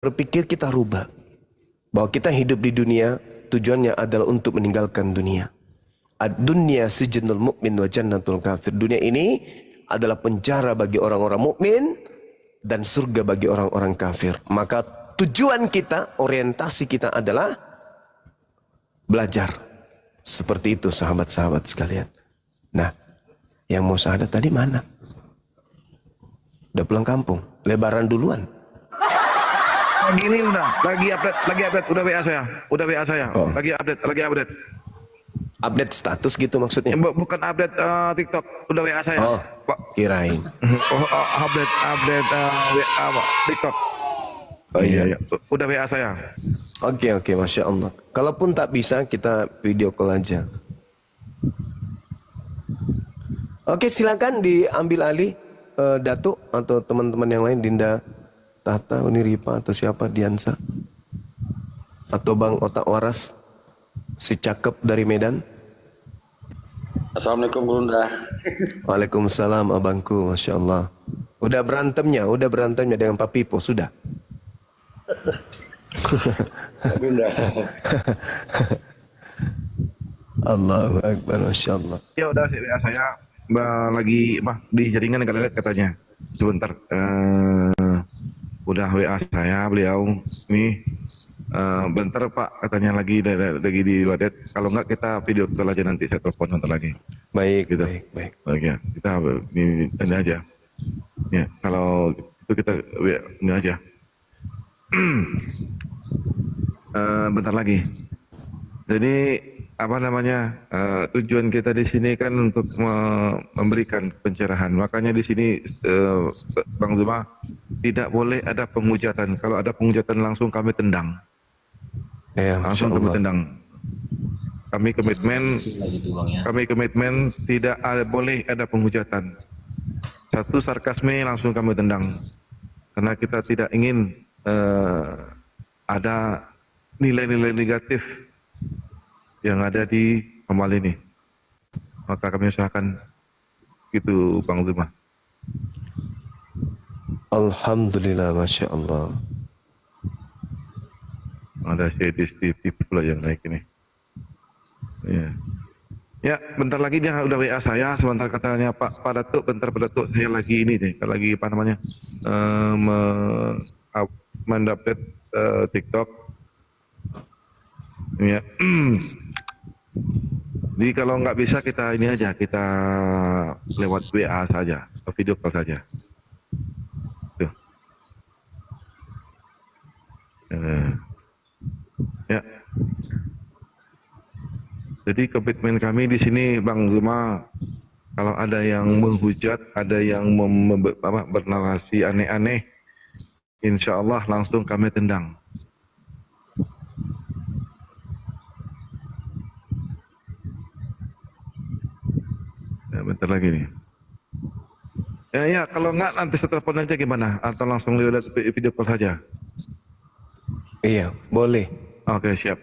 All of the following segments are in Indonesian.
berpikir kita rubah. Bahwa kita hidup di dunia tujuannya adalah untuk meninggalkan dunia. Ad-dunya sijnul mu'min wa jannatul kafir. Dunia ini adalah penjara bagi orang-orang mukmin dan surga bagi orang-orang kafir. Maka tujuan kita, orientasi kita adalah belajar. Seperti itu sahabat-sahabat sekalian. Nah, yang mau syahadat tadi mana? Udah pulang kampung? Lebaran duluan? Lagi ini lagi update, udah WA saya, Oh. lagi update. Update status gitu maksudnya? Bukan update TikTok, udah WA saya. Oh, Pak. kirain. Update WA Pak, TikTok. Oh iya. Udah WA saya. Oke, Masya Allah. Kalaupun tak bisa, kita video call aja. Oke, silakan diambil alih Datuk atau teman-teman yang lain, Dinda Tata, Uniripa atau siapa, Diansa atau Bang Otak Waras, si cakep dari Medan. Assalamualaikum Gurunda. Waalaikumsalam abangku, Masya Allah. Udah berantemnya dengan Pak Pipo, sudah. Gurunda. Allahu Akbar, Masya Allah. Ya udah WA saya lagi di jaringan nggak lihat katanya. Sebentar. Udah WA saya beliau nih. Bentar Pak katanya lagi di Wadet. Kalau enggak kita video call aja, nanti saya telepon nanti lagi. Baik, Gitu. baik. Oke, kita ini aja. Ya, kalau itu kita ini aja. Bentar lagi. Jadi apa namanya, tujuan kita di sini kan untuk memberikan pencerahan. Makanya di sini Bang Zuma tidak boleh ada penghujatan. Kalau ada penghujatan langsung kami tendang. Ya, Langsung kami tendang. Kami komitmen tidak boleh ada penghujatan. Satu sarkasme langsung kami tendang. Karena kita tidak ingin ada nilai-nilai negatif yang ada di amal ini. Maka kami usahakan gitu Bang Zuma. Alhamdulillah, Masya Allah. Ada CDTV pula yang naik ini. Ya, bentar lagi dia udah WA saya. Sebentar katanya Pak Datuk, bentar Pak Datuk, saya lagi ini deh, lagi apa namanya, mendupdate TikTok. Ya. Jadi kalau nggak bisa kita ini aja, kita lewat WA saja, atau video call saja. Tuh. Ya. Jadi komitmen kami di sini Bang Zuma, kalau ada yang menghujat, ada yang bernarasi aneh-aneh, insya Allah langsung kami tendang. Ya, bentar lagi nih. Ya, kalau enggak nanti saya telepon aja gimana? Atau langsung lewat video call saja? Iya, boleh. Oke, siap.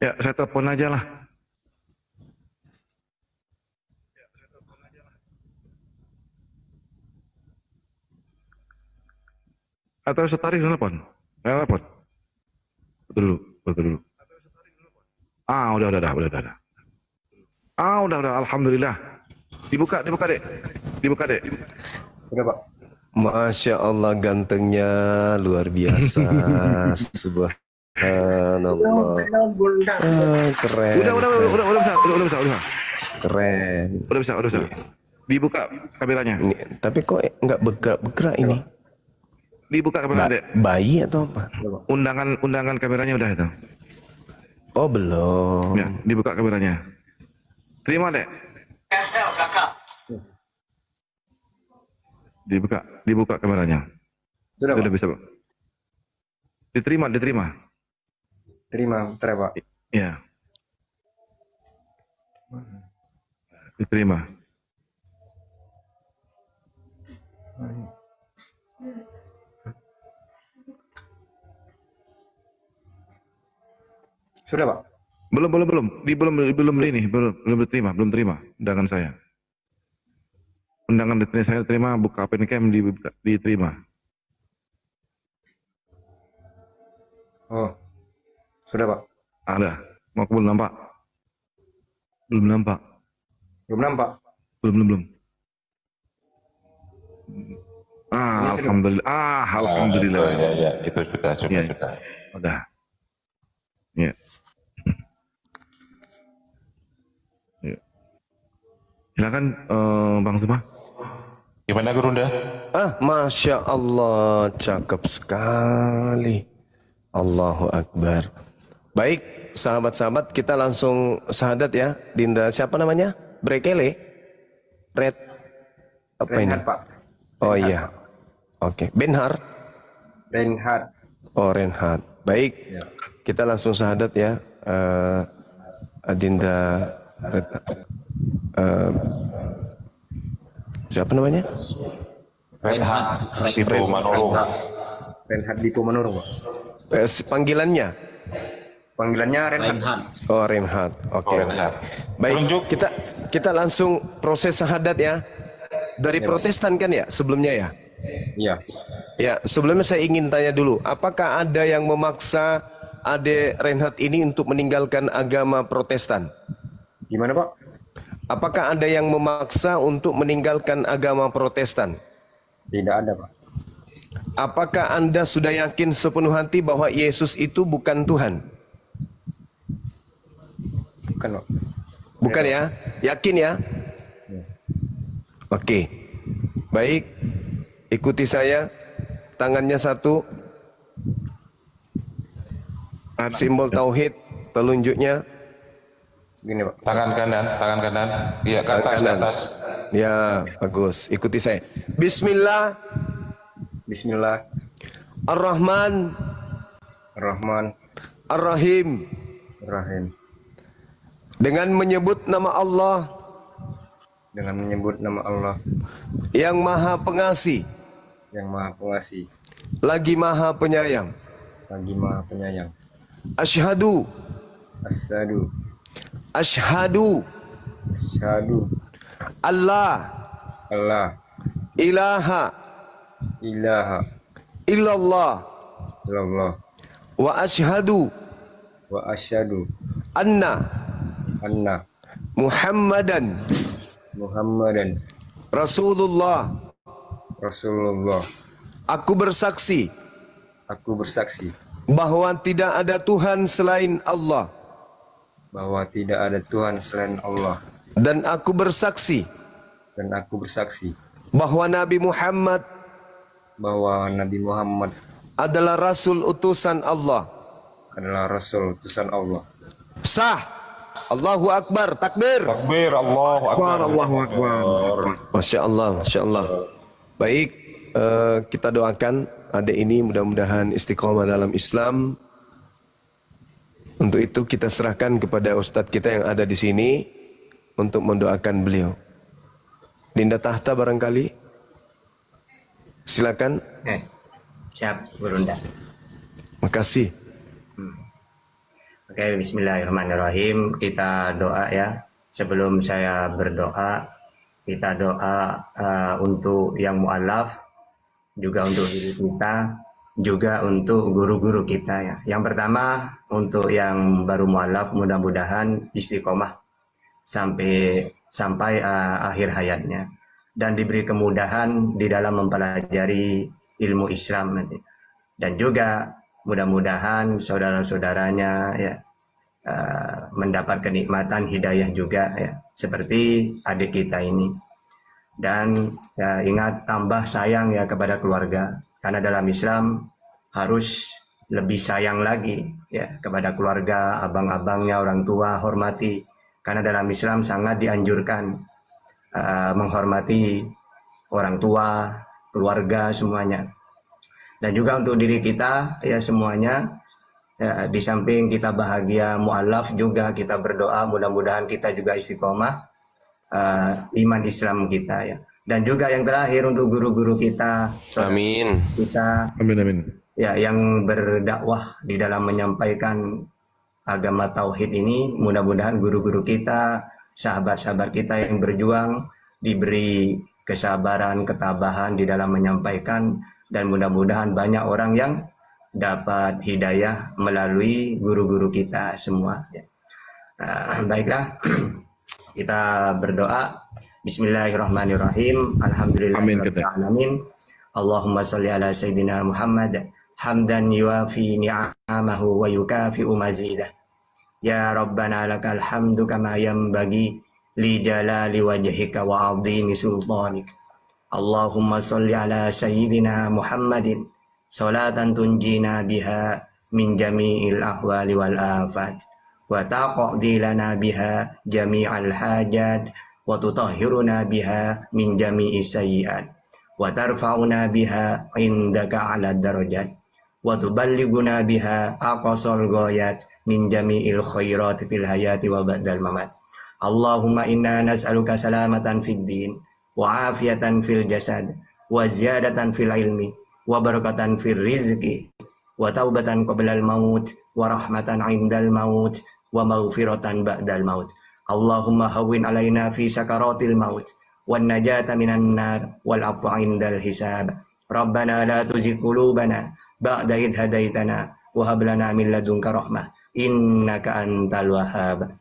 Ya, saya telepon aja lah. Atau setarik telepon? Telepon. Betul dulu. Udah. Udah. Alhamdulillah. Dibuka Dek. Udah, Pak. Masya Allah, gantengnya luar biasa. Subhanallah. Keren. Udah bisa. Keren. Udah bisa. Dibuka kameranya. Ini, tapi kok nggak bergerak ini? Dibuka kameranya, Dek. Bayi atau apa? Undangan kameranya udah itu. Oh, belum. Ya, dibuka kameranya. Terima, Dek. Dibuka kameranya. Sudah, Sudah Pak. bisa, Pak. Diterima. Terima, bentar ya, Pak. Iya. Diterima. Sudah, Pak. Belum terima undangan saya. Undangan saya terima, buka open cam diterima. Oh, sudah, Pak. Ada. Mau belum nampak? Belum nampak. Belum nampak. Belum. Ini sudah. Alhamdulillah. Alhamdulillah. Ya, itu sudah. Udah. Ya. Ya. Silakan Bang Suma. Gimana Gurunda? Masya Allah, cakep sekali. Allahu Akbar. Baik, sahabat-sahabat, kita langsung syahadat ya. Dinda, siapa namanya? Brekele? Red? Apa ini? Reinhard, Pak. Oh Reinhard, iya. Pak. Oke, Benhar. Reinhard. Oh, Reinhard. Baik, Ya. kita langsung syahadat ya. Adinda Red, siapa namanya? Reinhard itu Manolo. Reinhard Diko Manurung, Pak. Panggilannya? Panggilannya Reinhard. Oh, Reinhard. Oke. Reinhard. Baik, Tunjuk. kita langsung proses syahadat ya. Dari Protestan kan ya sebelumnya ya? Iya. Ya, sebelumnya saya ingin tanya dulu, apakah ada yang memaksa Ade Reinhard ini untuk meninggalkan agama Protestan? Gimana, Pak? Apakah ada yang memaksa untuk meninggalkan agama Protestan? Tidak ada, Pak. Apakah Anda sudah yakin sepenuh hati bahwa Yesus itu bukan Tuhan? Bukan, Pak. Bukan ya? Yakin ya? Oke. Baik. Ikuti saya. Tangannya satu. Simbol tauhid. Telunjuknya. Gini, Pak. Tangan kanan. Iya, ke atas, ke Kanan. atas. Ya, bagus. Ikuti saya. Bismillah. Bismillah. Ar-Rahman. Ar-Rahman. Ar-Rahim. Ar-Rahim. Dengan menyebut nama Allah Dengan menyebut nama Allah yang Maha Pengasih, yang Maha Pengasih, lagi Maha Penyayang. lagi Maha Penyayang. Asyhadu. Asyhadu. Asyhadu. Asyhadu. Allah. Allah. Ilaha. Ilaha. Illallah. Illallah. Wa asyhadu. Wa asyhadu. Anna. Anna. Muhammadan. Muhammadan. Rasulullah. Rasulullah. Aku bersaksi. Aku bersaksi. Bahwa tidak ada Tuhan selain Allah. Bahwa tidak ada Tuhan selain Allah. Dan aku bersaksi. Dan aku bersaksi. Bahwa Nabi Muhammad. Bahwa Nabi Muhammad Adalah Rasul utusan Allah. adalah Rasul utusan Allah. Sah. Allahu Akbar. Takbir. Takbir, Allahu Akbar. Allahu Akbar. Masya Allah. Masya Allah. Baik. Kita doakan adik ini mudah-mudahan istiqomah dalam Islam. Untuk itu kita serahkan kepada Ustadz kita yang ada di sini untuk mendoakan beliau. Dinda Tahta barangkali. Silakan. Siap, Gurunda. Makasih. Oke, bismillahirrahmanirrahim. Kita doa ya. Sebelum saya berdoa, kita doa untuk yang mu'alaf, juga untuk diri kita, juga untuk guru-guru kita ya. Yang pertama, untuk yang baru mu'alaf, mudah-mudahan istiqomah sampai akhir hayatnya. Dan diberi kemudahan di dalam mempelajari ilmu Islam nanti. Dan juga mudah-mudahan saudara-saudaranya ya mendapat kenikmatan hidayah juga ya, seperti adik kita ini. Dan ya, ingat tambah sayang ya kepada keluarga, karena dalam Islam harus lebih sayang lagi ya kepada keluarga, abang-abangnya, orang tua, hormati Karena dalam Islam sangat dianjurkan menghormati orang tua, keluarga semuanya. Dan juga untuk diri kita ya semuanya, ya, di samping kita bahagia mu'alaf juga kita berdoa mudah-mudahan kita juga istiqomah iman Islam kita ya. Dan juga yang terakhir untuk guru-guru kita, Amin. kita Amin amin. ya yang berdakwah di dalam menyampaikan agama tauhid ini, mudah-mudahan guru-guru kita, sahabat-sahabat kita yang berjuang diberi kesabaran, ketabahan di dalam menyampaikan, dan mudah-mudahan banyak orang yang dapat hidayah melalui guru-guru kita semua ya. Baiklah, kita berdoa. Bismillahirrahmanirrahim. Alhamdulillahirabbil alamin. Allahumma sholli ala sayyidina Muhammad hamdan yuafi ni'amahu wa yukafi'u mazidah. Ya Rabbana lakal hamdu kama yanbaghi li jalali wajhika wa 'azimi sultanik. Allahumma sholli ala sayyidina Muhammadin salatan tunjina biha min jami'il ahwali wal afat wa taqdi lana biha jami'al hajat wa tutahhiruna biha min jami'is sayyi'at wa tarfa'una biha indaka 'ala darajat wa tuballighuna biha aqsal ghayat min jami'il khairat fil hayati wa ba'dal mamat. Allahumma inna nas'aluka salamatan fid din wa afiyatan fil jasad wa ziyadatan fil ilmi wa barakatan fil rizqi wa taubatan qablal maut wa rahmatan 'indal maut wa maghfiratan ba'dal maut. Allahumma hawwin alaina fi sakaratil maut wan najata minan nar wal 'afwa 'indal hisab. Rabbana la tuzigh qulubana ba'da idh hadaitana wa hab lana min ladunka rahmah innaka antal wahhab.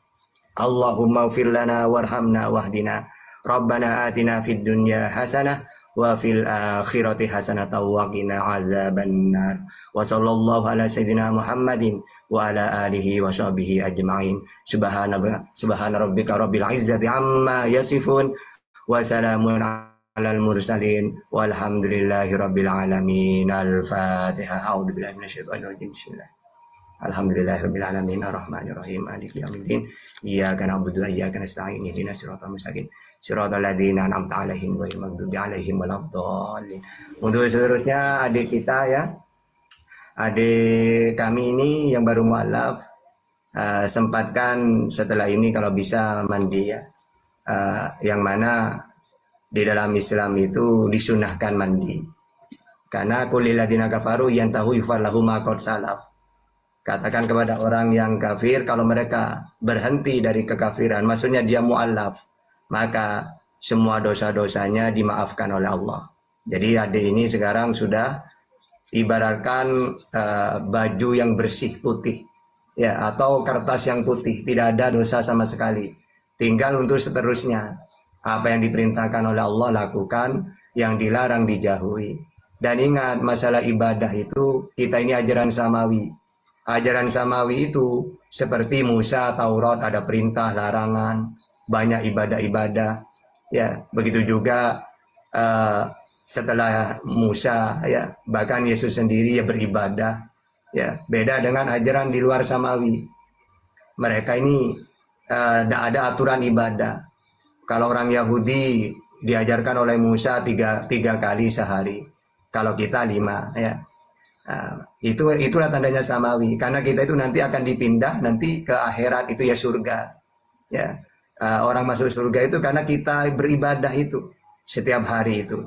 Allahumma ighfir lana warhamna wahdina. Rabbana atina fid dunya hasanah wa fil akhirati hasanatan wa qina adzabannar. Wa sallallahu ala sayyidina Muhammadin wa ala alihi wa sahbihi ajma'in. Subhana rabbika rabbil izzati amma yasifun wa salamun alal mursalin walhamdulillahi rabbil alamin. Al-Fatihah. A'udzu billahi minasyaitonir rajim. Bismillah. Alhamdulillahirabbil alamin arrahmanir rahim maliki yaumiddin iyyaka na'budu wa iyyaka nasta'in ihdinas siratal mustaqim siratal ladzina an'amta 'alaihim ghairil maghdubi 'alaihim waladdallin. Untuk seterusnya adik kita ya, adik kami ini yang baru mualaf, sempatkan setelah ini kalau bisa mandi ya, yang mana di dalam Islam itu disunahkan mandi karena kulil ladzina kafaru yantahu yufar lahum ma qad salaf. Katakan kepada orang yang kafir kalau mereka berhenti dari kekafiran, maksudnya dia mu'alaf, maka semua dosa-dosanya dimaafkan oleh Allah. Jadi adik ini sekarang sudah ibaratkan baju yang bersih putih ya, atau kertas yang putih, tidak ada dosa sama sekali. Tinggal untuk seterusnya, apa yang diperintahkan oleh Allah lakukan, yang dilarang dijauhi. Dan ingat, masalah ibadah itu kita ini ajaran samawi. Ajaran samawi itu seperti Musa, Taurat, ada perintah, larangan, banyak ibadah-ibadah. Ya, begitu juga setelah Musa, ya, bahkan Yesus sendiri ya beribadah. Ya, beda dengan ajaran di luar samawi. Mereka ini tidak ada aturan ibadah. Kalau orang Yahudi diajarkan oleh Musa tiga kali sehari. Kalau kita 5, ya. Itulah tandanya samawi, karena kita itu nanti akan dipindah nanti ke akhirat, itu ya surga ya. Orang masuk surga itu karena kita beribadah itu setiap hari itu.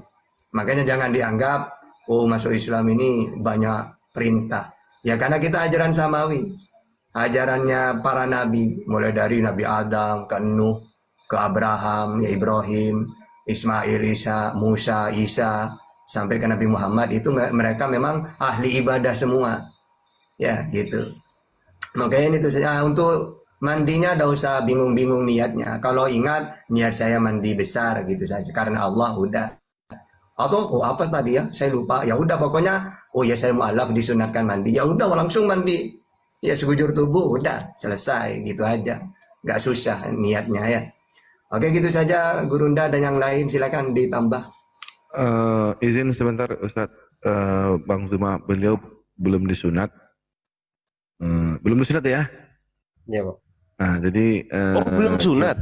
Makanya jangan dianggap oh masuk Islam ini banyak perintah ya, karena kita ajaran samawi, ajarannya para nabi, mulai dari Nabi Adam ke Nuh ke Abraham ya, Ibrahim, Ismail, Isa, Musa, Isa sampai ke Nabi Muhammad. Itu mereka memang ahli ibadah semua ya gitu. Makanya itu saja. Untuk mandinya tidak usah bingung-bingung niatnya. Kalau ingat niat saya mandi besar gitu saja karena Allah, udah. Atau oh apa tadi ya saya lupa, ya udah pokoknya oh ya saya mualaf disunatkan mandi, ya udah langsung mandi ya, sekujur tubuh udah selesai gitu aja, nggak susah niatnya ya. Oke gitu saja Gurunda, dan yang lain silakan ditambah. Izin sebentar Ustadz, Bang Zuma, beliau belum disunat. Belum disunat ya? Iya, Pak. Nah, jadi Oh, belum sunat.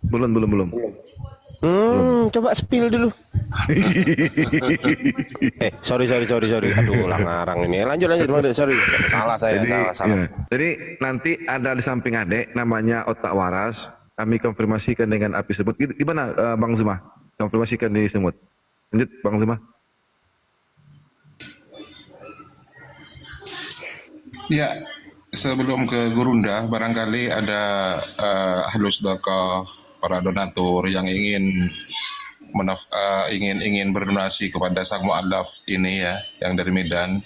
belum. Coba spill dulu. Sorry. Aduh, ngarang ini. Lanjut, Bang. Sorry, salah saya, Jadi, salah. iya. Jadi nanti ada di samping adek namanya otak waras. Kami konfirmasikan dengan api semut. Gimana Bang Zuma? Konfirmasikan di semut. Lanjut Bang Zuma. Ya, sebelum ke Gurunda, barangkali ada ahlus sedekah, para donatur yang ingin ingin berdonasi kepada sang mualaf ini ya, yang dari Medan.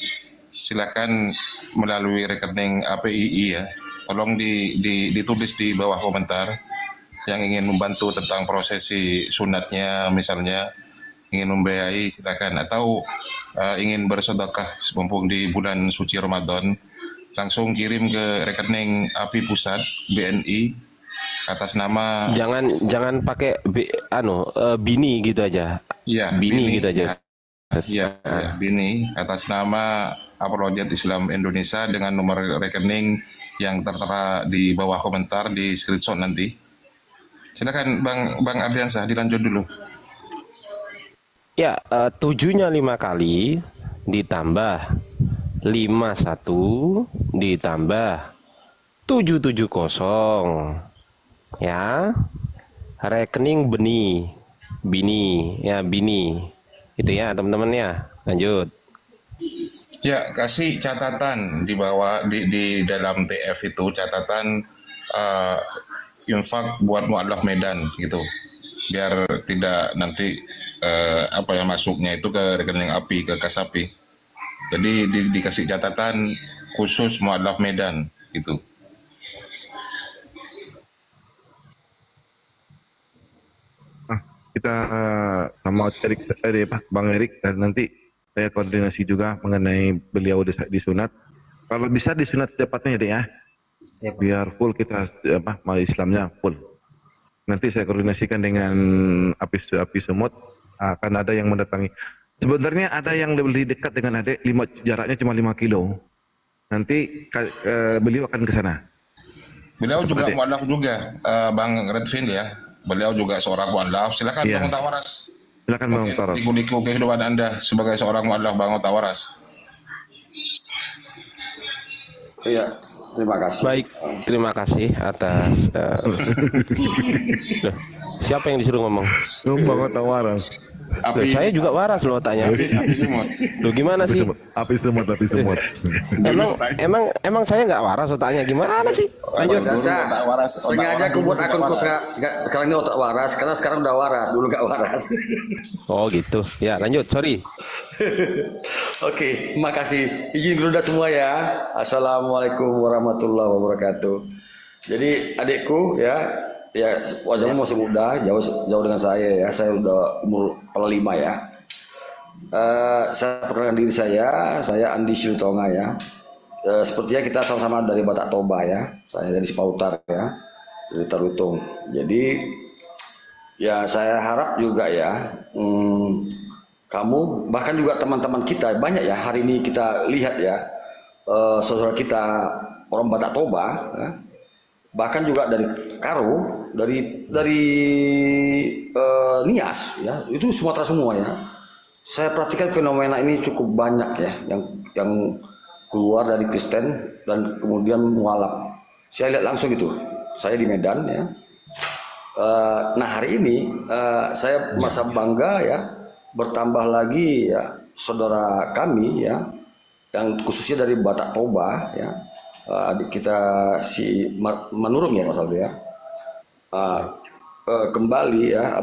Silakan melalui rekening APII ya. Tolong ditulis di bawah komentar yang ingin membantu tentang prosesi sunatnya misalnya, ingin membiayai silakan, atau ingin bersedekah mumpung di bulan suci Ramadan, langsung kirim ke rekening API Pusat BNI atas nama Jangan pakai bini gitu aja. ya Bini gitu aja. ya Bini atas nama Apologet Islam Indonesia dengan nomor rekening yang tertera di bawah komentar di screenshot nanti. Silakan Bang Ardiansah dilanjut dulu. Ya, 7-nya 5 kali ditambah 51 ditambah 770 ya, rekening bini itu ya teman-teman ya. Lanjut. Ya, kasih catatan di bawah di dalam TF itu catatan infak buat mualaf Medan gitu. Biar tidak nanti apa yang masuknya itu ke rekening API, ke kas API. Jadi dikasih catatan khusus mualaf Medan gitu. Kita sama Bang Erik dan nanti saya koordinasi juga mengenai beliau disunat. Kalau bisa disunat secepatnya ya, Ya, Pak. biar full kita mau Islamnya full. Nanti saya koordinasikan dengan api semut, akan ada yang mendatangi. Sebenarnya ada yang lebih dekat dengan adek, jaraknya cuma 5 kilo. Nanti beliau akan ke sana. Beliau juga mualaf juga, Bang Redfin ya. Beliau juga seorang mualaf. Silakan Iya. Bang Tawaras. Silakan Bang Tawaras. Liku-liku kehidupan Anda sebagai seorang mualaf, Bang Tawaras. Iya, terima kasih. Baik, terima kasih atas Loh, siapa yang disuruh ngomong? Bang Tawaras. Loh, saya juga waras loh tanya. Api semut. Loh, gimana sih? Api semut. Emang saya nggak waras otaknya, gimana sih? Lanjut. Sengaja aku buat akunku sekarang ini otak waras, karena sekarang udah waras, dulu nggak waras. Oh gitu. Ya, lanjut. Sorry. Oke, makasih. Izin dulu dah semua ya. Assalamualaikum warahmatullahi wabarakatuh. Jadi adikku ya wajahmu masih muda, jauh dengan saya ya. Saya udah umur kepala 5 ya. Saya perkenalkan diri saya Andi Silutonga ya. Sepertinya kita sama-sama dari Batak Toba ya. Saya dari Sipautar ya, dari Tarutung. Jadi ya saya harap juga ya kamu, bahkan juga teman-teman kita banyak ya, hari ini kita lihat ya, saudara kita orang Batak Toba ya, bahkan juga dari Karo, dari Nias ya, itu Sumatera semua ya. Saya perhatikan fenomena ini cukup banyak ya, yang keluar dari Kristen dan kemudian mualaf. Saya lihat langsung itu, saya di Medan ya. Nah hari ini saya merasa bangga ya, bertambah lagi ya saudara kami ya, yang khususnya dari Batak Toba ya, adik kita si Manurung ya masalah ya, kembali ya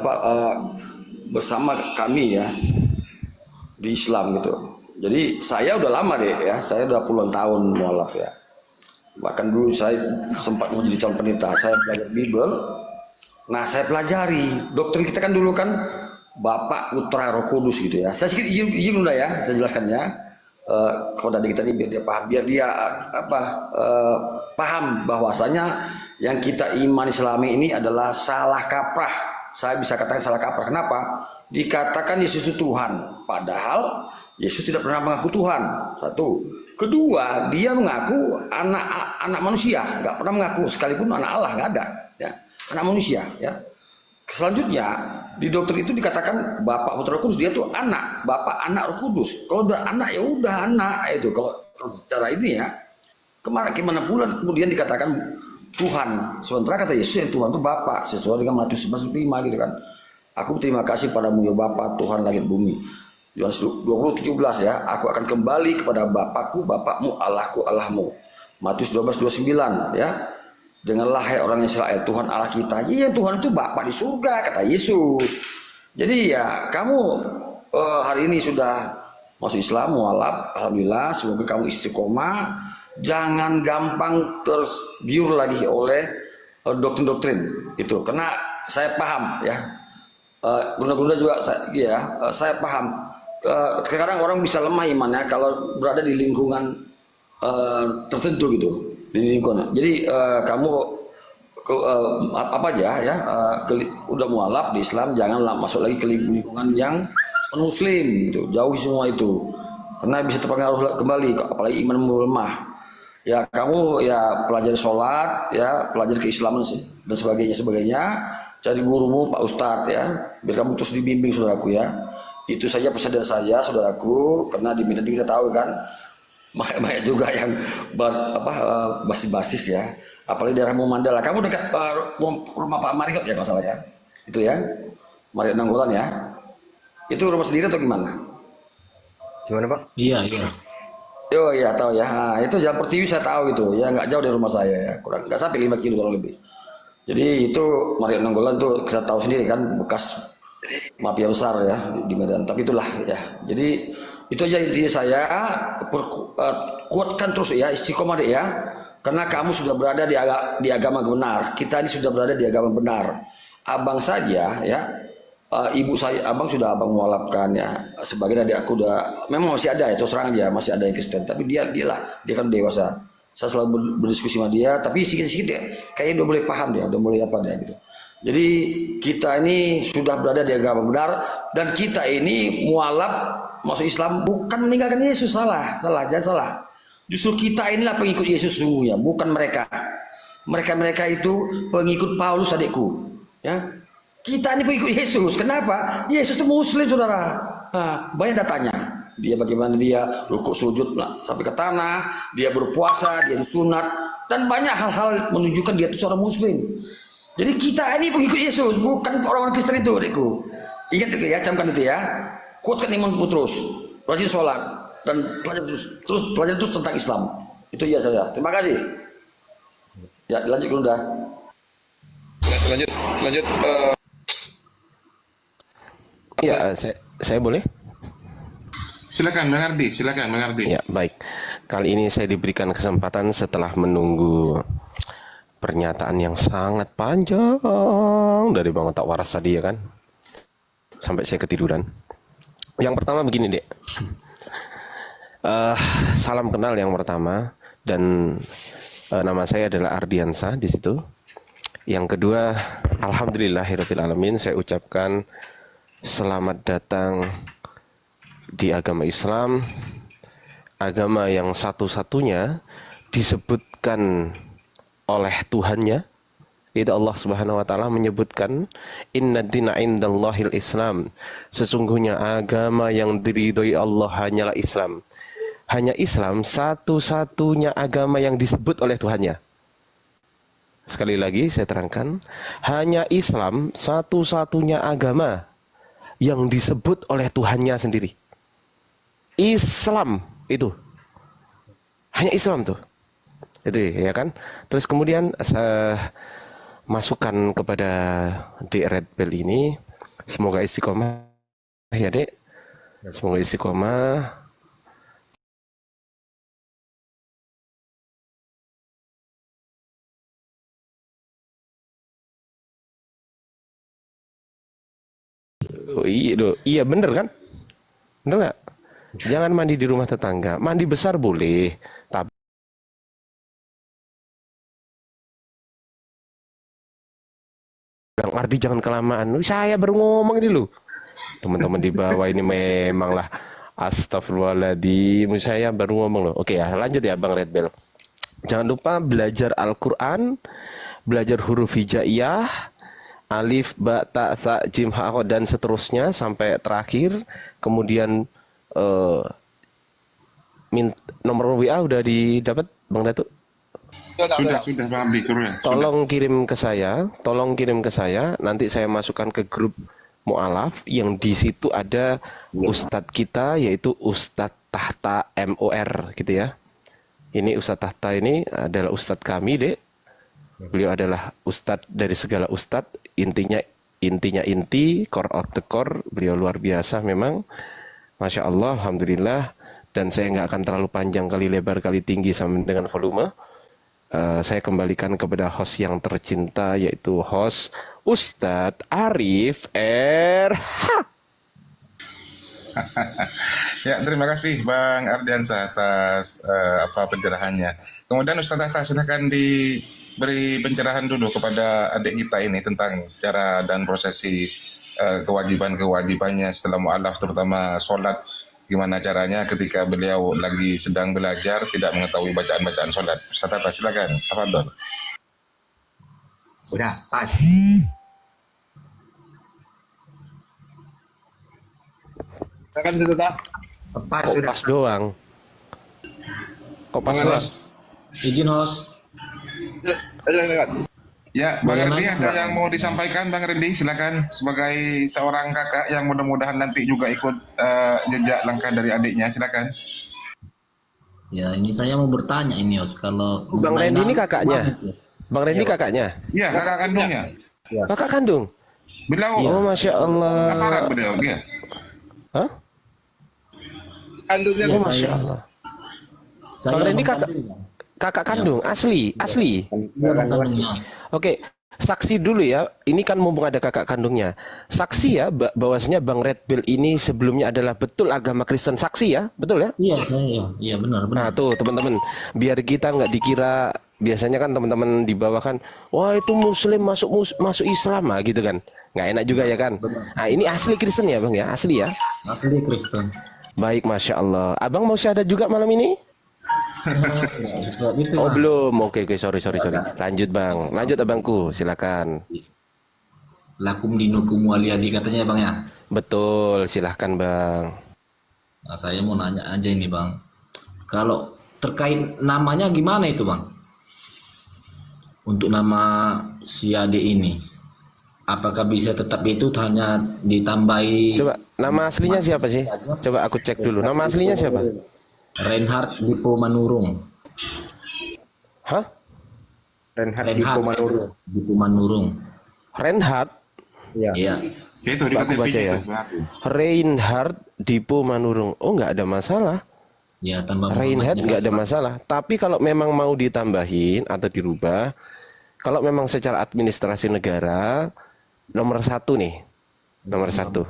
bersama kami ya di Islam gitu. Jadi saya udah lama deh ya, saya udah puluhan tahun mualaf ya. Bahkan dulu saya sempat menjadi calon pendeta, saya belajar Bible. Nah saya pelajari doktrin kita kan dulu kan Bapa, Putra, Roh Kudus gitu ya. Saya sedikit izin dulu ya, saya jelaskan ya kepada adik kita ini biar dia paham bahwasanya yang kita imani selama ini adalah salah kaprah. Saya bisa katakan salah kaprah. Kenapa? Dikatakan Yesus itu Tuhan, padahal Yesus tidak pernah mengaku Tuhan. Satu. Kedua, dia mengaku anak manusia, nggak pernah mengaku sekalipun anak Allah, nggak ada, ya, anak manusia, ya. Selanjutnya di dokter itu dikatakan Bapak Putra Roh Kudus, dia tuh anak, Bapak anak Roh Kudus. Kalau udah anak ya udah anak itu. Kalau secara ini ya, gimana pula kemudian dikatakan Tuhan. Sementara kata Yesus yang Tuhan itu Bapak, sesuai dengan Matius 11:5 gitu kan. Aku terima kasih padamu ya Bapa Tuhan langit bumi. Yohanes 20:17 ya, aku akan kembali kepada Bapakku, Bapakmu, Allahku, Allahmu. Matius 12:29 ya. Dengarlah hai orang Israel, Tuhan Allah kita. Iya, Tuhan itu Bapa di surga, kata Yesus. Jadi ya kamu hari ini sudah masuk Islam, mualaf, alhamdulillah. Semoga kamu istiqomah. Jangan gampang tergiur lagi oleh doktrin-doktrin itu, karena saya paham ya. Guna-guna juga saya paham. Sekarang orang bisa lemah imannya kalau berada di lingkungan tertentu gitu, di lingkungan. Jadi kamu apa aja ya, udah mualaf di Islam, janganlah masuk lagi ke lingkungan yang non-muslim gitu. Jauhi semua itu, karena bisa terpengaruh kembali, apalagi imanmu lemah. Ya kamu ya pelajari sholat, ya pelajari keislaman dan sebagainya. Cari gurumu Pak Ustadz ya, biar kamu terus dibimbing saudaraku ya. Itu saja pesan dari saya saudaraku, karena di Medan kita tahu kan banyak juga yang basis ya, apalagi daerah Mandala. Kamu dekat rumah Pak Mariot ya kalau salah ya, itu ya, Mariot Nanggolan ya. Itu rumah sendiri atau gimana? Gimana Pak? Iya. Oh iya tahu ya. Nah, itu Jalan Pertiwi saya tahu itu ya, nggak jauh dari rumah saya ya, kurang nggak sampai 5 kilo kurang lebih. Jadi itu Mariot Nanggolan tuh kita tahu sendiri kan, bekas mafia besar ya di Medan. Tapi itulah ya. Jadi itu aja intinya saya, kuatkan terus ya, istiqomah deh ya. Karena kamu sudah berada di agama benar. Kita ini sudah berada di agama benar. Abang saja ya, ibu saya, abang sudah abang mualafkan ya. Sebagian adik aku udah, memang masih ada ya, terus terang aja masih ada yang Kristen. Tapi dia kan dewasa. Saya selalu berdiskusi sama dia, tapi sedikit-sedikit dia kayaknya udah mulai paham dia, udah mulai apa dia gitu. Jadi kita ini sudah berada di agama benar, dan kita ini mualaf masuk Islam bukan meninggalkan Yesus, salah, jangan salah. Justru kita inilah pengikut Yesus sesungguhnya, bukan mereka. Mereka itu pengikut Paulus adikku, ya. Kita ini pengikut Yesus. Kenapa? Yesus itu Muslim saudara. Nah, banyak datanya. Dia bagaimana dia rukuk sujud sampai ke tanah, dia berpuasa, dia disunat, dan banyak hal-hal menunjukkan dia itu seorang Muslim. Jadi kita ini pengikut Yesus, bukan orang-orang Kristen itu, adikku. Ingat itu ya, camkan itu ya. Kuatkan imanmu terus, rajin sholat, dan belajar terus tentang Islam. Itu ya saja. Terima kasih. Ya, lanjut dulu dah. Lanjut. Ya, saya boleh? Silakan Bang Ardi. Ya, baik. Kali ini saya diberikan kesempatan setelah menunggu pernyataan yang sangat panjang dari Bang Otak Waras tadi ya kan. Sampai saya ketiduran. Yang pertama begini, Dek. Salam kenal yang pertama, dan nama saya adalah Ardiansa di situ. Yang kedua, alhamdulillahirabbil alamin, saya ucapkan selamat datang di agama Islam, agama yang satu-satunya disebutkan oleh Tuhannya, itu Allah Subhanahu wa taala menyebutkan innad-dina indallahil Islam. Sesungguhnya agama yang diridhoi Allah hanyalah Islam. Hanya Islam satu-satunya agama yang disebut oleh Tuhannya. Sekali lagi saya terangkan, hanya Islam satu-satunya agama yang disebut oleh Tuhannya sendiri. Islam itu hanya Islam tuh, itu ya kan. Terus kemudian masukan kepada Dek Red Bell ini, semoga istiqomah ya Dek, semoga istiqomah. Oh, iya bener kan, bener nggak? Jangan mandi di rumah tetangga. Mandi besar boleh, tapi Bang Ardi jangan kelamaan. Saya baru ngomong ini loh. Teman-teman di bawah ini memanglah Astagfirullahaladzim, saya baru ngomong loh. Oke ya, lanjut ya Bang Red Bell. Jangan lupa belajar Al-Quran, belajar huruf hijaiyah, alif, ba, ta, tha, jim, ha, kha, dan seterusnya sampai terakhir. Kemudian nomor WA udah didapat Bang Datuk? Sudah Bang Abdi, ya. Tolong kirim ke saya, nanti saya masukkan ke grup mu'alaf yang di situ ada ustadz kita yaitu Ustadz Tahta MOR gitu ya. Ini Ustadz Tahta ini adalah ustadz kami, Dek. Beliau adalah ustadz dari segala ustadz, intinya inti, core of the core. Beliau luar biasa memang. Masya Allah, Alhamdulillah. Dan saya nggak akan terlalu panjang kali lebar kali tinggi sama dengan volume. Saya kembalikan kepada host yang tercinta yaitu host Ustadz Arif RH. Ya, terima kasih Bang Ardiansyah atas pencerahannya. Kemudian Ustadz Tahta, silahkan diberi pencerahan dulu kepada adik kita ini tentang cara dan prosesi kewajiban-kewajibannya setelah mu'alaf, terutama sholat. Gimana caranya ketika beliau lagi sedang belajar tidak mengetahui bacaan-bacaan sholat. Ustaz Tahta, silakan. Tafadhol. Udah pas. Silakan Ustaz. Pas Kok sudah. pas doang? Kok pas doang? Izin host. Ya, Bang Rendi, ada yang mau disampaikan Bang Rendi? Silakan. Sebagai seorang kakak yang mudah-mudahan nanti juga ikut jejak langkah dari adiknya, silakan. Ya ini saya mau bertanya ini host, kalau Bang Rendi ini kakaknya? Bang Rendi kakaknya? Iya, kakak kandungnya. Kakak kandung? Beliau Oh, Masya Allah. aparat beliau, dia. Hah? Kandungnya Oh, Masya Allah. Saya Bang Rendi abang kakak kandung? Asli? Iya, abang kandungnya. Oke, saksi dulu ya. Ini kan mumpung ada kakak kandungnya. Saksi ya, bahwasanya Bang Red Bell ini sebelumnya adalah betul agama Kristen. Saksi ya, betul ya? Iya saya, iya benar. Nah tuh teman-teman, biar kita nggak dikira, biasanya kan teman-teman di bawah kan, wah itu Muslim masuk Islam lah gitu kan. Nggak enak juga ya kan. Nah ini asli Kristen ya Bang ya, asli ya. Asli Kristen. Baik, Masya Allah. Abang mau syahadat juga malam ini? Itu Oh Bang. belum, oke sorry. Lanjut Bang, lanjut abangku, silakan. Lakum dinukum waliyadi katanya Bang ya. Betul, silahkan Bang. Nah, saya mau nanya aja ini Bang. Kalau terkait namanya gimana itu Bang? Untuk nama si adik ini. Apakah bisa tetap itu hanya ditambahi Coba, nama aslinya siapa sih? Coba aku cek dulu, nama aslinya siapa? Reinhard Dipo Manurung? Hah? Reinhard Dipo Manurung. Dipo Manurung. Reinhard? Iya. Iya. Itu di Aku KTP baca ya. itu, Bang Abdi. Reinhard Dipo Manurung. Oh, nggak ada masalah. Ya tambah Reinhard Muhammadnya nggak ada saja. masalah. Tapi kalau memang mau ditambahin atau dirubah, kalau memang secara administrasi negara, nomor satu nih, nomor satu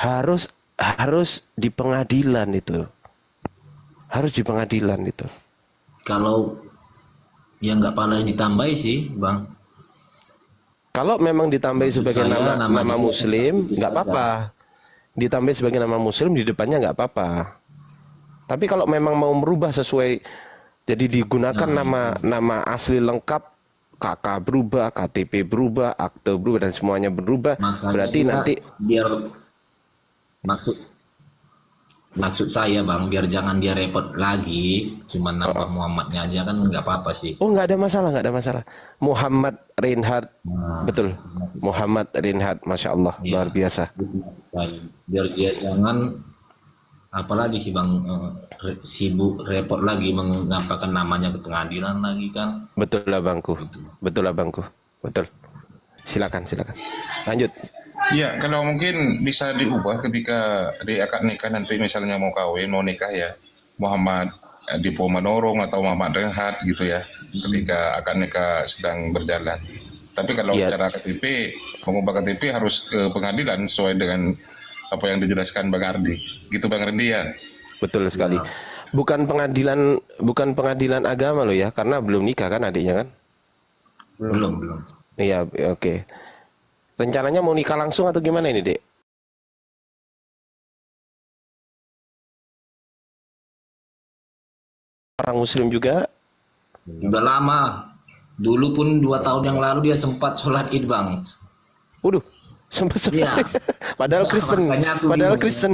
harus di pengadilan itu, harus di pengadilan itu. Kalau yang nggak pernah ditambahi sih Bang. Kalau memang ditambahi sebagai saya nama namanya Muslim, bisa nggak apa-apa. Ditambahi sebagai nama Muslim di depannya nggak apa-apa. Tapi kalau memang mau merubah sesuai, jadi digunakan nama asli lengkap, KK berubah, KTP berubah, akte berubah dan semuanya berubah, Makanya berarti kita nanti biar maksud saya Bang, biar jangan dia repot lagi, cuma nambah Muhammadnya aja kan nggak apa-apa sih. oh nggak ada masalah. Muhammad Reinhard, betul. Muhammad Reinhard, Masya Allah, Iya. luar biasa. Biar dia jangan apalagi sih Bang sibuk repot lagi mengapakan namanya ke pengadilan lagi kan. Betul lah bangku, betul. Silakan. Lanjut. Ya, kalau mungkin bisa diubah ketika di akad nikah nanti misalnya mau kawin, mau nikah ya, Muhammad Dipo Manurung atau Muhammad Reinhard gitu ya, ketika akad nikah sedang berjalan. Tapi kalau Iya. cara KTP, mengubah KTP harus ke pengadilan sesuai dengan apa yang dijelaskan Bang Ardi. Gitu Bang Rendi ya. Betul sekali. Bukan pengadilan agama loh ya, karena belum nikah kan adiknya kan? Belum. Iya, oke. Rencananya mau nikah langsung atau gimana ini, Dek? orang muslim juga? Udah lama. Dulu pun 2 tahun yang lalu dia sempat sholat id bang. Waduh, sempat. Iya. Padahal Nah, Kristen. makanya aku Padahal bingung. Kristen.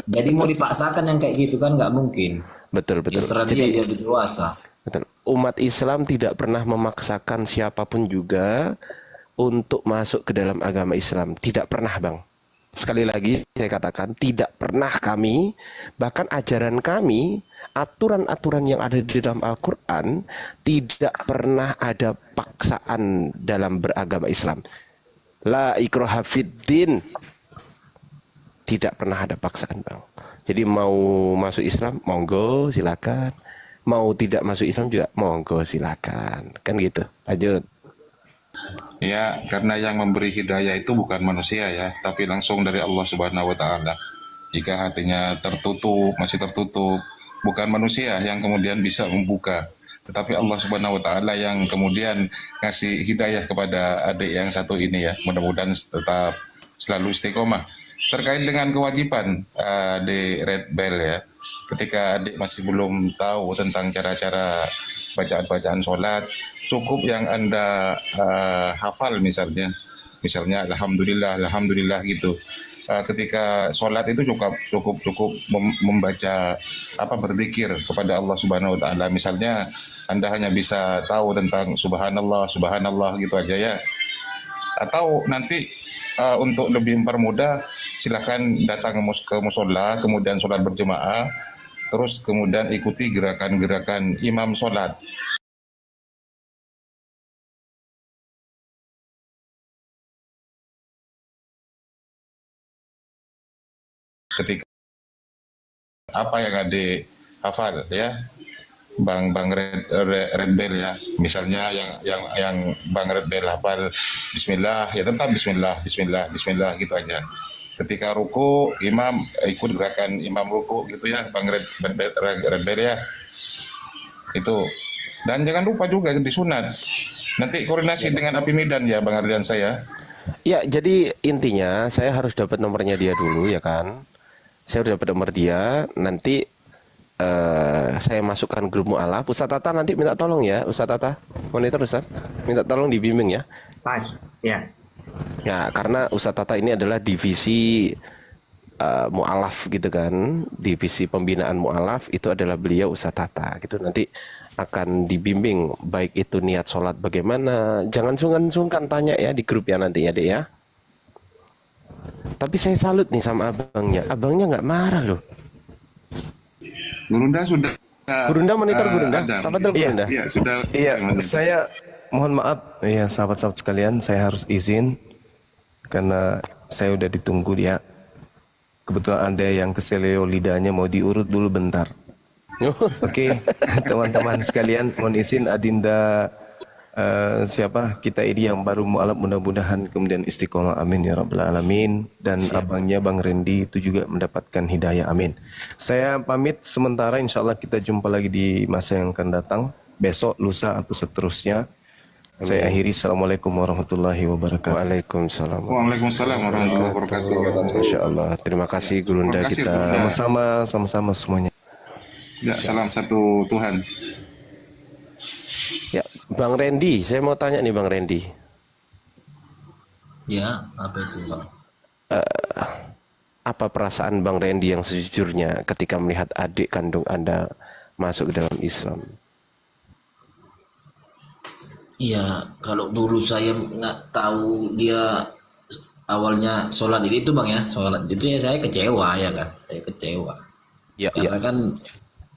Jadi mau dipaksakan yang kayak gitu kan nggak mungkin. Betul, betul. Terserah dia dewasa. Betul. Umat Islam tidak pernah memaksakan siapapun juga untuk masuk ke dalam agama Islam. Tidak pernah, Bang. Sekali lagi saya katakan, tidak pernah kami, bahkan ajaran kami, aturan-aturan yang ada di dalam Al-Quran, tidak pernah ada paksaan dalam beragama Islam. La ikraha fiddin. Tidak pernah ada paksaan, Bang. Jadi mau masuk Islam, monggo silakan. Mau tidak masuk Islam juga, monggo silakan. Kan gitu. Lanjut. Ya, karena yang memberi hidayah itu bukan manusia ya, tapi langsung dari Allah Subhanahu wa taala. Jika hatinya tertutup, masih tertutup, bukan manusia yang kemudian bisa membuka, tetapi Allah Subhanahu wa taala yang kemudian ngasih hidayah kepada adik yang satu ini ya. Mudah-mudahan tetap selalu istiqomah. Terkait dengan kewajiban di Red Bell ya, ketika adik masih belum tahu tentang cara-cara bacaan-bacaan sholat, cukup yang Anda hafal misalnya alhamdulillah gitu. Ketika sholat itu cukup membaca berzikir kepada Allah Subhanahu wa taala. Misalnya Anda hanya bisa tahu tentang subhanallah gitu aja ya. Atau nanti untuk lebih mempermudah, silakan datang ke musola, kemudian sholat berjemaah, terus kemudian ikuti gerakan-gerakan imam sholat. Ketika apa yang adik hafal ya, Bang Red Bell ya, misalnya yang Bang Red Bell hafal Bismillah ya, tetap Bismillah gitu aja. Ketika ruku, imam ikut gerakan imam ruku gitu ya, Bang Red Bell ya. Itu. Dan jangan lupa juga disunat. Nanti koordinasi dengan Api Medan ya, Bang Ardian saya. Ya, jadi intinya saya harus dapat nomornya dia dulu ya kan. Saya udah dapat nomor dia, nanti saya masukkan grup mu'alaf. Ustaz Tata nanti minta tolong ya, Ustaz Tata. Monitor Ustaz, minta tolong dibimbing ya. Pas, ya. Ya, karena Ustaz Tata ini adalah divisi mu'alaf gitu kan. Divisi pembinaan mu'alaf itu adalah beliau Ustaz Tata gitu. Nanti akan dibimbing baik itu niat sholat bagaimana. Jangan sungkan-sungkan tanya ya di grup ya nanti ya Dek ya. Tapi saya salut nih sama abangnya. Abangnya nggak marah loh. Gurunda sudah. Gurunda monitor Gurunda. Ada. Tafadhol Gurunda. Iya, sudah. Iya, saya mohon maaf ya sahabat-sahabat sekalian, saya harus izin karena saya udah ditunggu dia. Kebetulan ada yang keseleo lidahnya mau diurut dulu bentar. Oke, teman-teman sekalian, mohon izin Adinda siapa kita ini yang baru mualaf, mudah-mudahan kemudian istiqomah, amin ya rabbal alamin. Dan abangnya Bang Randy itu juga mendapatkan hidayah, amin. Saya pamit sementara, insya Allah kita jumpa lagi di masa yang akan datang, besok, lusa atau seterusnya. Saya akhiri, assalamualaikum warahmatullahi wabarakatuh. Waalaikumsalam. Waalaikumsalam warahmatullahi wabarakatuh. Masya Allah, terima kasih Gurunda Terima kasih, kita. Gurunda. Sama-sama semuanya. Ya, salam satu Tuhan. Ya, Bang Randy, saya mau tanya nih Bang Randy. Ya, apa itu bang? Apa perasaan Bang Randy yang sejujurnya ketika melihat adik kandung Anda masuk ke dalam Islam? Iya, kalau dulu saya nggak tahu dia awalnya sholat itu bang ya, sholat itu ya saya kecewa ya kan, saya kecewa. Ya, Karena kan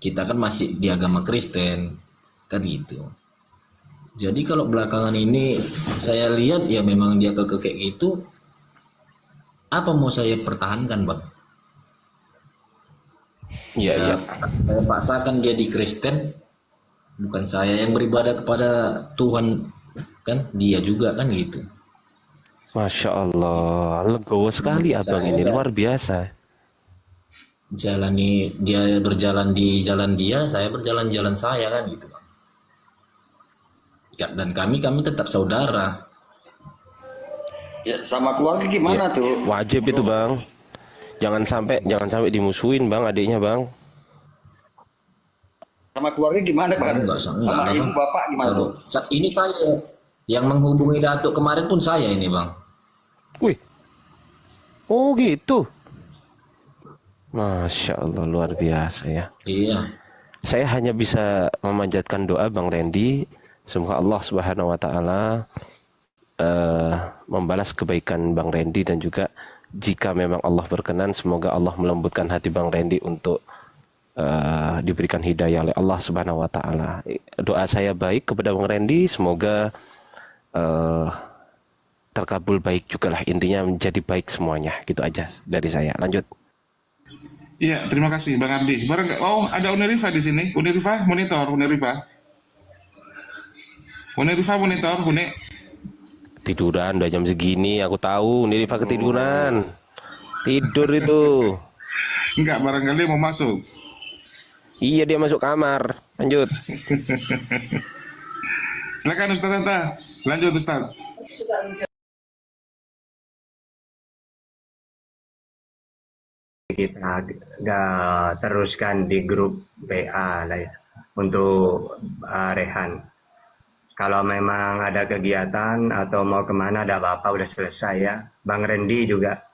kita kan masih di agama Kristen kan gitu. Jadi kalau belakangan ini saya lihat ya memang dia kekeh kayak gitu. Apa mau saya pertahankan bang? Iya, iya. Saya paksakan dia di Kristen, bukan saya yang beribadah kepada Tuhan, kan dia juga kan gitu. Masya Allah, legowo sekali abang ini, luar biasa. Jalani dia berjalan di jalan dia, saya berjalan jalan saya kan gitu bang. Dan kami tetap saudara. Ya, sama keluarga gimana tuh? Wajib itu bang. Jangan sampai dimusuhin bang adiknya bang. sama keluarga gimana Bang, kan? enggak, Sama enggak, ibu Bang. bapak gimana Kalau tuh? ini saya yang menghubungi Datuk kemarin pun saya ini, Bang. Wih. Oh gitu. Masya Allah, luar biasa ya. Iya. Saya hanya bisa memanjatkan doa Bang Randy, semoga Allah Subhanahu wa taala membalas kebaikan Bang Randy, dan juga jika memang Allah berkenan, semoga Allah melembutkan hati Bang Randy untuk diberikan hidayah oleh Allah Subhanahu wa taala. Doa saya baik kepada Bang Randy, semoga terkabul baik juga lah, intinya menjadi baik semuanya. Gitu aja dari saya. Lanjut. Iya, terima kasih Bang Ardi. Oh, ada Unirifa di sini. Unirifa monitor, Unirifa. Unirifa monitor, Uni. Tiduran udah jam segini, aku tahu ini Rifa ketiduran. Tidur itu. Enggak, barangkali mau masuk. Iya, dia masuk kamar. Lanjut. Silakan Ustaz Tata. Lanjut Ustaz. Kita nggak teruskan di grup WA lah ya untuk Rehan. Kalau memang ada kegiatan atau mau kemana ada apa-apa udah selesai ya. Bang Randy juga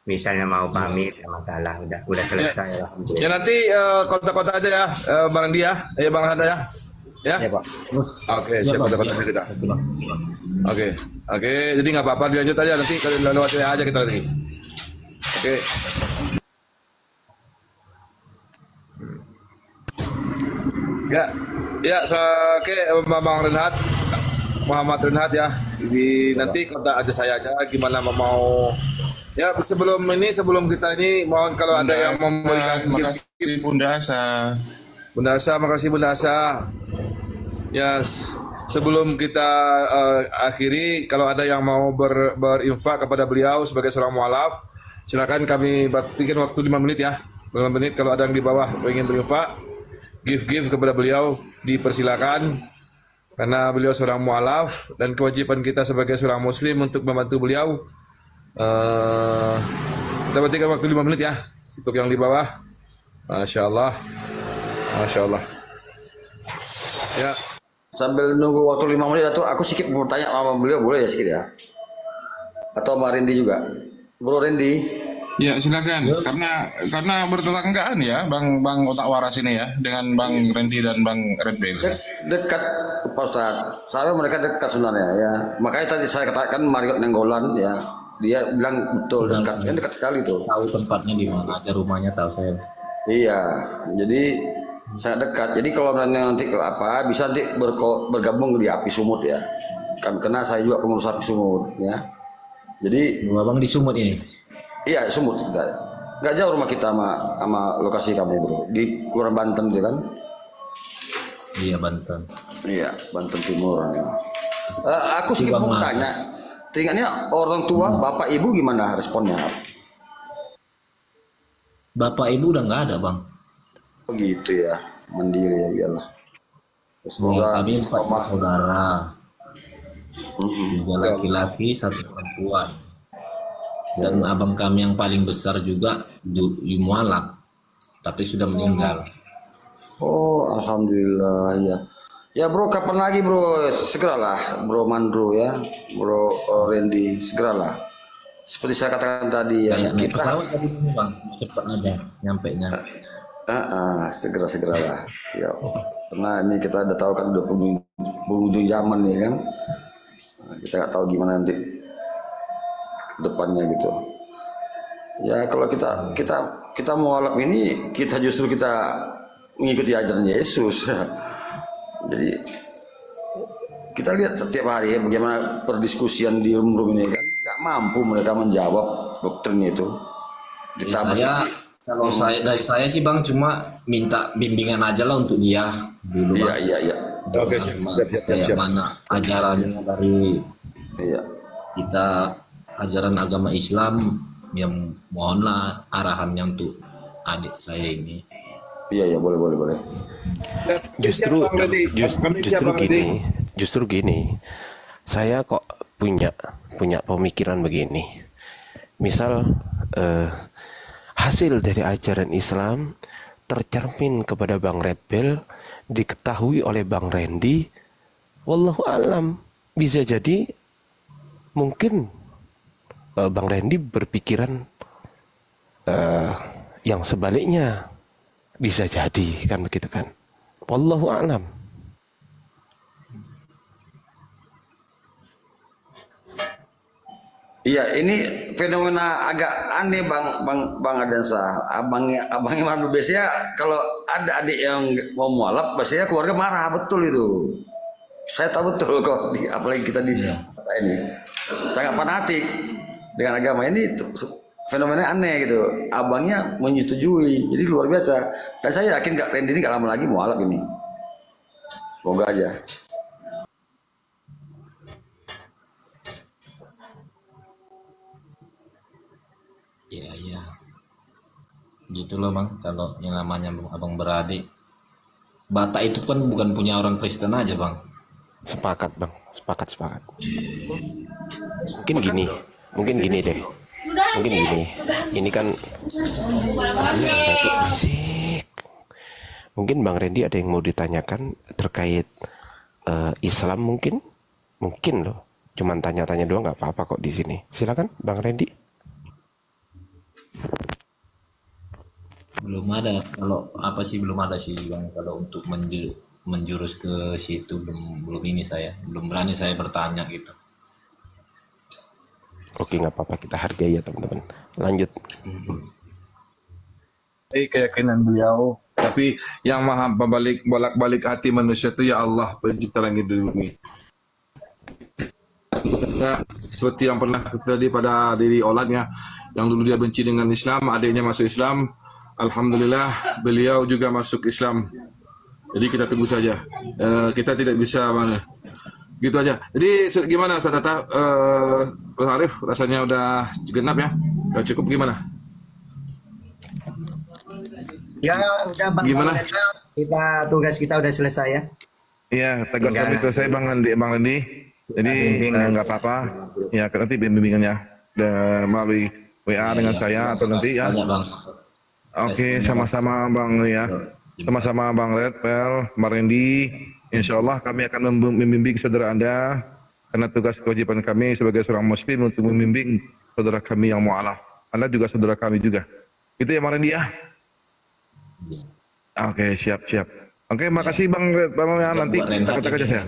misalnya mau pamit ya masalah udah selesai lah. Ya nanti kontak-kontak aja ya, Bang Andi ya, Bang Handa ya. Ya. Ya Pak. Oke, Iya, siap Bang. kontak-kontak Iya. kita. Itu, Bang. Oke, oke. Jadi nggak apa-apa dilanjut aja nanti kalau lewat WA aja kita nanti. Oke. Ya, ya, oke, Bang Renhat, Muhammad Renhat ya. Nanti kontak aja saya aja gimana mau. Ya sebelum kita ini mohon kalau ada yang mau memberikan Terima kasih Bunda Asa. Bunda Asa, makasih Bunda Asa. Ya, sebelum kita akhiri, kalau ada yang mau berinfak kepada beliau sebagai seorang mualaf, silakan kami bikin waktu 5 menit ya. 5 menit kalau ada yang di bawah ingin berinfak, give kepada beliau dipersilakan. Karena beliau seorang mualaf dan kewajiban kita sebagai seorang muslim untuk membantu beliau. Kita berikan waktu 5 menit ya untuk yang di bawah. Masya Allah. Masya Allah. Ya. Sambil nunggu waktu 5 menit Datuk, aku sedikit mau tanya sama beliau boleh ya sedikit ya? Atau Mbak Randy juga? Bro Randy. Ya silakan. Karena bertetanggaan ya Bang Otak Waras ini ya dengan Bang Randy dan Bang Red Bell. Dekat Pak Ustaz. Saya mereka dekat sebenarnya ya. Makanya tadi saya katakan Mario Nenggolan ya. Dia bilang betul dekat. Kan dekat sekali tuh. Tahu tempatnya di mana aja, rumahnya tahu saya. Iya. Jadi sangat dekat. Jadi kalau nanti apa bisa nanti bergabung di Api Sumut ya. Kan karena saya juga pengurus Api Sumut ya. Jadi Abang di Sumut ini. iya Sumut kita. Nggak jauh rumah kita sama lokasi kamu bro. Di Kelurahan Banten itu kan. Iya, Banten. Iya Banten Timur. Ya. Aku sih mau Bang, tanya. Teringatnya orang tua, bapak ibu gimana responnya? Bapak ibu udah nggak ada, Bang. Begitu ya, mandiri ya iyalah. Semoga Kami 4 saudara. Mm-mm. 3 laki-laki, 1 perempuan. Dan abang kami yang paling besar juga di mualaf, tapi sudah meninggal. Oh, alhamdulillah ya. Ya bro, kapan lagi bro? Segeralah, bro Mandro ya, bro Randy, segeralah. Seperti saya katakan tadi ya, Kayak naik kita pesawat tadi sini, Bang. Cepat aja nyampe-nya. segera-segeralah. Ya, karena ini kita udah tahu kan udah penghujung zaman nih kan. Nah, kita nggak tahu gimana nanti ke depannya gitu. Ya kalau kita mualaf ini kita justru kita mengikuti ajaran Yesus. Jadi kita lihat setiap hari ya bagaimana perdiskusian di room ini kan nggak mampu mereka menjawab doktrin itu. Kalau dari saya sih Bang cuma minta bimbingan aja lah untuk dia dulu. Bang. Iya. Oke, Kayak mana ajarannya dari Iya. kita, ajaran agama Islam, yang mohonlah arahannya untuk adik saya ini. Iya boleh. Justru gini, saya kok punya pemikiran begini. Misal hasil dari ajaran Islam tercermin kepada Bang Red Bell, diketahui oleh Bang Randy, wallahu alam, bisa jadi mungkin Bang Randy berpikiran yang sebaliknya, bisa jadi kan begitu kan, wallahu alam. Iya, ini fenomena agak aneh Bang Adansa. Abangnya Mandu biasanya kalau ada adik yang mau mualaf, biasanya keluarga marah, betul itu. Saya tahu betul kok, apalagi kita di ini sangat fanatik dengan agama ini. Fenomena aneh gitu. Abangnya menyetujui, jadi luar biasa. Dan saya yakin Kak Randy ini gak lama lagi mualaf ini. Semoga aja. Iya. Gitu loh Bang, kalau yang namanya abang beradik. Batak itu kan bukan punya orang Kristen aja Bang. Sepakat Bang, sepakat. Mungkin gini deh. Mungkin gini. Ini kan batuk berisik. Mungkin Bang Randy ada yang mau ditanyakan terkait Islam mungkin loh. Cuman tanya-tanya doang nggak apa-apa kok di sini. Silakan Bang Randy. Belum ada, belum ada sih Bang, kalau untuk menjurus ke situ belum berani saya bertanya gitu. Oke, nggak apa-apa, kita hargai ya teman-teman. Lanjut. Keyakinan beliau, tapi yang maha bolak-balik hati manusia itu ya Allah, pencipta langit dan bumi. Ya, seperti yang pernah terjadi pada diri Olatnya, yang dulu dia benci dengan Islam, adiknya masuk Islam. Alhamdulillah beliau juga masuk Islam. Jadi kita tunggu saja. Kita tidak bisa mana. Gitu aja. Jadi gimana Ustaz Tata? Bang Arif rasanya udah genap ya? Udah cukup gimana? Ya udah Bang. Gimana? Tugas kita udah selesai ya. Iya, tugas kami selesai Bang Randy. Jadi nggak apa-apa. Ya nanti bimbingannya melalui WA dengan saya atau nanti ya. Bang. Oke, sama-sama Bang ya. Sama-sama Bang Red Bell, Bang Randy. Insya Allah kami akan membimbing saudara Anda, karena tugas kewajiban kami sebagai seorang muslim untuk membimbing saudara kami yang mu'alaf. Anda juga saudara kami juga. Itu ya Bang Randy ya? Oke, siap. Oke, makasih Bang Red Bell ya. Nanti kita kontak aja saya.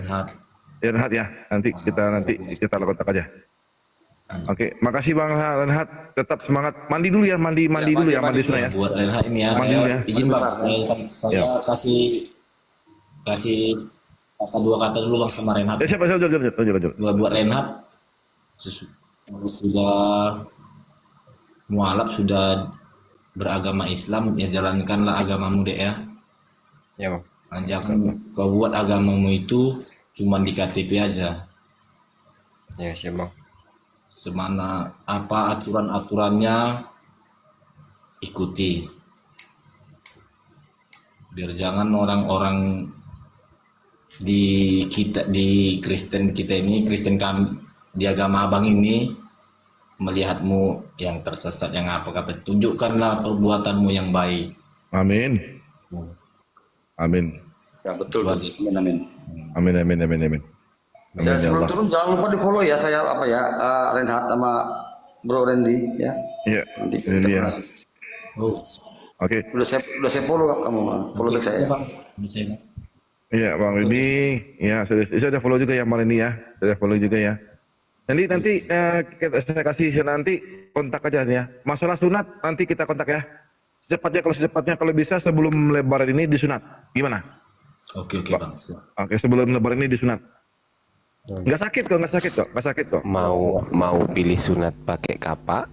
Ya Renhat ya. Nanti kita kontak aja. Oke, makasih Bang Renhat. Tetap semangat. Mandi dulu ya, mandi dulu ya, mandi sunah ya. Buat Renhat ini ya, Mandi dulu ya. izin Bang, saya kasih dua kata dulu Bang sama Renhat. Siapa? Buat Renhat, sudah mualaf, sudah beragama Islam, ya jalankanlah agamamu deh ya. Ya Bang. Jangan kau buat agamamu itu cuma di KTP aja. Ya siap Bang. Semana apa aturan-aturannya ikuti, biar jangan orang-orang di Kristen kami di agama abang ini melihatmu yang tersesat, yang apa kata, tunjukkanlah perbuatanmu yang baik. Amin. Ya betul. Amin. Amin. Ya sebelum turun jangan lupa di follow ya saya Renhat sama Bro Randy ya. Iya. Nanti kita koordinasi. Oke. Udah saya follow kamu follow back saya. Iya Bang Randy, ya sudah follow juga ya Bang Randy ya, sudah follow juga ya. Nanti saya kasih nanti kontak aja ya. Masalah sunat nanti kita kontak ya. Secepatnya kalau bisa sebelum Lebaran ini disunat. Gimana? Oke Bang. Oke, sebelum Lebaran ini disunat. Nggak sakit kok. Mau pilih sunat pakai kapak,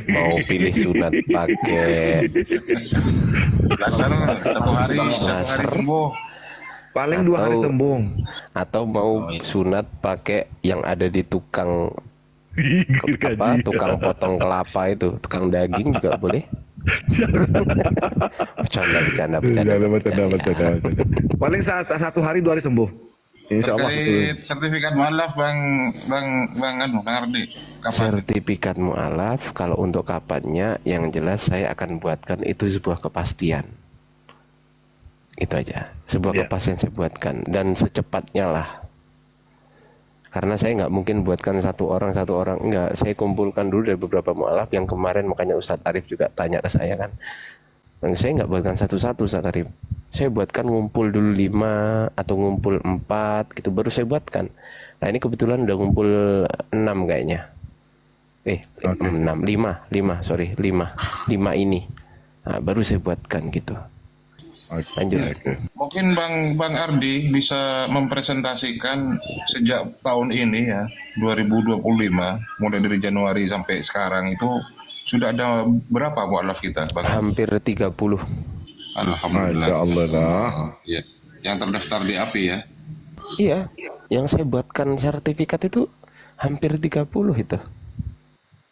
mau pilih sunat pakai Laser satu hari sembuh. Paling 2 hari sembuh. Atau mau sunat pakai yang ada di tukang tukang potong kelapa itu, tukang daging juga boleh. Bercanda. Paling 1 hari 2 hari sembuh. Insya Allah. Terkait sertifikat mualaf Bang Ardi. Sertifikat mualaf kalau untuk kapannya yang jelas saya akan buatkan itu sebuah kepastian. Itu aja. Sebuah kepastian saya buatkan dan secepatnya lah. Karena saya nggak mungkin buatkan satu orang enggak. Saya kumpulkan dulu dari beberapa mualaf yang kemarin, makanya Ustadz Arif juga tanya ke saya kan. Saya nggak buatkan satu-satu Ustadz Arif. Saya buatkan ngumpul dulu 5 atau ngumpul 4 gitu baru saya buatkan. Nah ini kebetulan udah ngumpul 6 kayaknya. 5 ini. Nah, baru saya buatkan gitu. Lanjut. Mungkin Bang Ardi bisa mempresentasikan sejak tahun ini ya, 2025, mulai dari Januari sampai sekarang itu sudah ada berapa mualaf kita, Bang? Hampir 30. Alhamdulillah. Allah. Ya. Yang terdaftar di API ya. Iya, yang saya buatkan sertifikat itu hampir 30 itu.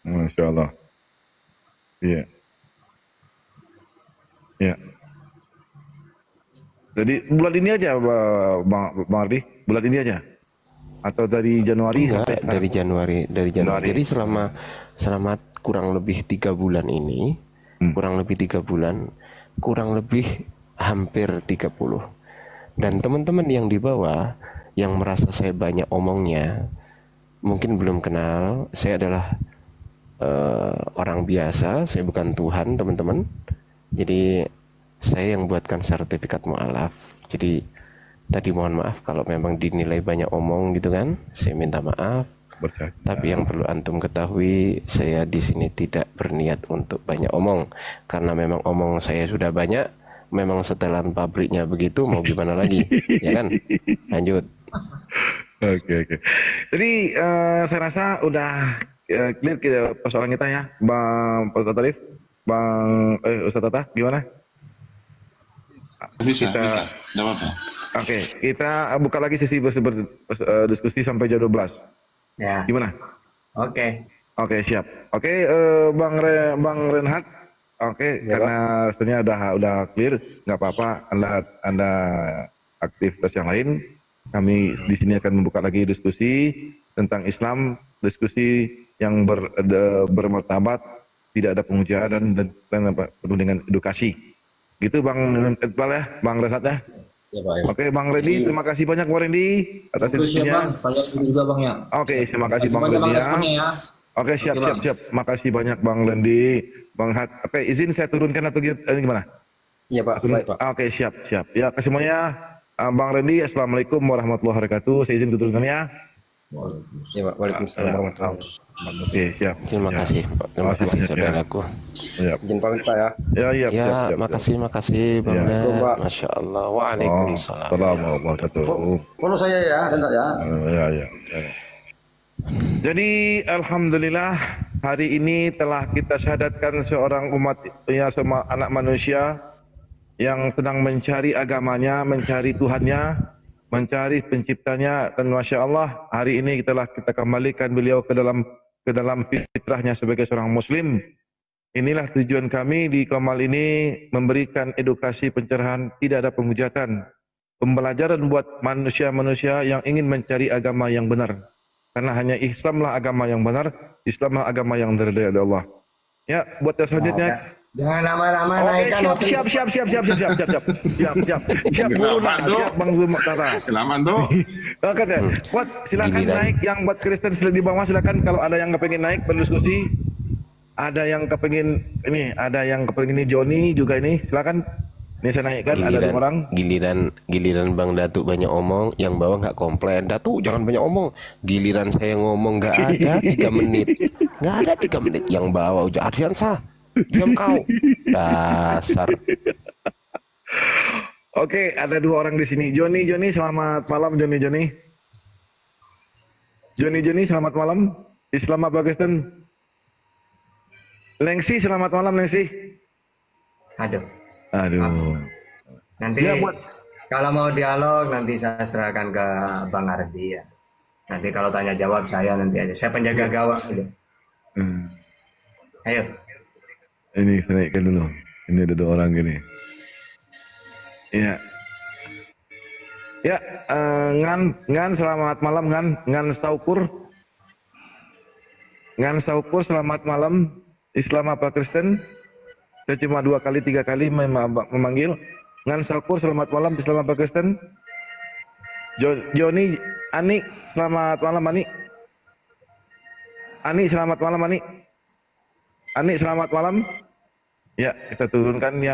Masya Allah. Iya. Ya. Jadi bulan ini aja Bang Ardi? Bulan ini aja? Atau dari Januari? Enggak, dari Januari. Jadi selama kurang lebih 3 bulan ini, kurang lebih hampir 30. Dan teman-teman yang di bawah yang merasa saya banyak omongnya, mungkin belum kenal, saya adalah orang biasa, saya bukan Tuhan teman-teman. Jadi saya yang buatkan sertifikat mu'alaf. Jadi tadi mohon maaf kalau memang dinilai banyak omong gitu kan, saya minta maaf. Tapi yang perlu antum ketahui, saya di sini tidak berniat untuk banyak omong, karena memang omong saya sudah banyak. Memang setelan pabriknya begitu, mau gimana lagi, ya kan? Lanjut. Oke. Jadi saya rasa udah clear persoalan kita ya, Bang Ustadz Arif, Bang Ustadz Tata, gimana? Bisa. Jawab ya. Oke, kita buka lagi sesi berdiskusi sampai jam 12. Ya. Gimana? Oke. Oke, siap. Oke, Bang Renhat. Oke, Ya, karena sebenarnya udah clear, nggak apa-apa. Anda aktivitas yang lain. Kami di sini akan membuka lagi diskusi tentang Islam, diskusi yang bermartabat, tidak ada penghujatan dan penuh dengan edukasi. Gitu Bang Iqbal ya, Bang Renhat ya. Ya, Pak. Oke, Bang Randy, terima kasih banyak Bang Randy atas diskusinya. Bang, saya juga Bang ya. Oke, terima kasih Bang banyak Randy ya. Oke, siap. Makasih banyak Bang Randy, Bang Hat. Oke, izin saya turunkan atau gimana? Iya, Pak. Baik, Pak. Oke, siap. Ya, ke semuanya, Bang Randy, Assalamualaikum warahmatullahi wabarakatuh. Saya izin turunkan ya. Iya, Pak. Waalaikumsalam warahmatullahi wabarakatuh. Oke, siap. Terima kasih, Pak. Terima kasih saudaraku. Siap. Izin pamit, Pak ya. Ya, Ya, makasih Bang Ya. Net. Masya Allah. Waalaikumsalam. Assalamualaikum warahmatullahi wabarakatuh. Follow saya ya, Renhat ya. Ya. Jadi alhamdulillah hari ini telah kita syahadatkan seorang umat ya, semua anak manusia yang sedang mencari agamanya, mencari Tuhannya, mencari penciptanya, dan masya Allah hari ini telah kita kembalikan beliau ke dalam fitrahnya sebagai seorang muslim. Inilah tujuan kami di Komal ini, memberikan edukasi pencerahan, tidak ada penghujatan, pembelajaran buat manusia-manusia yang ingin mencari agama yang benar. Karena hanya Islamlah agama yang benar, Islamlah agama yang diridhai oleh Allah. Ya, buat yang selanjutnya. Jangan lama-lama naikkan waktu. Siap. Siap, Bang Zuma Tara. Selamat tuh. Oke, buat silakan naik, yang buat Kristen di bawah silakan, kalau ada yang kepengin naik berdiskusi. Ada yang kepengin ini Joni juga ini, silakan. Ini saya naikkan, ada 2 orang. Giliran Bang Datuk banyak omong, yang bawah nggak komplain. Datuk jangan banyak omong. Giliran saya ngomong nggak ada 3 menit. Nggak ada 3 menit. Yang bawah udah Ardian sah. Diam kau. Dasar. Oke, ada 2 orang di sini. Joni, selamat malam Joni. Joni, selamat malam. Islam apa Kristen? Lengsi, selamat malam Lengsi. Aduh. Nanti Ya, buat kalau mau dialog nanti saya serahkan ke Bang Ardi ya. Nanti kalau tanya jawab saya nanti aja. Saya penjaga gawang gitu. Ayo. Ini saya naikkan dulu. Ini ada 2 orang gini. Iya. Ya, Ngan selamat malam Ngan Saukur. Ngan Saukur selamat malam. Islam apa Kristen? Saya cuma 2 kali 3 kali memanggil. Ngan Syukur, selamat malam bersama Pak Kristen. Joni, Ani, selamat malam Ani. Ani, selamat malam Ani. Ani, selamat malam. Ya, kita turunkan ya.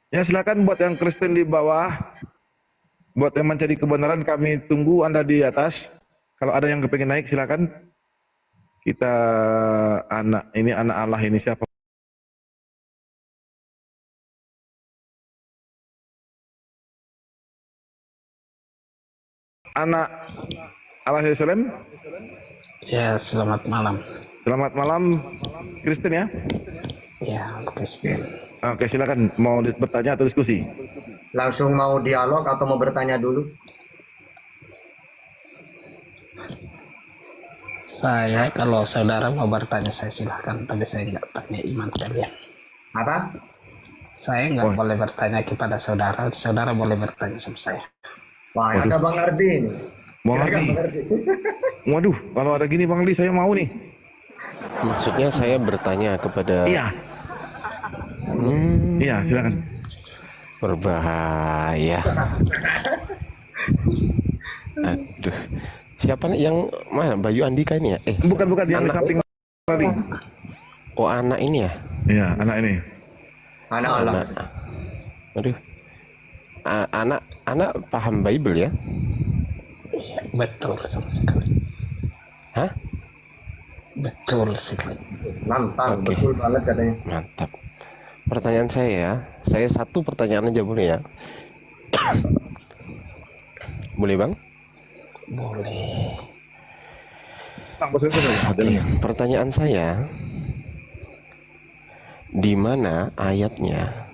Ya, silakan buat yang Kristen di bawah. Buat yang mencari kebenaran, kami tunggu Anda di atas. Kalau ada yang kepengen naik, silakan. Kita anak Allah ini siapa? Anak Allah Yerusalem. Ya, selamat malam. Selamat malam, Kristen ya. Ya, Kristen. Oke, silakan. Mau bertanya atau diskusi? Langsung mau dialog atau mau bertanya dulu? Saya kalau saudara mau bertanya saya silahkan, tapi saya nggak tanya iman kalian. Apa? Saya nggak boleh bertanya kepada saudara, saudara boleh bertanya sama saya. Wah, ada Bang Ardi ini. Bang Silakan, Ardi. Bang Ardi. Waduh, kalau ada gini Bang Li, saya mau nih. Maksudnya saya bertanya kepada Iya. Iya, silakan. berbahaya. Aduh. Siapa nih yang mana? Bayu Andika ini ya? Bukan yang di anak. samping tadi. Oh, anak ini ya? Iya, anak ini. Anak Allah. Aduh. Anak paham Bible ya? Iya, betul sama sekali. Hah? Betul sekali. Mantap, Oke. betul banget katanya. Mantap. Pertanyaan saya satu pertanyaan aja boleh ya? Boleh Bang? Boleh. Oke, pertanyaan saya, di mana ayatnya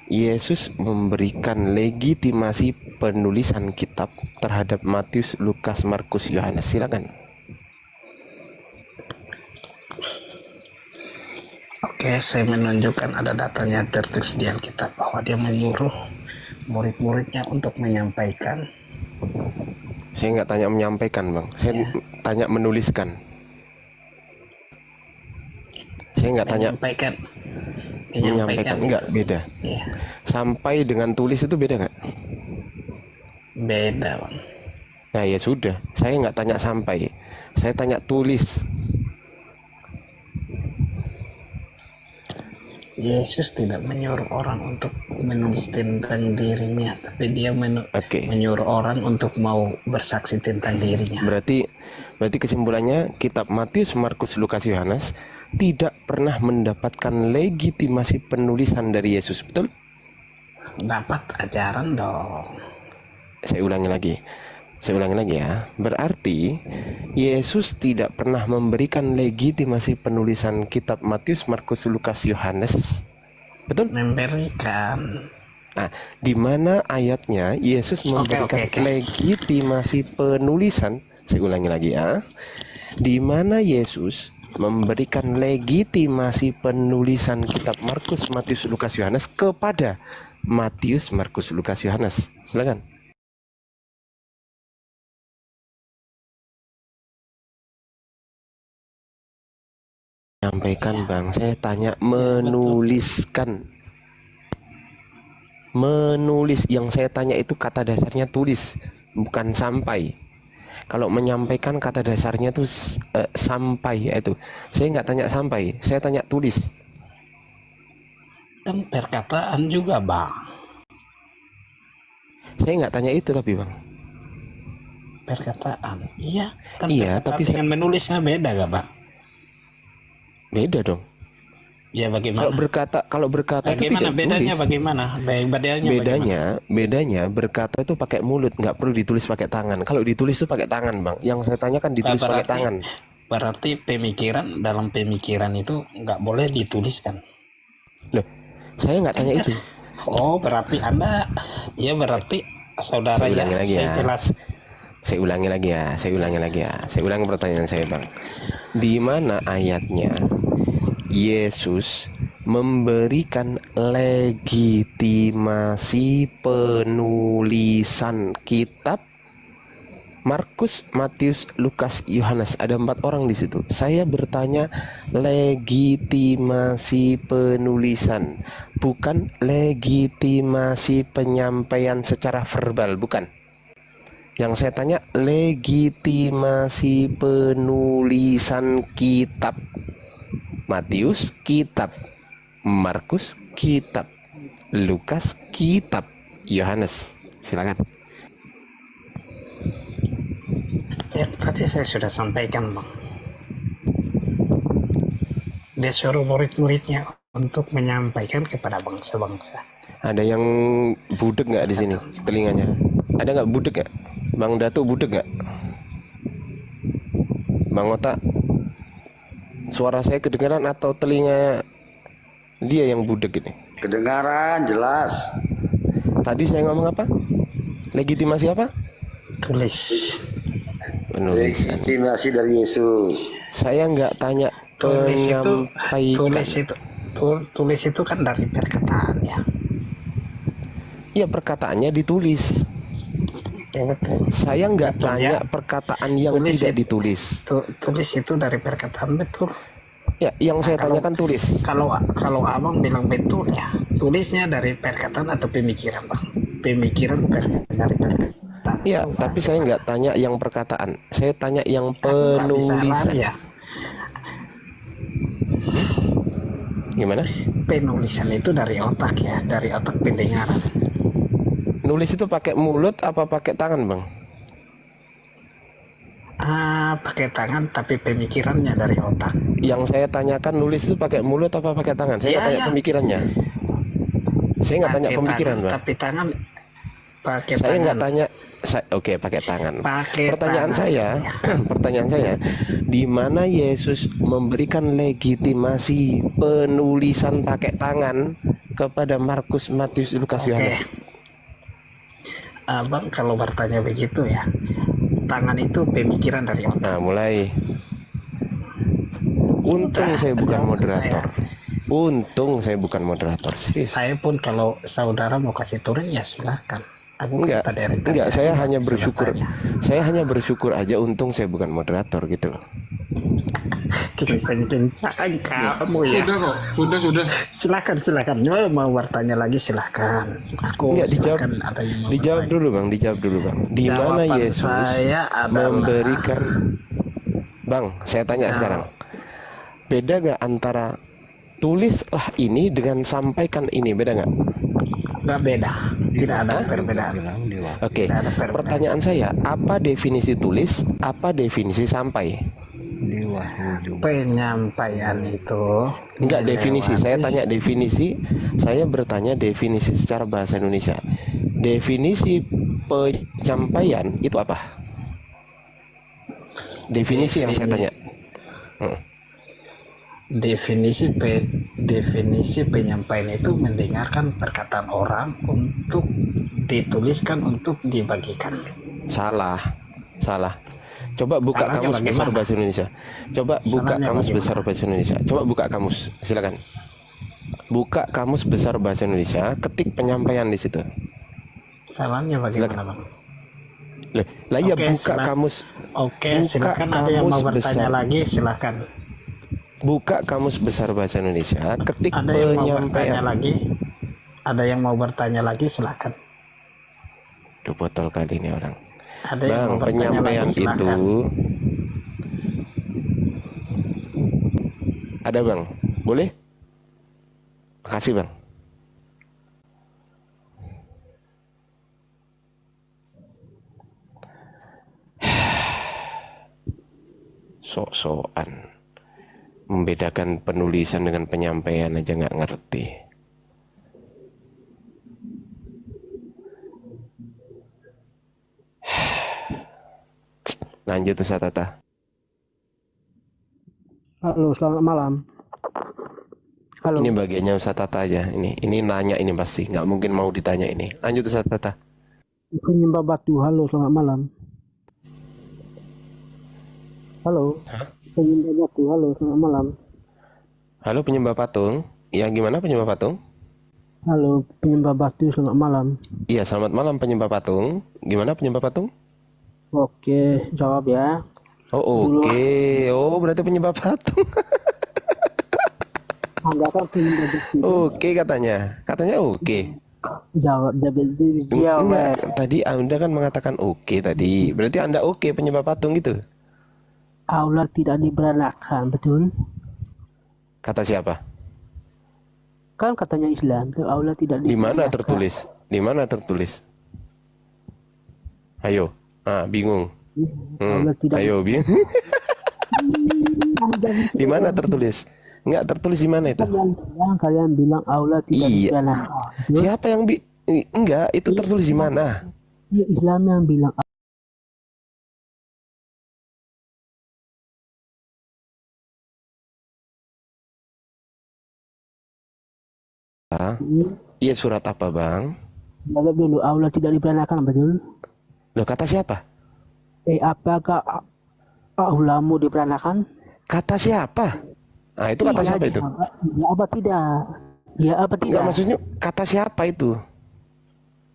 Yesus memberikan legitimasi penulisan kitab terhadap Matius, Lukas, Markus, Yohanes? Silakan. Oke, saya menunjukkan ada datanya tertulis di Alkitab bahwa dia menyuruh murid-muridnya untuk menyampaikan. Saya nggak tanya menyampaikan Bang, saya tanya menuliskan. Saya nggak tanya menyampaikan, enggak, beda. Ya, Sampai dengan tulis itu beda nggak? beda, Bang. Nah ya sudah, saya nggak tanya sampai, saya tanya tulis. Yesus tidak menyuruh orang untuk menulis tentang dirinya, tapi dia Oke. menyuruh orang untuk mau bersaksi tentang dirinya. Berarti kesimpulannya kitab Matius, Markus, Lukas, Yohanes tidak pernah mendapatkan legitimasi penulisan dari Yesus, betul? Dapat ajaran dong. Saya ulangi lagi ya. Berarti Yesus tidak pernah memberikan legitimasi penulisan kitab Matius, Markus, Lukas, Yohanes, betul? Memberikan. Nah, di mana ayatnya Yesus memberikan legitimasi penulisan? Saya ulangi lagi ya. Di mana Yesus memberikan legitimasi penulisan kitab Markus, Matius, Lukas, Yohanes kepada Matius, Markus, Lukas, Yohanes? Silakan. Menyampaikan Bang, saya tanya menuliskan. Menulis, yang saya tanya itu kata dasarnya tulis, bukan sampai. Kalau menyampaikan kata dasarnya tuh sampai, itu saya nggak tanya sampai, saya tanya tulis. Kan perkataan juga, Bang. Saya nggak tanya itu tapi Bang. Perkataan, iya. Kan Iya, tapi dengan menulisnya beda gak, Bang? Beda dong. Ya bagaimana? Kalau berkata itu Bagaimana tidak bedanya? tulis. Bagaimana? Bedanya berkata itu pakai mulut, nggak perlu ditulis pakai tangan. Kalau ditulis itu pakai tangan Bang. Yang saya tanyakan ditulis pakai tangan. Berarti dalam pemikiran itu nggak boleh dituliskan. Loh, saya nggak tanya itu. Oh, berarti Anda, ya berarti saudara Saya ulangi lagi ya. Saya ulangi lagi ya. Saya ulangi pertanyaan saya Bang. Di mana ayatnya Yesus memberikan legitimasi penulisan kitab Markus, Matius, Lukas, Yohanes. Ada 4 orang di situ. Saya bertanya legitimasi penulisan, bukan legitimasi penyampaian secara verbal, bukan. Yang saya tanya legitimasi penulisan kitab. Matius kitab, Markus kitab, Lukas kitab, Yohanes. Silakan. Ya, tadi saya sudah sampaikan, Bang. Dia suruh murid-muridnya untuk menyampaikan kepada bangsa-bangsa. Ada yang budek nggak di sini telinganya? Ada nggak budek nggak? Bang Datuk budek nggak? Bang Otak, suara saya kedengaran atau telinga dia yang budek ini? Kedengaran jelas. Tadi saya ngomong apa? Legitimasi apa? Tulis. Penulisan. Legitimasi dari Yesus. Saya nggak tanya penyampaikan. Tulis itu kan dari perkataan ya. Iya, perkataannya ditulis. Ya betul. Saya nggak Betul, tanya ya. perkataan yang Tulis tidak itu- ditulis. Tulis itu dari perkataan, betul. Ya, yang saya kalau- tanyakan tulis. Kalau abang bilang betul ya, tulisnya dari perkataan atau pemikiran, Bang. Pemikiran bukan dari perkataan. Ya, tapi saya nggak tanya yang perkataan. Saya tanya yang Aku nggak bisa penulisan. lari ya. Gimana? Penulisan itu dari otak ya, dari otak pendengaran. Nulis itu pakai mulut apa pakai tangan, Bang? Pakai tangan tapi pemikirannya dari otak. Yang saya tanyakan nulis itu pakai mulut apa pakai tangan? Saya nggak Iya, tanya iya. pemikirannya. Saya nggak tanya Pakai pemikiran, tangan, Bang. tapi tangan pakai Saya tangan. nggak tanya. Oke, pakai tangan. Pakai Pertanyaan tangan. saya, pertanyaan saya, di mana Yesus memberikan legitimasi penulisan pakai tangan kepada Markus, Matius, Lukas, Oke. Yohanes? Abang kalau bertanya begitu ya, tangan itu pemikiran dari otak. Nah, mulai. Untung Udah, saya bukan jawab moderator. Untung saya bukan moderator. Serius. Saya pun kalau saudara mau kasih turun ya silakan. Aku Enggak, kata dari tadi enggak. Saya aja, hanya sudah bersyukur. tanya. Saya hanya bersyukur aja. Untung saya bukan moderator gitu loh. Kencang kamu ya. Sudah. Silakan. Mau bertanya lagi silakan. Aku Enggak, dijawab. silakan, ada yang mau Dijawab bertanya. dulu, Bang. Dijawab dulu, Bang. Di mana Jawaban Yesus saya adalah- memberikan? Bang, saya tanya Nah. sekarang. Beda nggak antara tulislah ini dengan sampaikan ini? Beda nggak? Nggak beda, tidak ada perbedaan. Oke. Tidak ada perbedaan. Pertanyaan saya, apa definisi tulis? Apa definisi sampai? Penyampaian itu Enggak definisi, dilewati- saya tanya definisi. Saya bertanya definisi secara bahasa Indonesia. Definisi penyampaian itu apa? Definisi yang saya tanya. definisi penyampaian itu mendengarkan perkataan orang untuk dituliskan untuk dibagikan. Salah. Coba buka Salahnya kamus besar bagaimana? bahasa Indonesia. Coba buka Salahnya kamus bagaimana? besar bahasa Indonesia. Coba buka kamus, silakan. Buka kamus besar bahasa Indonesia, ketik penyampaian di situ. Salahnya bagaimana, Bang? Lah ya, Oke, buka silakan. kamus. Oke, Buka silakan, ada yang mau kamus bertanya besar. lagi silakan. Buka kamus besar bahasa Indonesia, ketik Ada yang mau bertanya penyampaian. lagi? Ada yang mau bertanya lagi silakan. Duh, botol kali ini orang. Ada yang Bang, mau bertanya penyampaian lagi, silakan. itu ada, Bang. Boleh? Makasih, Bang. Sok-sokan membedakan penulisan dengan penyampaian aja nggak ngerti. Lanjut Ustaz Tata. Halo, selamat malam. Halo. Ini bagiannya Ustaz Tata aja. Ini nanya ini pasti nggak mungkin mau ditanya ini. Lanjut Ustaz Tata. Penyembah batu. Halo, selamat malam. Halo. Penyembah batu. Halo, selamat malam. Halo penyembah patung. Ya gimana penyembah patung? Halo, penyembah batu. Selamat malam. Iya selamat malam penyembah patung. Gimana penyembah patung? Oke, jawab ya. Oh oke. Oh berarti penyebab patung. Anda kan ingin deduksi. Oke katanya. Katanya oke. Jawab, dia Enggak, tadi Anda kan mengatakan oke tadi. Berarti Anda oke penyebab patung gitu. Allah tidak diberanakan, betul? Kata siapa? Kan katanya Islam, Allah tidak Di mana diberanakan. tertulis? Di mana tertulis? Ayo. Ah, bingung. Allah tidak Ayo, bingung. Di mana tertulis? Enggak tertulis di mana itu? Kalian bilang Allah tidak Iya. diberanakan. Betul? Siapa yang enggak, itu tertulis di mana? Ya, Islam yang bilang Iya surat apa, Bang? jawab dulu, Allah tidak diberanakan, betul? Loh, kata siapa? Apakah Allahmu diberanakan? Kata siapa? Nah, itu kata siapa itu? Ya apa tidak? Ya apa tidak? Enggak, maksudnya kata siapa itu?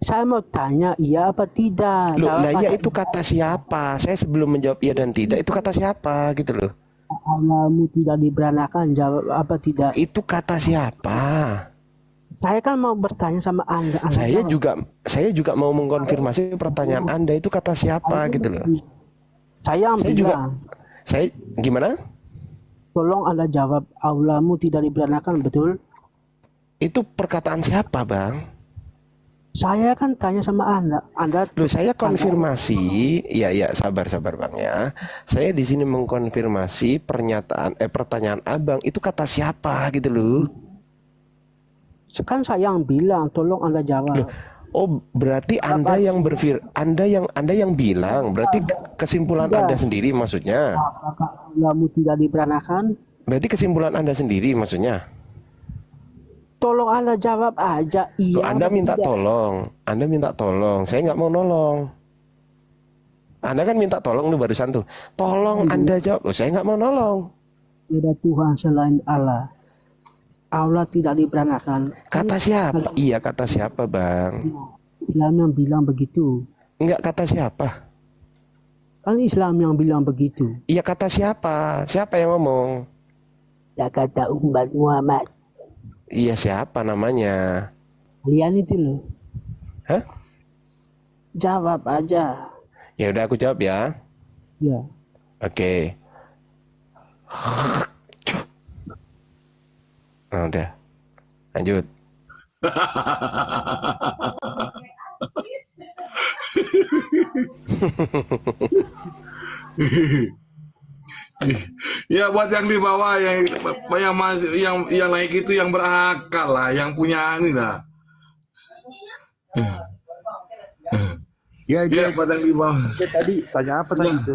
Saya mau tanya, iya apa tidak? Loh, Jawab lah ya apa itu kata siapa? Saya sebelum menjawab iya dan tidak, itu kata siapa gitu loh. Allahmu tidak diberanakan, jawab apa tidak? Itu kata siapa? Saya kan mau bertanya sama Anda. Saya jawab. juga mau mengkonfirmasi pertanyaan Anda itu kata siapa gitu loh. Saya Saya bilang, juga saya gimana? tolong Anda jawab, Allahmu tidak diberanakan, betul? Itu perkataan siapa, Bang? Saya kan tanya sama Anda. Loh, saya konfirmasi. Iya, sabar Bang ya. Saya di sini mengkonfirmasi pertanyaan Abang itu kata siapa gitu loh. Kan saya yang bilang, tolong Anda jawab. Loh, oh, berarti Anda yang Anda yang bilang, berarti kesimpulan Anda sendiri maksudnya. Apakah Allahmu tidak diberanakan? Berarti kesimpulan Anda sendiri maksudnya. Tolong Anda jawab aja. Iya. Loh, Anda minta tidak. tolong. Anda minta tolong. Saya nggak mau nolong. Anda kan minta tolong nih barusan tuh. Tolong Anda jawab. Loh, saya nggak mau nolong. Tidak Tuhan selain Allah. Allah tidak diberanakan. Kata siapa? Iya, kata siapa, Bang? Islam yang bilang begitu. Enggak, kata siapa? Kan Islam yang bilang begitu. Iya, kata siapa? Siapa yang ngomong? Ya kata umat Muhammad. Iya, siapa namanya? Kalian itu loh. Hah? Jawab aja. Ya udah aku jawab ya. Ya. Oke. Nah, udah. Lanjut. Ya buat yang di bawah yang masih yang naik itu yang berakal lah, yang punya ini lah. Ya, Ya buat yang di bawah. tadi tanya apa tadi itu?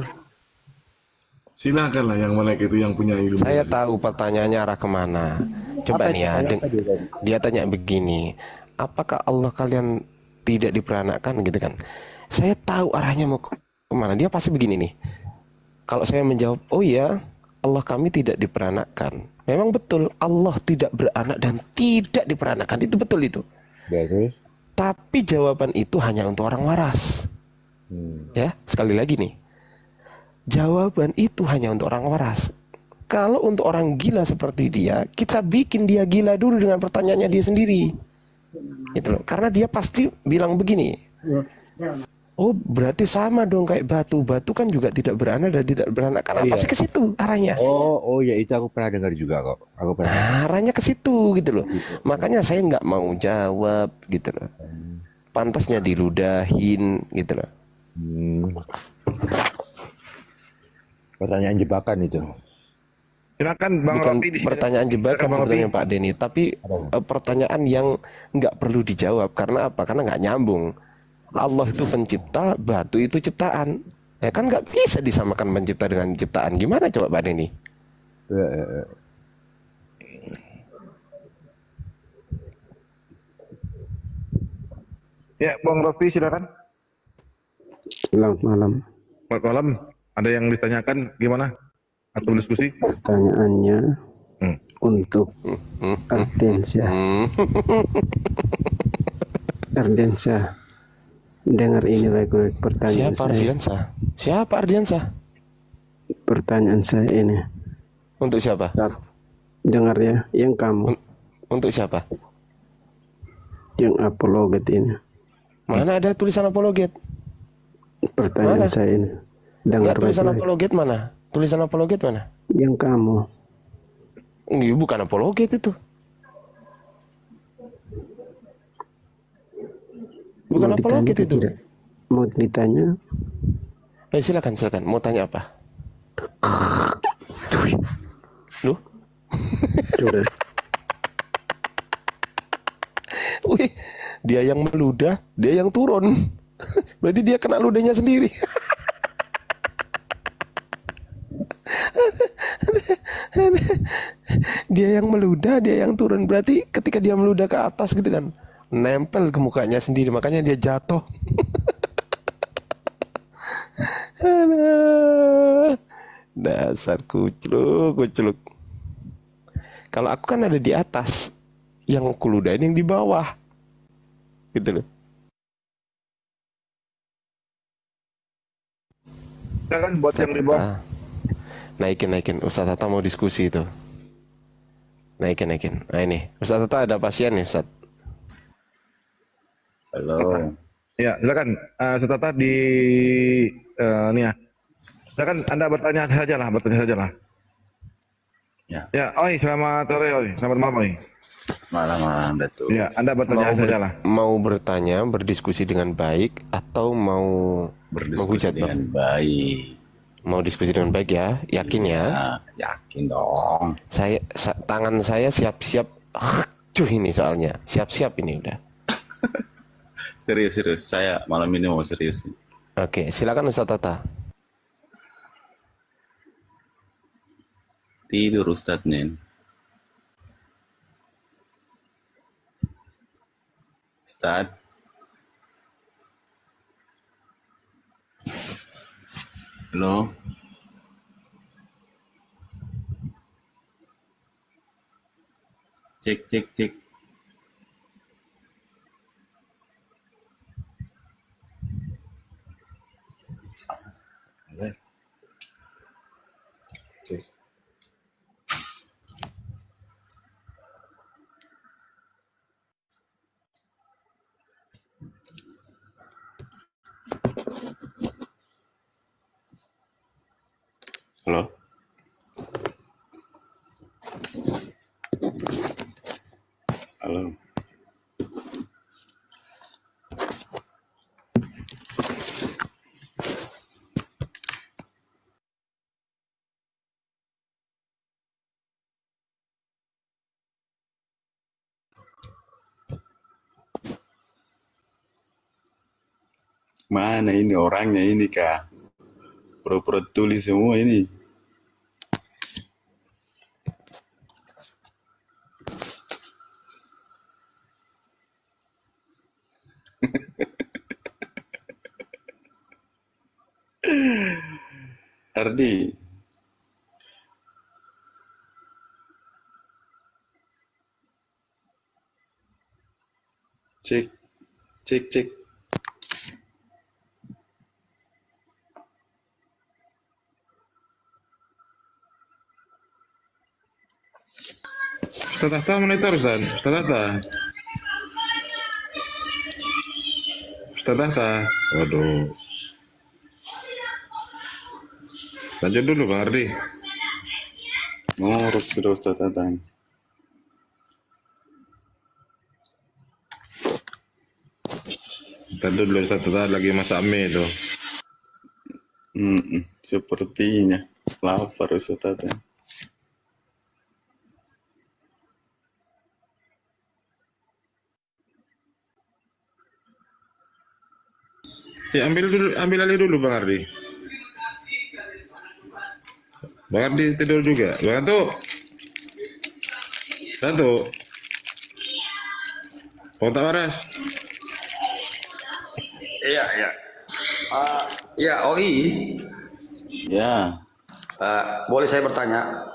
Silakan lah yang mana itu yang punya ilmu. Saya tahu pertanyaannya arah kemana. Coba Apa nih ya, itu? Apa dia tadi? dia tanya begini, apakah Allah kalian tidak diperanakan gitu kan? Saya tahu arahnya mau kemana. Dia pasti begini nih. Kalau saya menjawab, oh iya, Allah kami tidak diperanakan. Memang betul, Allah tidak beranak dan tidak diperanakan. Itu betul itu. Ya, terus? Tapi jawaban itu hanya untuk orang waras. Ya, sekali lagi nih. Jawaban itu hanya untuk orang waras. Kalau untuk orang gila seperti dia, kita bikin dia gila dulu dengan pertanyaannya dia sendiri. Gitu loh. Karena dia pasti bilang begini. Oh, berarti sama dong kayak batu. Batu kan juga tidak beranak dan tidak beranak. Karena Iya. pasti ke situ arahnya. Oh ya itu aku pernah dengar juga kok. Aku pernah. Nah, arahnya ke situ gitu loh. Makanya saya nggak mau jawab gitu loh. Pantasnya diludahin gitu loh. Pertanyaan jebakan itu. Silakan Bang Bukan Rofi di sini. pertanyaan jebakan Silakan, Bang sebetulnya Rofi. Pak Denny, tapi pertanyaan yang nggak perlu dijawab. Karena apa? Karena nggak nyambung. Allah itu pencipta, batu itu ciptaan. Ya kan nggak bisa disamakan pencipta dengan ciptaan. Gimana coba Pak Denny? Ya, Bang Rofi silakan. Selamat malam. Selamat malam. Ada yang ditanyakan gimana? Atau diskusi? Pertanyaannya untuk Ardensyah. Ardensyah, dengar ini baik-baik pertanyaan Siapa saya. Ardiansa? Siapa Ardiansah? Pertanyaan saya ini. Untuk siapa? Dengar ya, yang kamu. Untuk siapa? Yang apologet ini. Mana ada tulisan apologet? Pertanyaan Mana? saya ini. Dengar Nggak, tulisan baik-baik. apologet mana? Tulisan apologet mana? Yang kamu. Iya, bukan apologet itu. Bukan Mau apologet ditanya itu. tidak? Mau ditanya? Silakan. Mau tanya apa? Loh? Sudah. Wih, dia yang meludah, dia yang turun. Berarti dia kena ludahnya sendiri. Dia yang meludah, dia yang turun. Berarti ketika dia meludah ke atas gitu kan, nempel ke mukanya sendiri, makanya dia jatuh. Aduh, dasar kucluk. Kalau aku kan ada di atas, yang kuludain yang di bawah, gitu loh. Kan buat yang di bawah. Naikin. Ustaz Tata mau diskusi itu. Naikin. Nah ini, Ustaz Tata ada pasien nih, Ustaz. Halo. Ya, silakan. Ustaz Tata di ini ya. Silakan Anda bertanya saja lah. Ya, Oi, selamat sore, Oi. Selamat malam, Oi. Malam, Datuk. Ya, Anda bertanya saja lah. Mau bertanya, berdiskusi dengan baik, atau mau Berdiskusi menghujat, dengan Bang? baik. Mau diskusi dengan baik ya, yakin ya? Yakin dong. Tangan saya siap-siap. Ini soalnya siap-siap ini udah. Serius. Saya malam ini mau serius. Oke, silakan Ustaz Tata. Tidur Ustadznya. Ustadz. Halo. Cek. Cek. Halo. Mana ini orangnya ini Kak? Pura-pura tulis semua ini. Ardi. Cek. Ustaz Tata monitor, Ustaz. Ustaz Tata. Waduh. Lanjut dulu, Bang Ardi. Ngurus sudah Ustaz Tata. Tadi dulu Ustaz Tata lagi masak mie itu. Sepertinya lapar Ustaz Tata. Ya ambil alih dulu Bang Ardi. Bang Ardi tidur juga. Bang Satu. Kontak waras. Iya. Ya, OI. Ya. Boleh saya bertanya?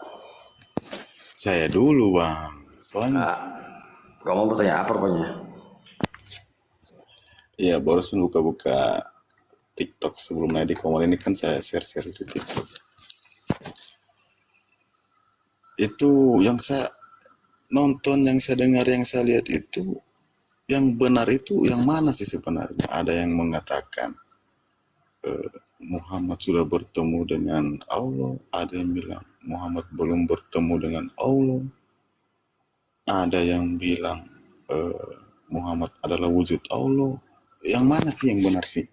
Saya dulu Bang. Soalnya. Kamu mau bertanya apa rupanya? Iya, barusan buka-buka TikTok sebelum naik di Komar ini kan saya share-share di TikTok. Itu yang saya nonton, yang saya dengar, yang saya lihat itu, yang benar itu yang mana sih sebenarnya? Ada yang mengatakan Muhammad sudah bertemu dengan Allah, ada yang bilang Muhammad belum bertemu dengan Allah, ada yang bilang Muhammad adalah wujud Allah. Yang mana sih yang benar sih?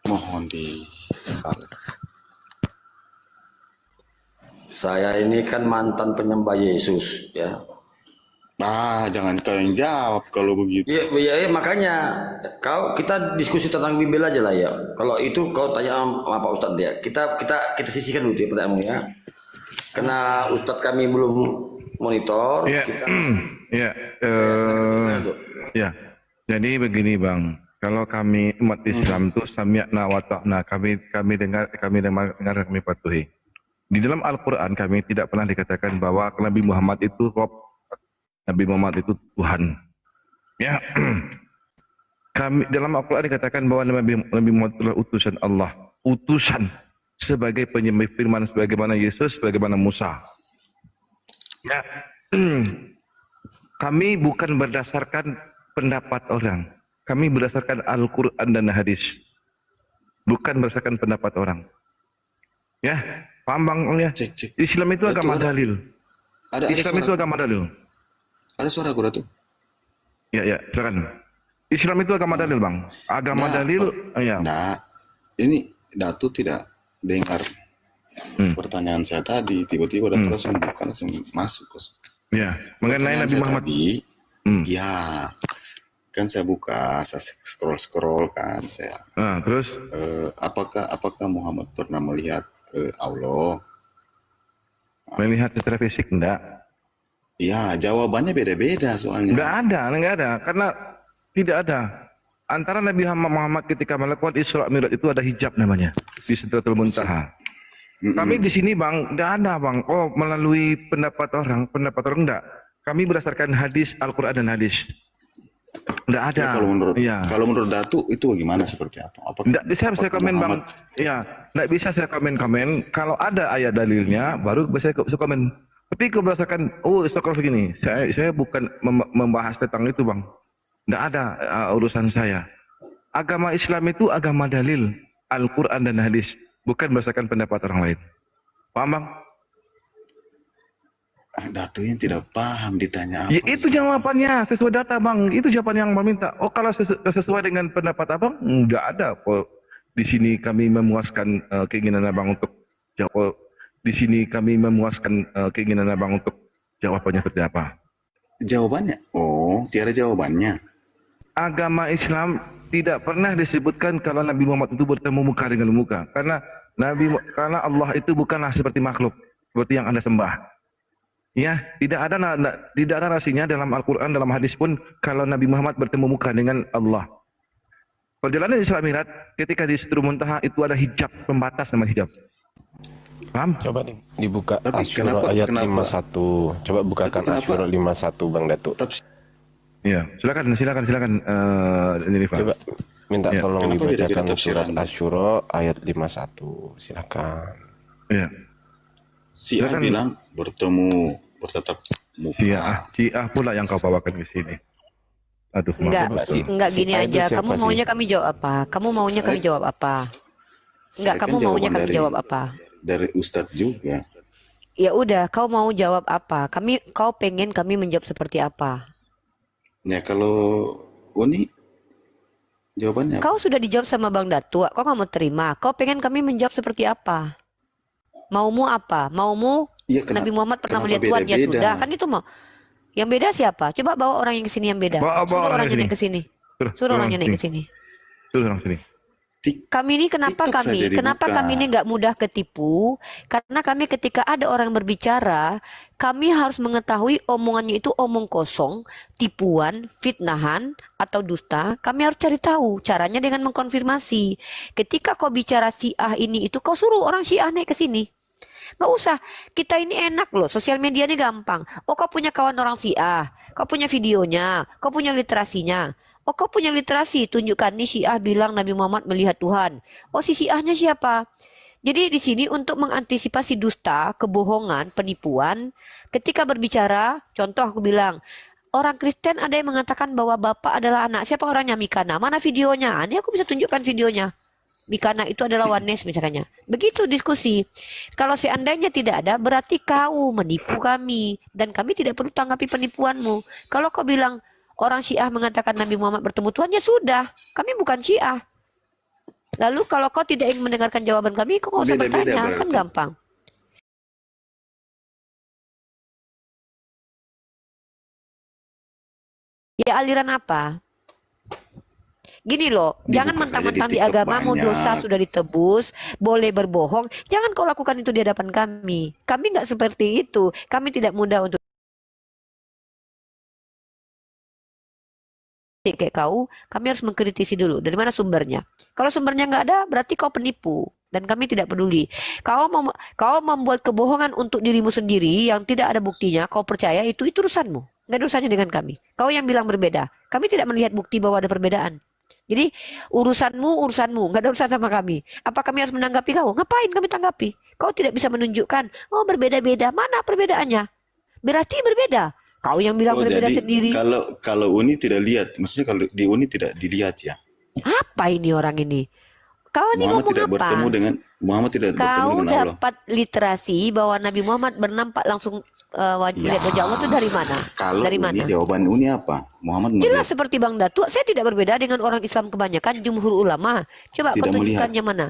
Mohon di Saya ini kan mantan penyembah Yesus, ya. Jangan kau yang jawab kalau begitu. Iya, makanya kita diskusi tentang Bible aja lah ya. Kalau itu kau tanya sama Pak Ustadz ya. Kita sisihkan dulu ya pertanyaanmu ya. Karena Ustadz kami belum monitor. Jadi begini Bang. Kalau kami umat Islam tuh sami'na wa ta'na, kami dengar, kami patuhi. Di dalam Al-Quran kami tidak pernah dikatakan bahwa Nabi Muhammad itu Rob, Nabi Muhammad itu Tuhan. Ya, kami dalam Al-Quran dikatakan bahwa Nabi Muhammad adalah utusan Allah, utusan sebagai penyembah firman, sebagaimana Yesus, sebagaimana Musa. Ya, kami bukan berdasarkan pendapat orang, kami berdasarkan Al-Quran dan hadis, bukan berdasarkan pendapat orang. Ya, paham Bang ya? Islam itu agama dalil. Islam itu agama dalil. Ada suara gue tuh. Ya, silakan. Islam itu agama dalil, Bang. Agama dalil, ya. Ini Datu tidak dengar pertanyaan saya tadi. Tiba-tiba Datu langsung buka, langsung masuk. Ya, mengenai Nabi Muhammad. Ya, kan saya buka, saya scroll kan, saya. Terus? Apakah Muhammad pernah melihat Allah? Melihat secara fisik enggak? Ya, jawabannya beda-beda soalnya. Enggak ada, karena tidak ada. Antara Nabi Muhammad ketika melakukan Isra Mi'raj itu ada hijab namanya di Sidratul Muntaha. Kami di sini Bang, enggak ada Bang. Oh, melalui pendapat orang enggak. Kami berdasarkan hadis Al-Qur'an dan hadis. Enggak ada. Ya, kalau menurut Datu itu bagaimana, seperti apa? Enggak bisa saya komen Bang. Ya, enggak bisa saya komen. Kalau ada ayat dalilnya baru bisa saya komen. Tapi berdasarkan Instagram begini, saya bukan membahas tentang itu Bang. Enggak ada urusan saya. Agama Islam itu agama dalil, Al-Qur'an dan hadis, bukan berdasarkan pendapat orang lain. Paham Bang? Datu yang tidak paham ditanya apa? Ya, itu jawabannya sesuai data Bang. Itu jawaban yang meminta. Oh, kalau sesuai dengan pendapat Abang, enggak ada. Oh, di sini kami memuaskan keinginan Abang untuk jawab. Di sini kami memuaskan keinginan Abang untuk jawabannya seperti apa? Jawabannya? Oh, tiada jawabannya. Agama Islam tidak pernah disebutkan kalau Nabi Muhammad itu bertemu muka dengan muka. Karena Allah itu bukanlah seperti makhluk, seperti yang Anda sembah. Ya, tidak ada narasinya dalam Al-Quran, dalam hadis pun kalau Nabi Muhammad bertemu muka dengan Allah. Perjalanan Isra Mi'raj ketika di Sidratul Muntaha itu ada hijab, pembatas nama hijab. Paham? Coba dibuka Asyura ayat 51. Coba bukakan Asyura 51 Bang Datu. Ya, silakan Coba minta tolong dibacakan surat Asyura ayat 51. Silakan. Ya. Syiah bilang bertatap muka. Syiah pula yang kau bawakan ke sini. Aduh, enggak gini aja. Kamu maunya kami jawab apa? Kamu maunya kami jawab apa? Enggak, kamu maunya kami jawab apa? Dari Ustadz juga. Ya udah, kau mau jawab apa? Kau pengen kami menjawab seperti apa? Ya kalau Uni jawabannya. Kau sudah dijawab sama Bang Datu, kau nggak mau terima. Kau pengen kami menjawab seperti apa? Maumu apa? Maumu Nabi Muhammad pernah melihat Tuhan? Ya sudah, kan itu mau. Yang beda siapa? Coba bawa orang yang ke sini yang beda. Suruh orangnya naik ke sini. Suruh orangnya naik ke sini. Suruh orang sini. Kami ini kenapa kami ini nggak mudah ketipu? Karena kami ketika ada orang berbicara, kami harus mengetahui omongannya itu omong kosong, tipuan, fitnahan atau dusta. Kami harus cari tahu caranya dengan mengkonfirmasi. Ketika kau bicara Syiah ini itu, kau suruh orang Syiah naik ke sini. Nggak usah, kita ini enak loh, sosial media ini gampang. Oh, kau punya kawan orang Syiah, kau punya videonya, kau punya literasinya. Oh, kau punya literasi, tunjukkan nih Syiah bilang Nabi Muhammad melihat Tuhan. Oh, si Syiahnya siapa? Jadi di sini untuk mengantisipasi dusta, kebohongan, penipuan, ketika berbicara, contoh aku bilang, orang Kristen ada yang mengatakan bahwa Bapak adalah anak. Siapa orangnya? Mikana. Mana videonya? Ini aku bisa tunjukkan videonya. Mikana itu adalah Wanes misalnya. Begitu diskusi. Kalau seandainya tidak ada, berarti kau menipu kami. Dan kami tidak perlu tanggapi penipuanmu. Kalau kau bilang orang Syiah mengatakan Nabi Muhammad bertemu Tuhan, ya sudah. Kami bukan Syiah. Lalu kalau kau tidak ingin mendengarkan jawaban kami, kau nggak usah bertanya. Kan gampang. Ya aliran apa? Gini loh, jangan mentang-mentang di agamamu dosa sudah ditebus, boleh berbohong. Jangan kau lakukan itu di hadapan kami. Kami nggak seperti itu. Kami tidak mudah untuk kayak kau. Kami harus mengkritisi dulu. Dari mana sumbernya? Kalau sumbernya nggak ada, berarti kau penipu. Dan kami tidak peduli. Kau membuat kebohongan untuk dirimu sendiri yang tidak ada buktinya. Kau percaya itu urusanmu. Nggak ada urusannya dengan kami. Kau yang bilang berbeda. Kami tidak melihat bukti bahwa ada perbedaan. Jadi urusanmu, nggak ada urusan sama kami. Apa kami harus menanggapi kau? Ngapain kami tanggapi? Kau tidak bisa menunjukkan, oh berbeda-beda. Mana perbedaannya? Berarti berbeda. Kau yang bilang berbeda jadi sendiri. Kalau Uni tidak lihat, maksudnya kalau di Uni tidak dilihat ya. Apa ini orang ini? Kau ini Muhammad ngomong tidak apa? bertemu dengan Muhammad tidak bertemu Kau dengan Allah. dapat literasi bahwa Nabi Muhammad bernampak langsung lihat wajah Allah itu dari mana? Kalau Dari Uni, mana? jawaban Uni apa? Muhammad Jelas melihat. seperti Bang Datu, saya tidak berbeda dengan orang Islam kebanyakan, jumhur ulama. Coba kau Tidak melihat. tunjukkan yang mana?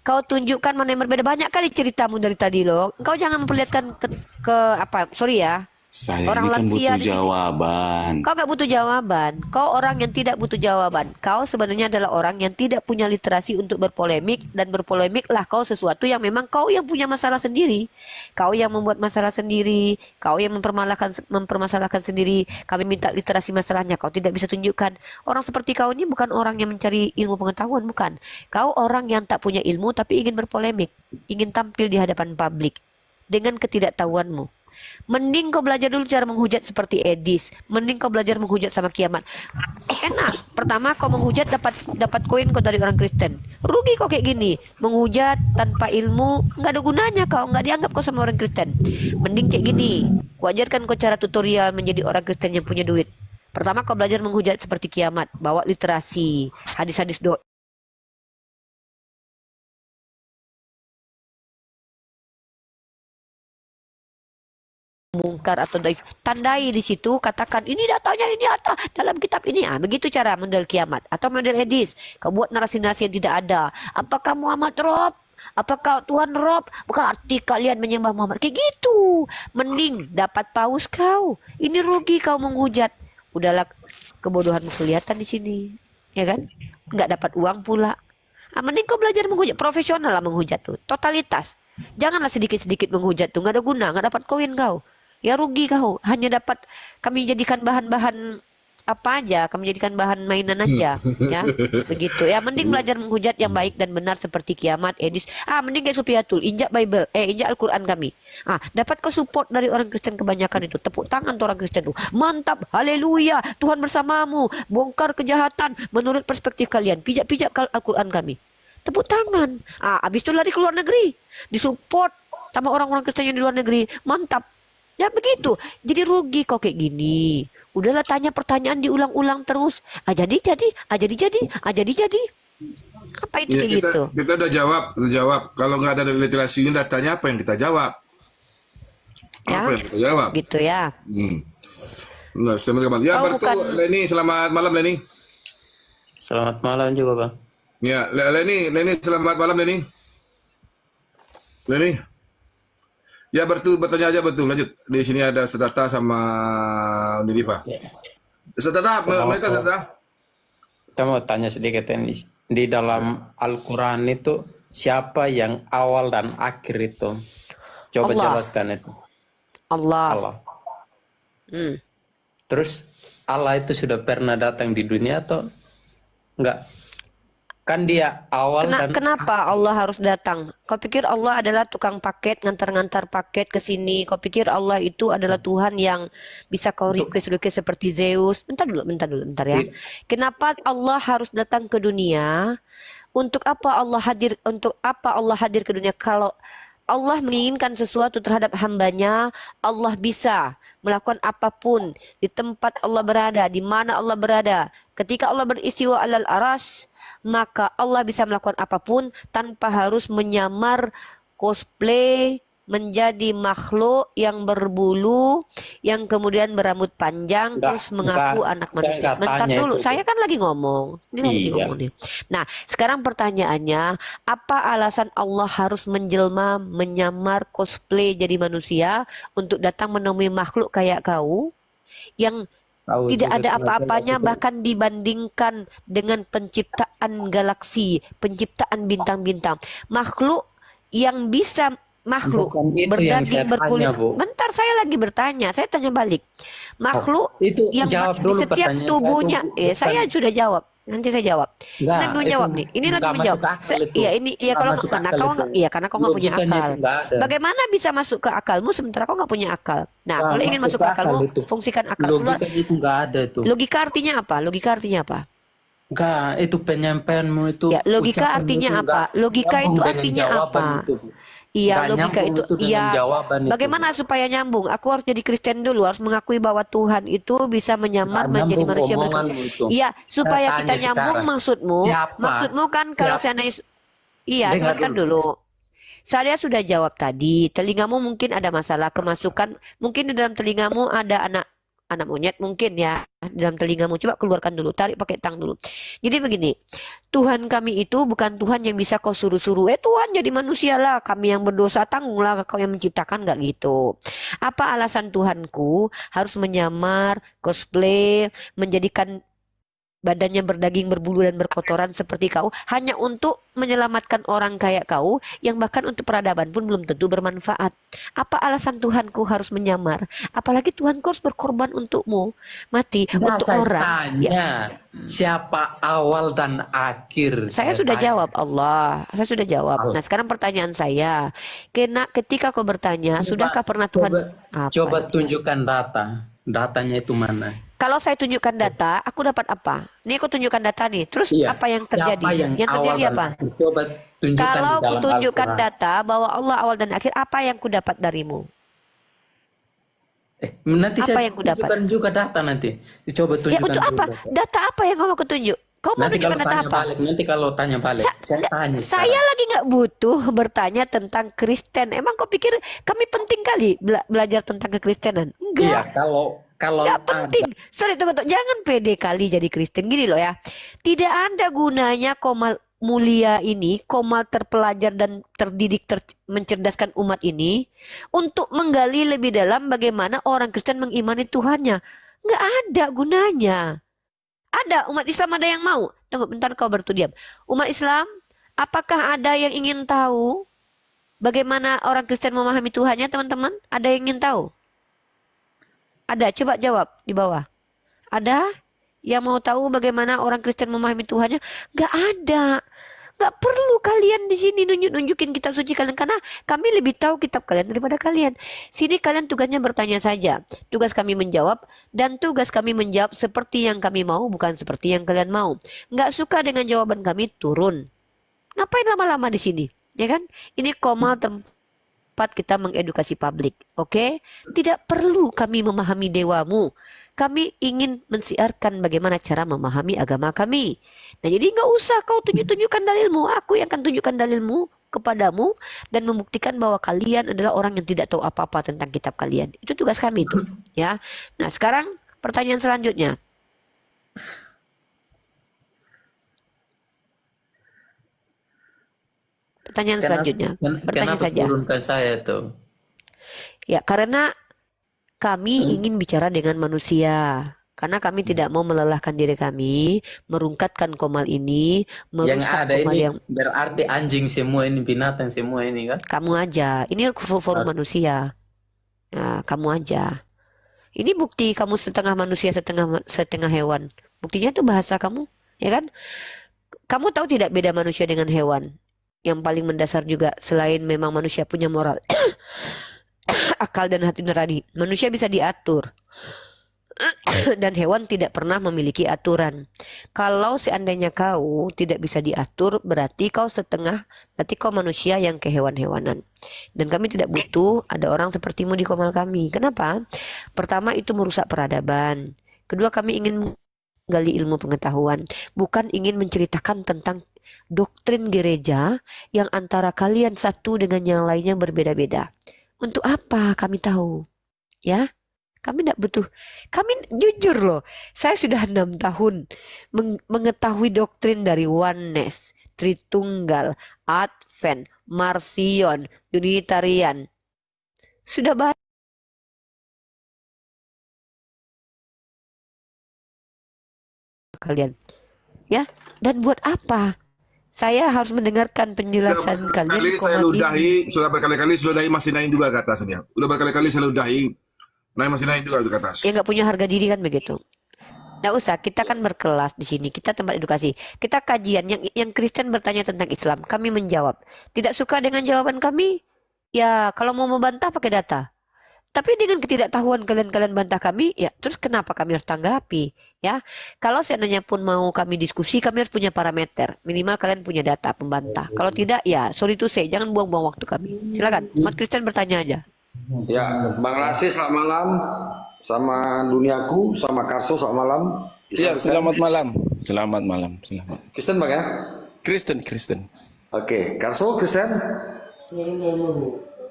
Kau tunjukkan mana yang berbeda. Banyak kali ceritamu dari tadi loh. Kau jangan memperlihatkan ke apa? Sorry ya. Saya Orang ini kan lansia butuh di sini. jawaban. Kau gak butuh jawaban. Kau orang yang tidak butuh jawaban. Kau sebenarnya adalah orang yang tidak punya literasi untuk berpolemik. Dan berpolemiklah kau sesuatu yang memang kau yang punya masalah sendiri. Kau yang membuat masalah sendiri. Kau yang mempermasalahkan sendiri. Kami minta literasi masalahnya. Kau tidak bisa tunjukkan. Orang seperti kau ini bukan orang yang mencari ilmu pengetahuan. Bukan. Kau orang yang tak punya ilmu tapi ingin berpolemik. Ingin tampil di hadapan publik. Dengan ketidaktahuanmu. Mending kau belajar dulu cara menghujat seperti Edis. Mending kau belajar menghujat sama kiamat. Enak. Pertama kau menghujat dapat koin kau dari orang Kristen. Rugi kau kayak gini. Menghujat tanpa ilmu nggak ada gunanya kau. Nggak dianggap kau sama orang Kristen. Mending kayak gini. Ku ajarkan kau cara tutorial menjadi orang Kristen yang punya duit. Pertama kau belajar menghujat seperti kiamat. Bawa literasi. Hadis-hadis doa. Mungkar atau daif, tandai di situ, katakan ini datanya, ini ada dalam kitab ini. Begitu cara model kiamat atau model Edis. Kau buat narasi-narasi yang tidak ada. Apakah Muhammad Rob? Apakah Tuhan Rob? Bukan arti kalian menyembah Muhammad. Kayak gitu. Mending dapat paus kau. Ini rugi kau menghujat. Udahlah, kebodohanmu kelihatan di sini, ya kan? Nggak dapat uang pula. Mending kau belajar menghujat, profesional lah menghujat tuh, totalitas. Janganlah sedikit-sedikit menghujat tuh, nggak ada guna, nggak dapat koin kau. Ya rugi kau, hanya dapat kami jadikan bahan-bahan apa aja, kami jadikan bahan mainan aja, ya begitu. Ya mending belajar menghujat yang baik dan benar seperti kiamat, Edis. Mending kayak Supiatul, injak Bible, injak Al-Quran kami. Dapat kau support dari orang Kristen kebanyakan itu, tepuk tangan tuh orang Kristen tuh, mantap, haleluya, Tuhan bersamamu, bongkar kejahatan menurut perspektif kalian, pijak-pijak Al-Quran kami. Tepuk tangan. Habis itu lari ke luar negeri, disupport sama orang-orang Kristen yang di luar negeri, mantap. Ya begitu. Jadi rugi kok kayak gini. Udahlah tanya pertanyaan diulang-ulang terus. Jadi. Apa itu Ya, kayak gitu? kita udah jawab. Kalau nggak ada literasinya, datanya apa yang kita jawab? Ya, Apa yang kita jawab? gitu ya. Nah, teman-teman. Ya, Kau Bertu, bukan- Leni, selamat malam Leni. Selamat malam juga Bang. Ya, Leni, selamat malam Leni. Ya, bertanya aja betul. Lanjut. Di sini ada Sedata sama Unidiva. Sedata, mereka Sedata. Kita mau tanya sedikit ini. Di dalam Al-Quran itu siapa yang awal dan akhir itu? Coba Allah. jelaskan itu. Allah. Terus Allah itu sudah pernah datang di dunia atau enggak? Kan dia awal dan Kenapa Allah harus datang? Kau pikir Allah adalah tukang paket, ngantar-ngantar paket ke sini? Kau pikir Allah itu adalah Tuhan yang bisa kau request seperti Zeus? Bentar ya. Kenapa Allah harus datang ke dunia? Untuk apa Allah hadir? Untuk apa Allah hadir ke dunia? Kalau Allah menginginkan sesuatu terhadap hambanya, Allah bisa melakukan apapun di tempat Allah berada, di mana Allah berada. Ketika Allah beristiwa alal aras, maka Allah bisa melakukan apapun tanpa harus menyamar, cosplay, menjadi makhluk yang berbulu, yang kemudian berambut panjang, terus mengaku anak manusia. Bentar dulu, saya kan lagi ngomong. Ini lagi ngomong nih. Nah, sekarang pertanyaannya, apa alasan Allah harus menjelma, menyamar, cosplay jadi manusia untuk datang menemui makhluk kayak kau yang tidak ada apa-apanya bahkan dibandingkan dengan penciptaan galaksi, penciptaan bintang-bintang. Makhluk yang bisa berdaging berkulit. Bentar, saya lagi bertanya, saya tanya balik. Makhluk yang di setiap tubuhnya, saya sudah jawab. Nanti saya jawab. Lagi menjawab nih. Ini lagi menjawab. Iya kalau karena kau nggak punya akal. Bagaimana bisa masuk ke akalmu sementara kau nggak punya akal? Nah, kalau ingin masuk ke akalmu, fungsikan akal. Logika itu nggak ada itu. Logika artinya apa? Enggak, itu penyampaianmu itu. Ya, logika artinya apa? Logika itu artinya apa? Iya, logika itu. Iya. Bagaimana supaya nyambung? Aku harus jadi Kristen dulu, harus mengakui bahwa Tuhan itu bisa menyamar menjadi manusia. Iya, supaya kita nyambung maksudmu. Maksudmu kan kalau seandainya sebentar dulu. Saya sudah jawab tadi, telingamu mungkin ada masalah kemasukan, mungkin di dalam telingamu ada anak monyet mungkin ya dalam telingamu. Coba keluarkan dulu, tarik pakai tang dulu. Jadi begini, Tuhan kami itu bukan Tuhan yang bisa kau suruh-suruh, Tuhan jadi manusia lah, kami yang berdosa tanggunglah kau yang menciptakan, nggak gitu. Apa alasan Tuhanku harus menyamar, cosplay, menjadikan badannya berdaging, berbulu dan berkotoran seperti kau hanya untuk menyelamatkan orang kayak kau yang bahkan untuk peradaban pun belum tentu bermanfaat? Apa alasan Tuhanku harus menyamar? Apalagi Tuhanku harus berkorban untukmu, mati untuk orang. Siapa awal dan akhir? Saya sudah jawab Allah. Saya sudah jawab. Nah, sekarang pertanyaan saya, ketika kau bertanya, sudahkah pernah Tuhan? Coba tunjukkan datanya itu mana? Kalau saya tunjukkan data, aku dapat apa? Ini aku tunjukkan data nih. Terus apa yang terjadi? Yang terjadi apa? Coba tunjukkan. Kalau aku tunjukkan data bahwa Allah awal dan akhir, apa yang ku dapat darimu? Nanti apa saya yang ku dapat? tunjukkan juga data nanti. Coba tunjukkan. Ya untuk apa? Data apa yang kamu mau tunjuk? Kau mau tunjukkan data apa? Nanti kalau tanya balik, saya lagi nggak butuh bertanya tentang Kristen. Emang kau pikir kami penting kali belajar tentang kekristenan? Enggak. Iya, kalau nggak penting. Sorry, tunggu. Jangan pede kali jadi Kristen. Gini loh ya. Tidak ada gunanya Komal mulia ini, Komal terpelajar dan terdidik, mencerdaskan umat ini untuk menggali lebih dalam bagaimana orang Kristen mengimani Tuhannya. Nggak ada gunanya. Ada umat Islam ada yang mau. Tunggu bentar, kau berdiam. Umat Islam, apakah ada yang ingin tahu bagaimana orang Kristen memahami Tuhannya, teman-teman? Ada yang ingin tahu? Ada, coba jawab di bawah. Ada yang mau tahu bagaimana orang Kristen memahami Tuhannya? Gak ada. Gak perlu kalian di sini nunjukin kitab suci kalian, karena kami lebih tahu kitab kalian daripada kalian. Sini kalian tugasnya bertanya saja. Tugas kami menjawab, dan tugas kami menjawab seperti yang kami mau, bukan seperti yang kalian mau. Gak suka dengan jawaban kami, turun. Ngapain lama-lama di sini? Ya kan? Ini Komal tempat kita mengedukasi publik, oke? Tidak perlu kami memahami dewamu. Kami ingin mensiarkan bagaimana cara memahami agama kami. Nah, jadi nggak usah kau tunjukkan dalilmu. Aku yang akan tunjukkan dalilmu kepadamu dan membuktikan bahwa kalian adalah orang yang tidak tahu apa-apa tentang kitab kalian. Itu tugas kami itu, ya. Nah, sekarang pertanyaan selanjutnya. Pertanyaan selanjutnya. Bertanya saja. Turunkan saya tuh? Ya, karena kami ingin bicara dengan manusia. Karena kami tidak mau melelahkan diri kami, merungkatkan Komal ini, merusak yang ada Komal ini yang berarti anjing semua ini, binatang semua ini kan? Kamu aja. Ini forum manusia. Nah, kamu aja. Ini bukti kamu setengah manusia, setengah hewan. Buktinya itu bahasa kamu, ya kan? Kamu tahu tidak beda manusia dengan hewan? Yang paling mendasar juga, selain memang manusia punya moral, akal dan hati nurani, manusia bisa diatur. Dan hewan tidak pernah memiliki aturan. Kalau seandainya kau tidak bisa diatur, berarti kau manusia yang kehewan-hewanan. Dan kami tidak butuh ada orang sepertimu di komal kami. Kenapa? Pertama, itu merusak peradaban. Kedua, kami ingin menggali ilmu pengetahuan, bukan ingin menceritakan tentang doktrin gereja yang antara kalian satu dengan yang lainnya berbeda-beda. Untuk apa kami tahu? Ya, kami tidak butuh. Kami jujur loh, saya sudah 6 tahun mengetahui doktrin dari Oneness, Tritunggal, Advent, Marcion, Unitarian. Sudah banyak. Kalian, ya, dan buat apa saya harus mendengarkan penjelasan kalian? Saya ludahi, sudah berkali-kali saya ludahi, masih naik juga ke atasnya. Udah berkali-kali saya ludahi, masih naik juga ke atas. Ya nggak punya harga diri kan begitu. Nggak usah, kita kan berkelas di sini, kita tempat edukasi, kita kajian. Yang Kristen bertanya tentang Islam, kami menjawab. Tidak suka dengan jawaban kami, ya kalau mau membantah pakai data. Tapi dengan ketidaktahuan kalian bantah kami, ya terus kenapa kami harus tanggapi? Ya, kalau seandainya pun mau kami diskusi, kami harus punya parameter. Minimal kalian punya data pembantah. Kalau tidak, ya sorry to say, jangan buang-buang waktu kami. Silakan, Mas Kristen bertanya aja. Ya, Bang Rasi selamat malam, sama Duniaku, sama Karso selamat malam. Iya, selamat malam. Selamat malam. Selamat. Kristen Bang ya? Kristen. Oke, Karso Kristen?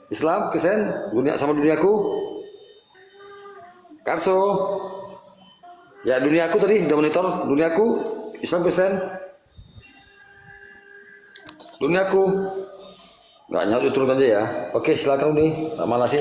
Islam, Kristen, sama Duniaku. Karso. Ya, Duniaku tadi udah monitor. Duniaku, Islam, Kristen. Duniaku. Nggak nyala, turun aja ya. Oke, silakan nih. Malah sih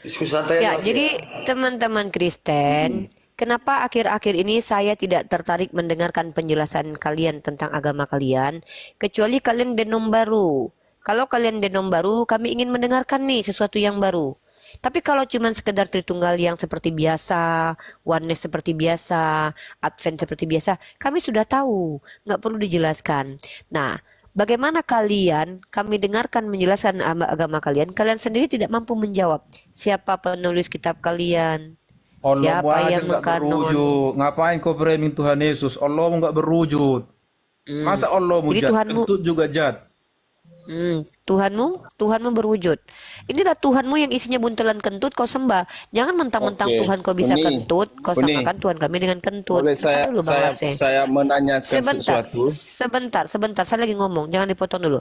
diskusi santai. Ya, jadi teman-teman Kristen, kenapa akhir-akhir ini saya tidak tertarik mendengarkan penjelasan kalian tentang agama kalian, kecuali kalian denom baru. Kalau kalian denom baru, kami ingin mendengarkan nih sesuatu yang baru. Tapi kalau cuma sekedar Tritunggal yang seperti biasa, Oneness seperti biasa, Advent seperti biasa, kami sudah tahu, nggak perlu dijelaskan. Nah, bagaimana kami dengarkan menjelaskan agama kalian, kalian sendiri tidak mampu menjawab. Siapa penulis kitab kalian? Allah Siapa yang mengkanon? Ngapain kau framing Tuhan Yesus? Allah nggak berwujud. Masa Allah Jadi mujud? Tuhanmu, Kentut juga jad. Tuhanmu berwujud. Inilah Tuhanmu yang isinya buntelan kentut kau sembah. Jangan mentang-mentang Tuhan kau bisa kentut, kau samakan Tuhan kami dengan kentut. Boleh saya menanyakan sesuatu? Sebentar, saya lagi ngomong, jangan dipotong dulu.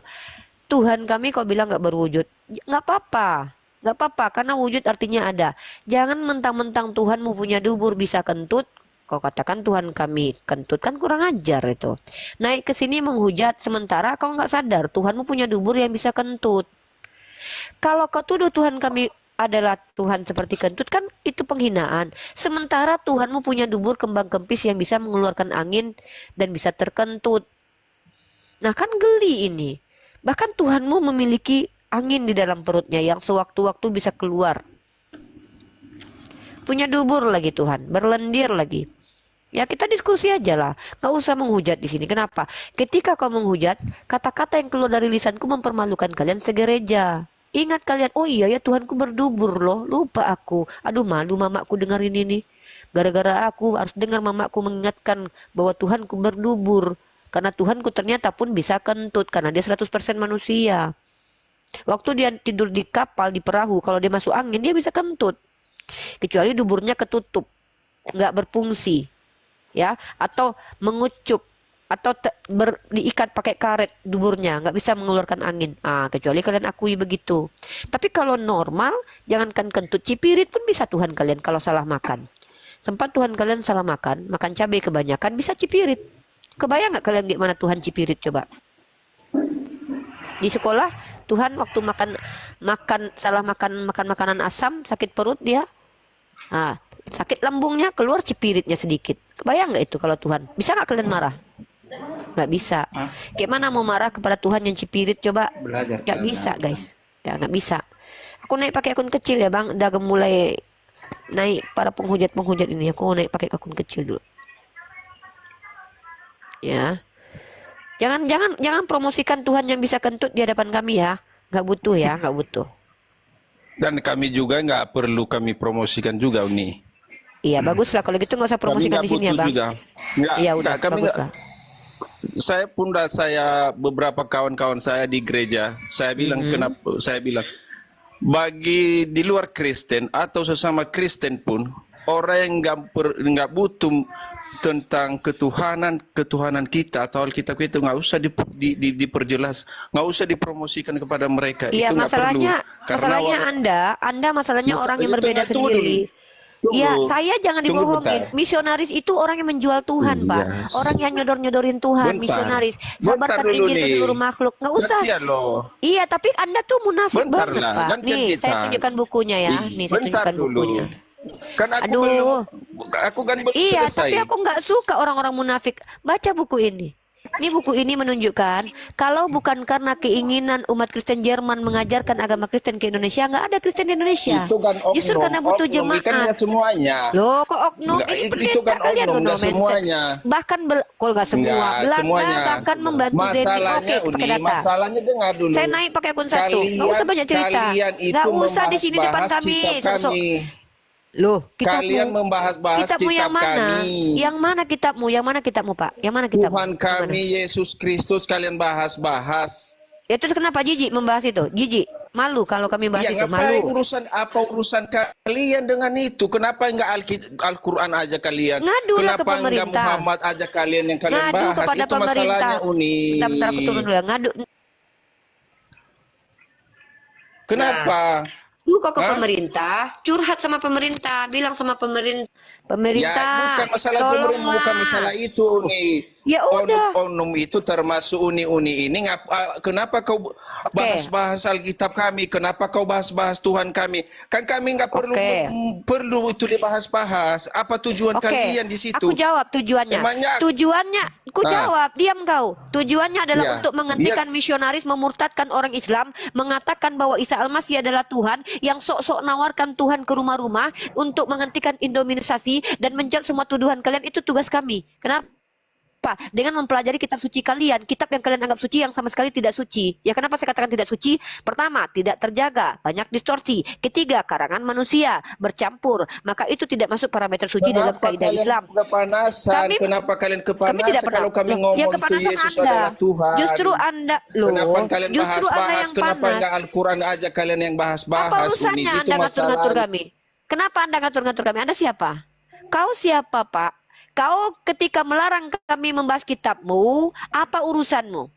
Tuhan kami kau bilang nggak berwujud, nggak apa-apa, karena wujud artinya ada. Jangan mentang-mentang Tuhanmu punya dubur bisa kentut, kau katakan Tuhan kami kentut, kan kurang ajar itu. Naik ke sini menghujat sementara kau nggak sadar Tuhanmu punya dubur yang bisa kentut. Kalau kau tuduh Tuhan kami adalah Tuhan seperti kentut, kan itu penghinaan. Sementara Tuhanmu punya dubur kembang kempis yang bisa mengeluarkan angin dan bisa terkentut. Nah kan geli ini. Bahkan Tuhanmu memiliki angin di dalam perutnya yang sewaktu-waktu bisa keluar. Punya dubur lagi Tuhan, berlendir lagi. Ya kita diskusi aja lah, nggak usah menghujat di sini. Kenapa? Ketika kau menghujat, kata-kata yang keluar dari lisanku mempermalukan kalian segereja. Ingat kalian, oh iya ya Tuhanku berdubur loh, lupa aku. Aduh malu mamaku dengerin ini. Gara-gara aku harus dengar mamaku mengingatkan bahwa Tuhanku berdubur. Karena Tuhanku ternyata pun bisa kentut, karena dia 100% manusia. Waktu dia tidur di kapal, di perahu, kalau dia masuk angin, dia bisa kentut. Kecuali duburnya ketutup, nggak berfungsi. Ya, atau mengucup atau diikat pakai karet duburnya, nggak bisa mengeluarkan angin. Kecuali kalian akui begitu. Tapi kalau normal, jangankan kentut, cipirit pun bisa Tuhan kalian kalau salah makan. Sempat Tuhan kalian salah makan cabai kebanyakan bisa cipirit. Kebayang nggak kalian di mana Tuhan cipirit coba? Di sekolah Tuhan waktu salah makan makanan asam, sakit perut dia. Sakit lambungnya, keluar cipiritnya sedikit. Kebayang nggak itu kalau Tuhan? Bisa nggak kalian marah? Nggak bisa. Gimana mau marah kepada Tuhan yang cipirit coba? Nggak bisa guys. Ya nggak bisa. Aku naik pakai akun kecil ya bang. Udah mulai naik para penghujat ini. Aku naik pakai akun kecil dulu. Ya. Jangan promosikan Tuhan yang bisa kentut di hadapan kami ya. Nggak butuh ya, nggak butuh. Dan kami juga nggak perlu kami promosikan juga, Uni. Iya, baguslah kalau gitu nggak usah promosikan di sini ya, Bang. Iya, udah, kami baguslah. Saya beberapa kawan-kawan saya di gereja, saya bilang kenapa? Saya bilang bagi di luar Kristen atau sesama Kristen pun orang yang nggak butuh tentang ketuhanan kita atau Alkitab itu nggak usah diperjelas, nggak usah dipromosikan kepada mereka. Iya, itu nggak perlu. masalahnya Anda masalahnya orang yang berbeda sendiri. Iya, saya jangan dibohongin. Misionaris itu orang yang menjual Tuhan, Pak. Orang yang nyodor-nyodorin Tuhan, misionaris. Sabarkan Injil ke seluruh makhluk. Nggak usah. Iya, tapi Anda tuh munafik banget, Pak. Nih, saya tunjukkan bukunya ya. Nih, saya tunjukkan bukunya. Kan aku kan belum iya, selesai. tapi aku nggak suka orang-orang munafik. Baca buku ini. Ini buku ini menunjukkan kalau bukan karena keinginan umat Kristen Jerman mengajarkan agama Kristen ke Indonesia, nggak ada Kristen di Indonesia. Itu kan oknum, justru karena butuh jemaat. Kan semuanya. Loh, kok oknum? Itu kan oknum, nggak semuanya. Bahkan kok nggak semua. Belanda bahkan membantu ZNI. Oke, pakai data. Masalahnya dengar dulu. Saya naik pakai akun 1. Nggak usah banyak cerita. Nggak usah di sini depan kami. Loh, kalian membahas-bahas kitabmu yang mana? kami. Yang mana kitabmu? Yang mana kitabmu, Pak? Yang mana kitabmu? Tuhan kami Yesus Kristus kalian bahas-bahas. Ya terus kenapa jijik membahas itu? Jijik, malu kalau kami bahas itu, ngapain malu. urusan kalian dengan itu? Kenapa enggak Al-Quran aja kalian? Ngadulah kenapa ke pemerintah. Enggak Muhammad aja kalian yang kalian Ngadu bahas? kepada Itu masalahnya, Uni. Bentar, aku turun dulu ya. Ngadu. Kenapa? Lu kok ke pemerintah, curhat sama pemerintah, bilang sama pemerintah, Ya, bukan masalah pemerintah, bukan masalah itu, Uni. Ya udah. Onum itu termasuk uni-uni ini. Kenapa kau bahas-bahas Alkitab kami? Kenapa kau bahas-bahas Tuhan kami? Kan kami nggak perlu itu dibahas-bahas. Apa tujuan kalian di situ? Aku jawab tujuannya. Aku jawab. Diam kau. Tujuannya adalah untuk menghentikan misionaris, memurtadkan orang Islam, mengatakan bahwa Isa Al-Masih adalah Tuhan, yang sok-sok nawarkan Tuhan ke rumah-rumah untuk menghentikan indominisasi dan menjawab semua tuduhan kalian. Itu tugas kami. Kenapa? Dengan mempelajari kitab suci kalian, kitab yang kalian anggap suci yang sama sekali tidak suci. Ya, kenapa saya katakan tidak suci? Pertama, tidak terjaga, banyak distorsi. Ketiga, karangan manusia bercampur, maka itu tidak masuk parameter suci dalam kaidah Islam. Kenapa kalian kepanasan kalau kami ngomong itu Yesus adalah Tuhan? Justru Anda kenapa kalian bahas-bahas? Kenapa enggak Al-Quran aja kalian yang bahas-bahas? Apa urusannya Anda ngatur-ngatur kami? Kenapa Anda ngatur-ngatur kami? Anda siapa? Kau siapa, Pak? Kau ketika melarang kami membahas kitabmu, apa urusanmu?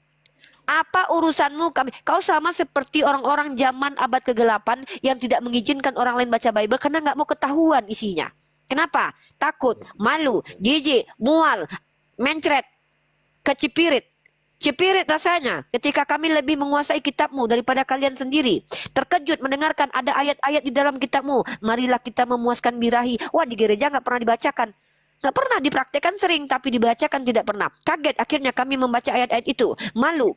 Apa urusanmu kami? Kau sama seperti orang-orang zaman abad ke-8 yang tidak mengizinkan orang lain baca Bible karena nggak mau ketahuan isinya. Kenapa? Takut, malu, jijik, mual, mencret, kecipirit. Cipirit rasanya ketika kami lebih menguasai kitabmu daripada kalian sendiri. Terkejut mendengarkan ada ayat-ayat di dalam kitabmu. Marilah kita memuaskan birahi. Wah, di gereja nggak pernah dibacakan. Nggak pernah dipraktekkan sering, tapi dibacakan tidak pernah. Kaget akhirnya kami membaca ayat-ayat itu. Malu.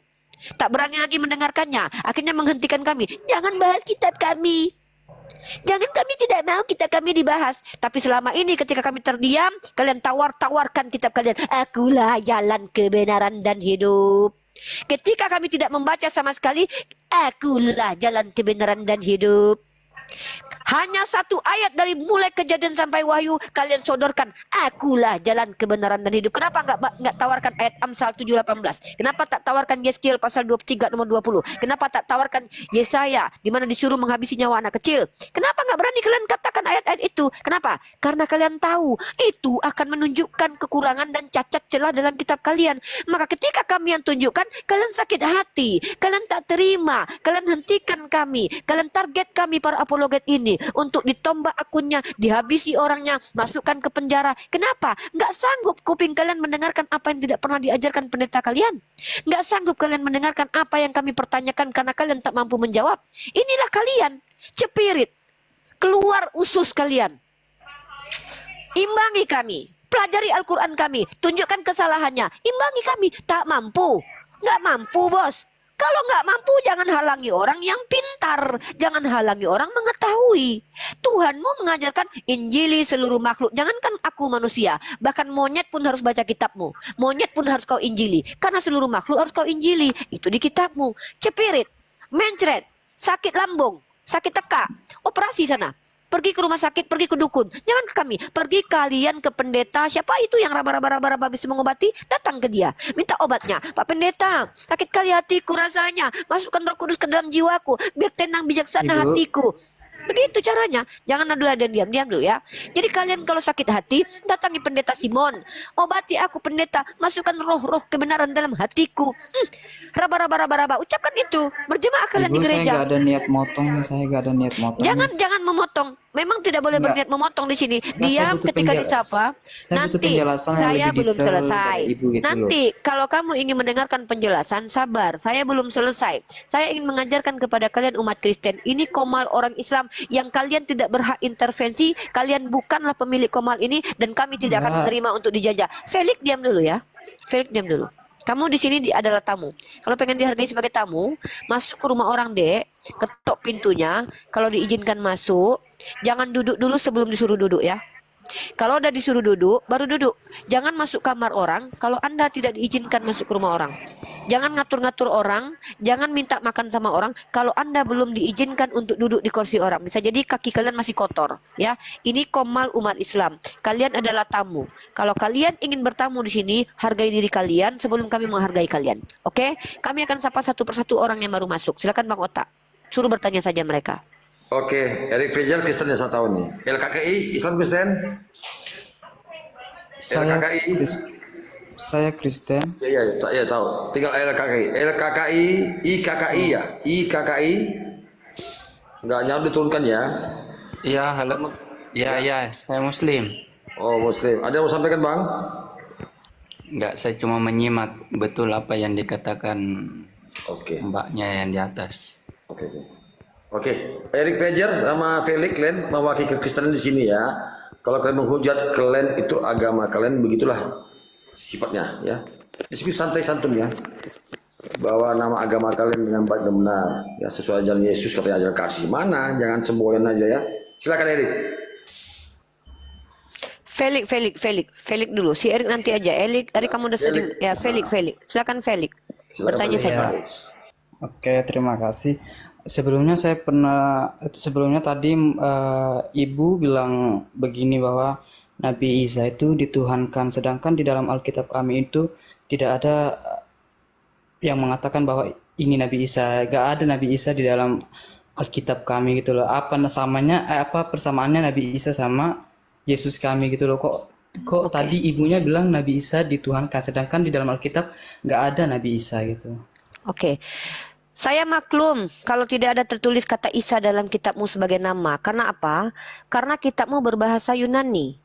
Tak berani lagi mendengarkannya. Akhirnya menghentikan kami. Jangan bahas kitab kami. Jangan, kami tidak mau kitab kami dibahas. Tapi selama ini ketika kami terdiam, kalian tawar-tawarkan kitab kalian. Akulah jalan kebenaran dan hidup. Ketika kami tidak membaca sama sekali, akulah jalan kebenaran dan hidup. Hanya satu ayat dari mulai Kejadian sampai Wahyu kalian sodorkan, akulah jalan kebenaran dan hidup. Kenapa nggak tawarkan ayat Amsal 7:18? Kenapa tak tawarkan Yeskiel pasal 23 nomor 20? Kenapa tak tawarkan Yesaya di mana disuruh menghabisi nyawa anak kecil? Kenapa nggak berani kalian katakan ayat-ayat itu? Kenapa? Karena kalian tahu itu akan menunjukkan kekurangan dan cacat celah dalam kitab kalian. Maka ketika kami yang tunjukkan, kalian sakit hati, kalian tak terima, kalian hentikan kami, kalian target kami para apologet ini untuk ditombak akunnya, dihabisi orangnya, masukkan ke penjara. Kenapa? Nggak sanggup kuping kalian mendengarkan apa yang tidak pernah diajarkan pendeta kalian. Nggak sanggup kalian mendengarkan apa yang kami pertanyakan karena kalian tak mampu menjawab. Inilah kalian, cepirit. Keluar usus kalian. Imbangi kami. Pelajari Al-Quran kami. Tunjukkan kesalahannya. Imbangi kami. Tak mampu. Nggak mampu, bos. Kalau nggak mampu, jangan halangi orang yang pintar. Jangan halangi orang mengetahui. Tuhanmu mengajarkan injili seluruh makhluk. Jangankan aku manusia, bahkan monyet pun harus baca kitabmu. Monyet pun harus kau injili. Karena seluruh makhluk harus kau injili. Itu di kitabmu. Cepirit, mencret, sakit lambung, sakit teka, operasi sana. Pergi ke rumah sakit, pergi ke dukun. Jangan ke kami. Pergi kalian ke pendeta. Siapa itu yang raba-raba bisa mengobati? Datang ke dia. Minta obatnya. Pak Pendeta, sakit kali hatiku rasanya. Masukkan Roh Kudus ke dalam jiwaku. Biar tenang bijaksana hatiku. Begitu caranya. Jangan adu-adu dan diam dulu ya. Jadi kalian kalau sakit hati, datangi Pendeta Simon. Obati aku Pendeta. Masukkan roh-roh kebenaran dalam hatiku. Raba-raba. Ucapkan itu. Berjemaah kalian di gereja. Saya nggak ada niat motong. Saya nggak ada niat motong. Jangan memotong. Memang tidak boleh berniat memotong di sini. Diam ketika disapa. Nanti saya belum selesai. Nanti kalau kamu ingin mendengarkan penjelasan, sabar. Saya belum selesai. Saya ingin mengajarkan kepada kalian umat Kristen. Ini komal orang Islam yang kalian tidak berhak intervensi. Kalian bukanlah pemilik komal ini dan kami tidak akan menerima untuk dijajah. Felix diam dulu ya. Felix diam dulu. Kamu di sini adalah tamu. Kalau pengen dihargai sebagai tamu, masuk ke rumah orang, Dek. Ketok pintunya. Kalau diizinkan masuk, jangan duduk dulu sebelum disuruh duduk ya. Kalau udah disuruh duduk, baru duduk. Jangan masuk kamar orang kalau Anda tidak diizinkan masuk ke rumah orang. Jangan ngatur-ngatur orang, jangan minta makan sama orang kalau Anda belum diizinkan untuk duduk di kursi orang. Bisa jadi kaki kalian masih kotor, ya. Ini komal umat Islam. Kalian adalah tamu. Kalau kalian ingin bertamu di sini, hargai diri kalian sebelum kami menghargai kalian. Oke? Kami akan sapa satu persatu orang yang baru masuk. Silakan Bang Ota. Suruh bertanya saja mereka. Oke, Eric Fraser Kristen yang saya tahu nih. LKKI Islam Kristen? Saya Kristen. Iya tahu. Tinggal LKKI, IKKI ya, IKKI. Enggak nyawa diturunkan ya? Iya, halo. Ya, saya Muslim. Oh, Muslim. Ada yang mau sampaikan, Bang? Enggak, saya cuma menyimak betul apa yang dikatakan mbaknya yang di atas. Oke, Eric Fraser sama Felix kalian mewakili Kristen di sini ya. Kalau kalian menghujat kalian itu agama kalian begitulah sifatnya ya. Diskusi santai santun ya. Bawa nama agama kalian dengan baik dan benar ya, sesuai ajaran Yesus katanya ajaran kasih. Mana jangan semboyan aja ya. Silakan Eric. Felix dulu. Si Eric nanti aja. Eric kamu udah sering ya. Felix. Silakan Felix. Bertanya saja. Oke, terima kasih. Sebelumnya tadi Ibu bilang begini bahwa Nabi Isa itu dituhankan, sedangkan di dalam Alkitab kami itu tidak ada yang mengatakan bahwa ini Nabi Isa. Gak ada Nabi Isa di dalam Alkitab kami gitu loh. Apa persamaannya Nabi Isa sama Yesus kami gitu loh. Kok tadi ibunya bilang Nabi Isa dituhankan, sedangkan di dalam Alkitab gak ada Nabi Isa gitu. Oke. Saya maklum kalau tidak ada tertulis kata Isa dalam kitabmu sebagai nama. Karena apa? Karena kitabmu berbahasa Yunani.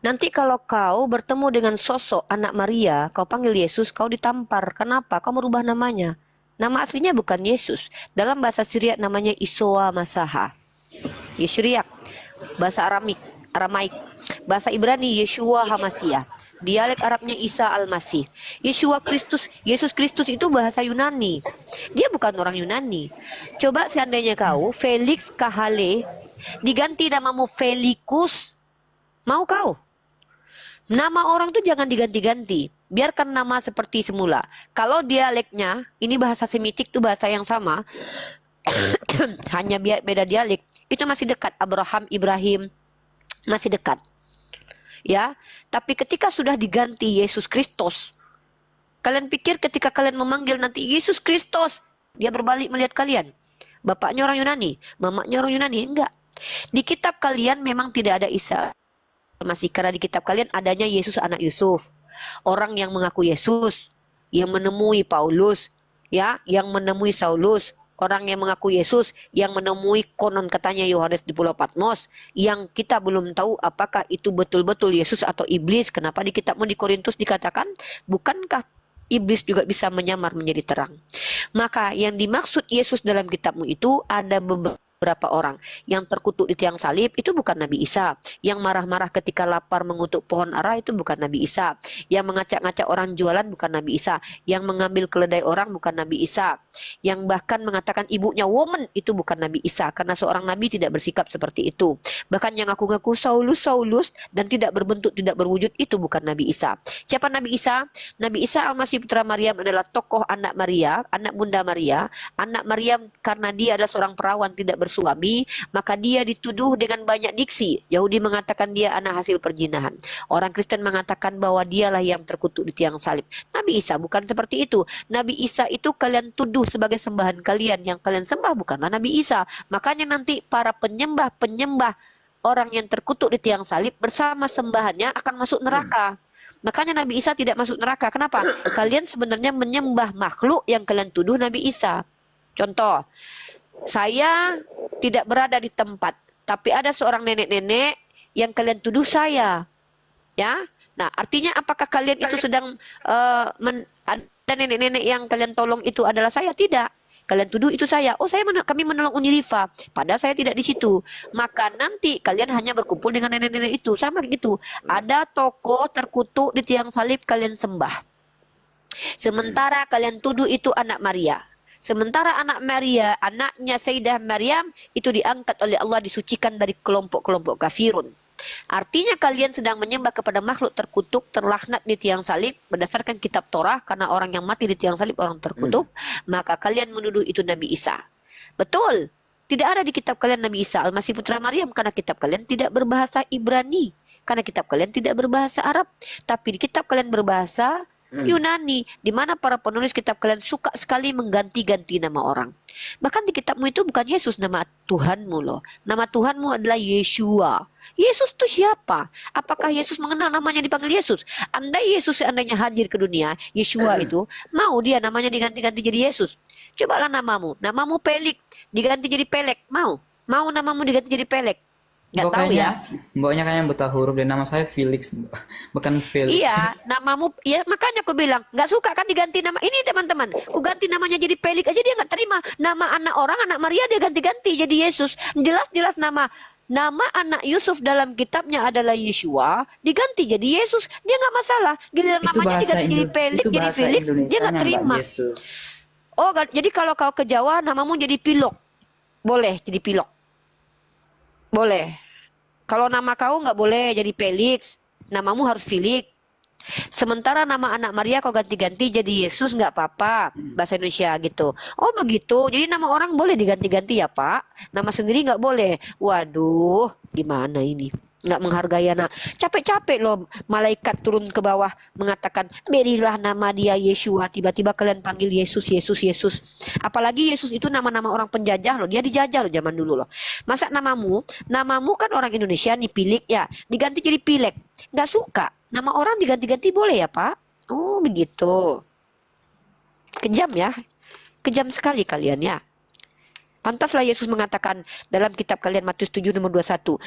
Nanti kalau kau bertemu dengan sosok anak Maria, kau panggil Yesus, kau ditampar. Kenapa? Kau merubah namanya. Nama aslinya bukan Yesus. Dalam bahasa Syriak namanya Isoa Masaha. Yeshriak. Bahasa Aramaik. Bahasa Ibrani Yeshua Hamasiah. Dialek Arabnya Isa Al-Masih. Yesus Kristus itu bahasa Yunani. Dia bukan orang Yunani. Coba seandainya kau Felix Kahale diganti namamu Felicus, mau kau? Nama orang tuh jangan diganti-ganti. Biarkan nama seperti semula. Kalau dialeknya, ini bahasa Semitik tuh bahasa yang sama. Hanya beda dialek. Itu masih dekat. Abraham, Ibrahim masih dekat. Ya, tapi ketika sudah diganti Yesus Kristus, kalian pikir ketika kalian memanggil nanti Yesus Kristus, dia berbalik melihat kalian? Bapaknya orang Yunani, mamanya orang Yunani? Enggak. Di kitab kalian memang tidak ada Isa Masih, karena di kitab kalian adanya Yesus anak Yusuf, orang yang mengaku Yesus, yang menemui Paulus, ya, yang menemui Saulus. Orang yang mengaku Yesus, yang menemui konon katanya Yohanes di Pulau Patmos, yang kita belum tahu apakah itu betul-betul Yesus atau iblis. Kenapa di kitabmu di Korintus dikatakan, bukankah iblis juga bisa menyamar menjadi terang? Maka yang dimaksud Yesus dalam kitabmu itu ada beberapa beberapa orang. Yang terkutuk di tiang salib itu bukan Nabi Isa. Yang marah-marah ketika lapar mengutuk pohon ara itu bukan Nabi Isa. Yang mengacak-ngacak orang jualan bukan Nabi Isa. Yang mengambil keledai orang bukan Nabi Isa. Yang bahkan mengatakan ibunya woman itu bukan Nabi Isa. Karena seorang Nabi tidak bersikap seperti itu. Bahkan yang ngaku-ngaku Saulus dan tidak berbentuk, tidak berwujud itu bukan Nabi Isa. Siapa Nabi Isa? Nabi Isa Al-Masih putra Maryam adalah tokoh anak Maria, anak Bunda Maria. Anak Maryam karena dia adalah seorang perawan tidak bersuami, maka dia dituduh dengan banyak diksi. Yahudi mengatakan dia anak hasil perjinahan. Orang Kristen mengatakan bahwa dialah yang terkutuk di tiang salib. Nabi Isa bukan seperti itu. Nabi Isa itu kalian tuduh sebagai sembahan kalian. Yang kalian sembah bukanlah Nabi Isa. Makanya nanti para penyembah orang yang terkutuk di tiang salib bersama sembahannya akan masuk neraka. Makanya Nabi Isa tidak masuk neraka. Kenapa? Kalian sebenarnya menyembah makhluk yang kalian tuduh Nabi Isa. Contoh, saya tidak berada di tempat, tapi ada seorang nenek-nenek yang kalian tuduh saya, ya. Nah, artinya apakah kalian itu sedang ada nenek-nenek yang kalian tolong itu adalah saya? Tidak. Kalian tuduh itu saya. Oh, kami menolong Uni Rifa, padahal saya tidak di situ. Maka nanti kalian hanya berkumpul dengan nenek-nenek itu, sama gitu. Ada tokoh terkutuk di tiang salib kalian sembah. Sementara kalian tuduh itu anak Maria. Sementara anak Maria, anaknya Sayyidah Maryam itu diangkat oleh Allah, disucikan dari kelompok-kelompok kafirun. Artinya kalian sedang menyembah kepada makhluk terkutuk, terlaknat di tiang salib berdasarkan kitab Torah, karena orang yang mati di tiang salib orang terkutuk, maka kalian menuduh itu Nabi Isa. Betul, tidak ada di kitab kalian Nabi Isa Al-Masih putra Maryam, karena kitab kalian tidak berbahasa Ibrani, karena kitab kalian tidak berbahasa Arab, tapi di kitab kalian berbahasa Yunani, di mana para penulis kitab kalian suka sekali mengganti-ganti nama orang. Bahkan di kitabmu itu bukan Yesus nama Tuhanmu loh. Nama Tuhanmu adalah Yeshua. Yesus itu siapa? Apakah Yesus mengenal namanya dipanggil Yesus? Andai Yesus seandainya hadir ke dunia, Yeshua itu, mau dia namanya diganti-ganti jadi Yesus? Cobalah namamu. Namamu Pelik, diganti jadi Pelek. Mau? Mau namamu diganti jadi Pelek? Nggak tahu ya. Mboknya kayaknya buta huruf dan nama saya Felix, bukan Felix. Iya, namamu, ya makanya aku bilang nggak suka kan diganti nama. Ini teman-teman, aku ganti namanya jadi Pelik aja dia nggak terima. Nama anak orang, anak Maria dia ganti-ganti jadi Yesus. Jelas-jelas nama anak Yusuf dalam kitabnya adalah Yeshua, diganti jadi Yesus, dia nggak masalah. Giliran namanya diganti jadi Pelik, jadi Felix, dia nggak terima. Oh, jadi kalau kau ke Jawa namamu jadi Pilok, boleh jadi Pilok. Boleh. Kalau nama kau nggak boleh jadi Felix, namamu harus Felix. Sementara nama anak Maria kau ganti-ganti jadi Yesus nggak apa-apa, bahasa Indonesia gitu. Oh begitu, jadi nama orang boleh diganti-ganti ya Pak, nama sendiri nggak boleh. Waduh, gimana ini? Nggak menghargai anak. Capek-capek loh malaikat turun ke bawah mengatakan berilah nama dia Yeshua, tiba-tiba kalian panggil Yesus, Yesus, Yesus. Apalagi Yesus itu nama-nama orang penjajah loh, dia dijajah loh zaman dulu loh. Masa namamu kan orang Indonesia nih Pilik ya, diganti jadi Pilek. Nggak suka, nama orang diganti-ganti boleh ya Pak? Oh begitu. Kejam ya, kejam sekali kalian ya. Pantaslah Yesus mengatakan dalam kitab kalian Matius 7 nomor 21.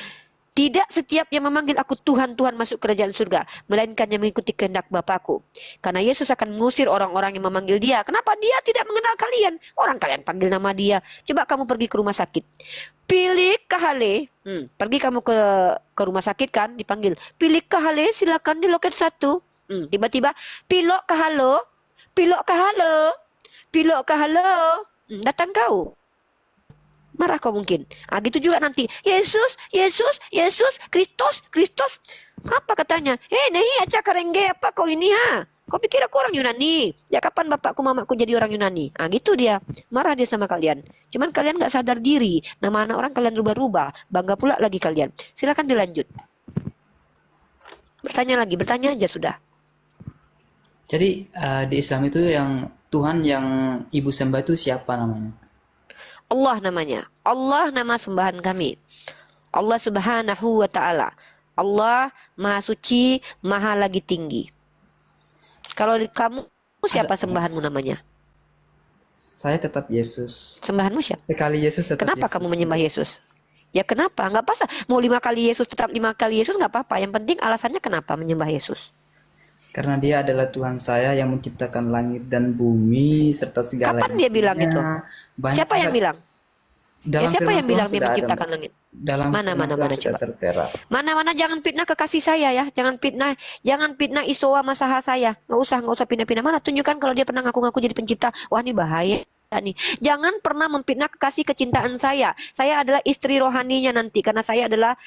Tidak setiap yang memanggil aku Tuhan, Tuhan masuk kerajaan surga, melainkan yang mengikuti kehendak Bapakku. Karena Yesus akan mengusir orang-orang yang memanggil dia. Kenapa dia tidak mengenal kalian? Orang kalian panggil nama dia. Coba kamu pergi ke rumah sakit. Pilih kahale. Pergi kamu ke rumah sakit kan, dipanggil. Pilih kahale, silakan di loket 1. Tiba-tiba, pilok kahalo. Pilok kahalo. Pilok kahalo. Datang kau. Marah kau mungkin. Gitu juga nanti. Yesus, Yesus, Yesus, Kristus, Kristus. Apa katanya? Nehi aca karengge apa kau ini ha? Kau pikir aku orang Yunani? Ya kapan bapakku mamaku jadi orang Yunani? Gitu dia. Marah dia sama kalian. Cuman kalian nggak sadar diri. Nama anak orang kalian rubah-rubah. Bangga pula lagi kalian. Silakan dilanjut. Bertanya lagi, bertanya aja sudah. Jadi di Islam itu yang Tuhan yang ibu sembah itu siapa namanya? Allah namanya. Allah nama sembahan kami. Allah Subhanahu wa ta'ala. Allah Maha Suci, Maha lagi tinggi. Kalau kamu siapa sembahanmu namanya? Saya tetap Yesus. Sembahanmu siapa? Sekali Yesus tetap Kenapa Yesus. kamu menyembah Yesus? Ya kenapa? Nggak apa-apa. Mau 5 kali Yesus tetap 5 kali Yesus nggak apa-apa. Yang penting alasannya kenapa menyembah Yesus? Karena dia adalah Tuhan saya yang menciptakan langit dan bumi serta segala. Kapan dia bilang itu? Siapa yang bilang? Ya Dalam siapa firman yang Tuhan bilang dia sudah ada, menciptakan Mbak. langit? Dalam Mana firman Tuhan mana sudah coba. tertera. Mana jangan fitnah kekasih saya ya. Jangan fitnah Isowa Masaha saya. Nggak usah pindah-pindah. Mana tunjukkan kalau dia pernah ngaku-ngaku jadi pencipta. Wah, ini bahaya nih. Jangan pernah memfitnah kekasih kecintaan saya. Saya adalah istri rohaninya nanti karena saya adalah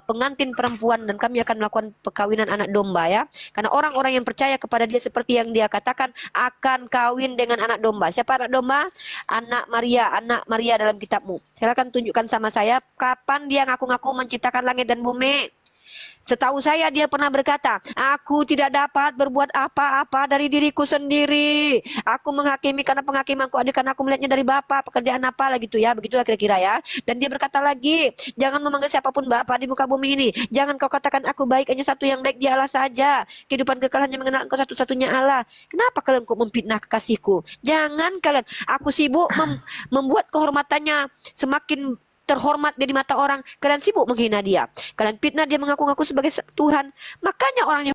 pengantin perempuan dan kami akan melakukan perkawinan anak domba ya. Karena orang-orang yang percaya kepada dia seperti yang dia katakan akan kawin dengan anak domba. Siapa anak domba? Anak Maria dalam kitabmu. Silakan tunjukkan sama saya kapan dia ngaku-ngaku menciptakan langit dan bumi. Setahu saya dia pernah berkata, aku tidak dapat berbuat apa-apa dari diriku sendiri. Aku menghakimi karena penghakimanku ada karena aku melihatnya dari Bapa, pekerjaan apa lah gitu ya. Begitulah kira-kira ya. Dan dia berkata lagi, jangan memanggil siapapun Bapa di muka bumi ini. Jangan kau katakan aku baik, hanya satu yang baik dia Allah saja. Kehidupan kekal hanya mengenal engkau satu-satunya Allah. Kenapa kalian kok memfitnah kekasihku? Jangan kalian. Aku sibuk membuat kehormatannya semakin terhormat di mata orang. Kalian sibuk menghina dia. Kalian fitnah dia mengaku-ngaku sebagai Tuhan. Makanya orang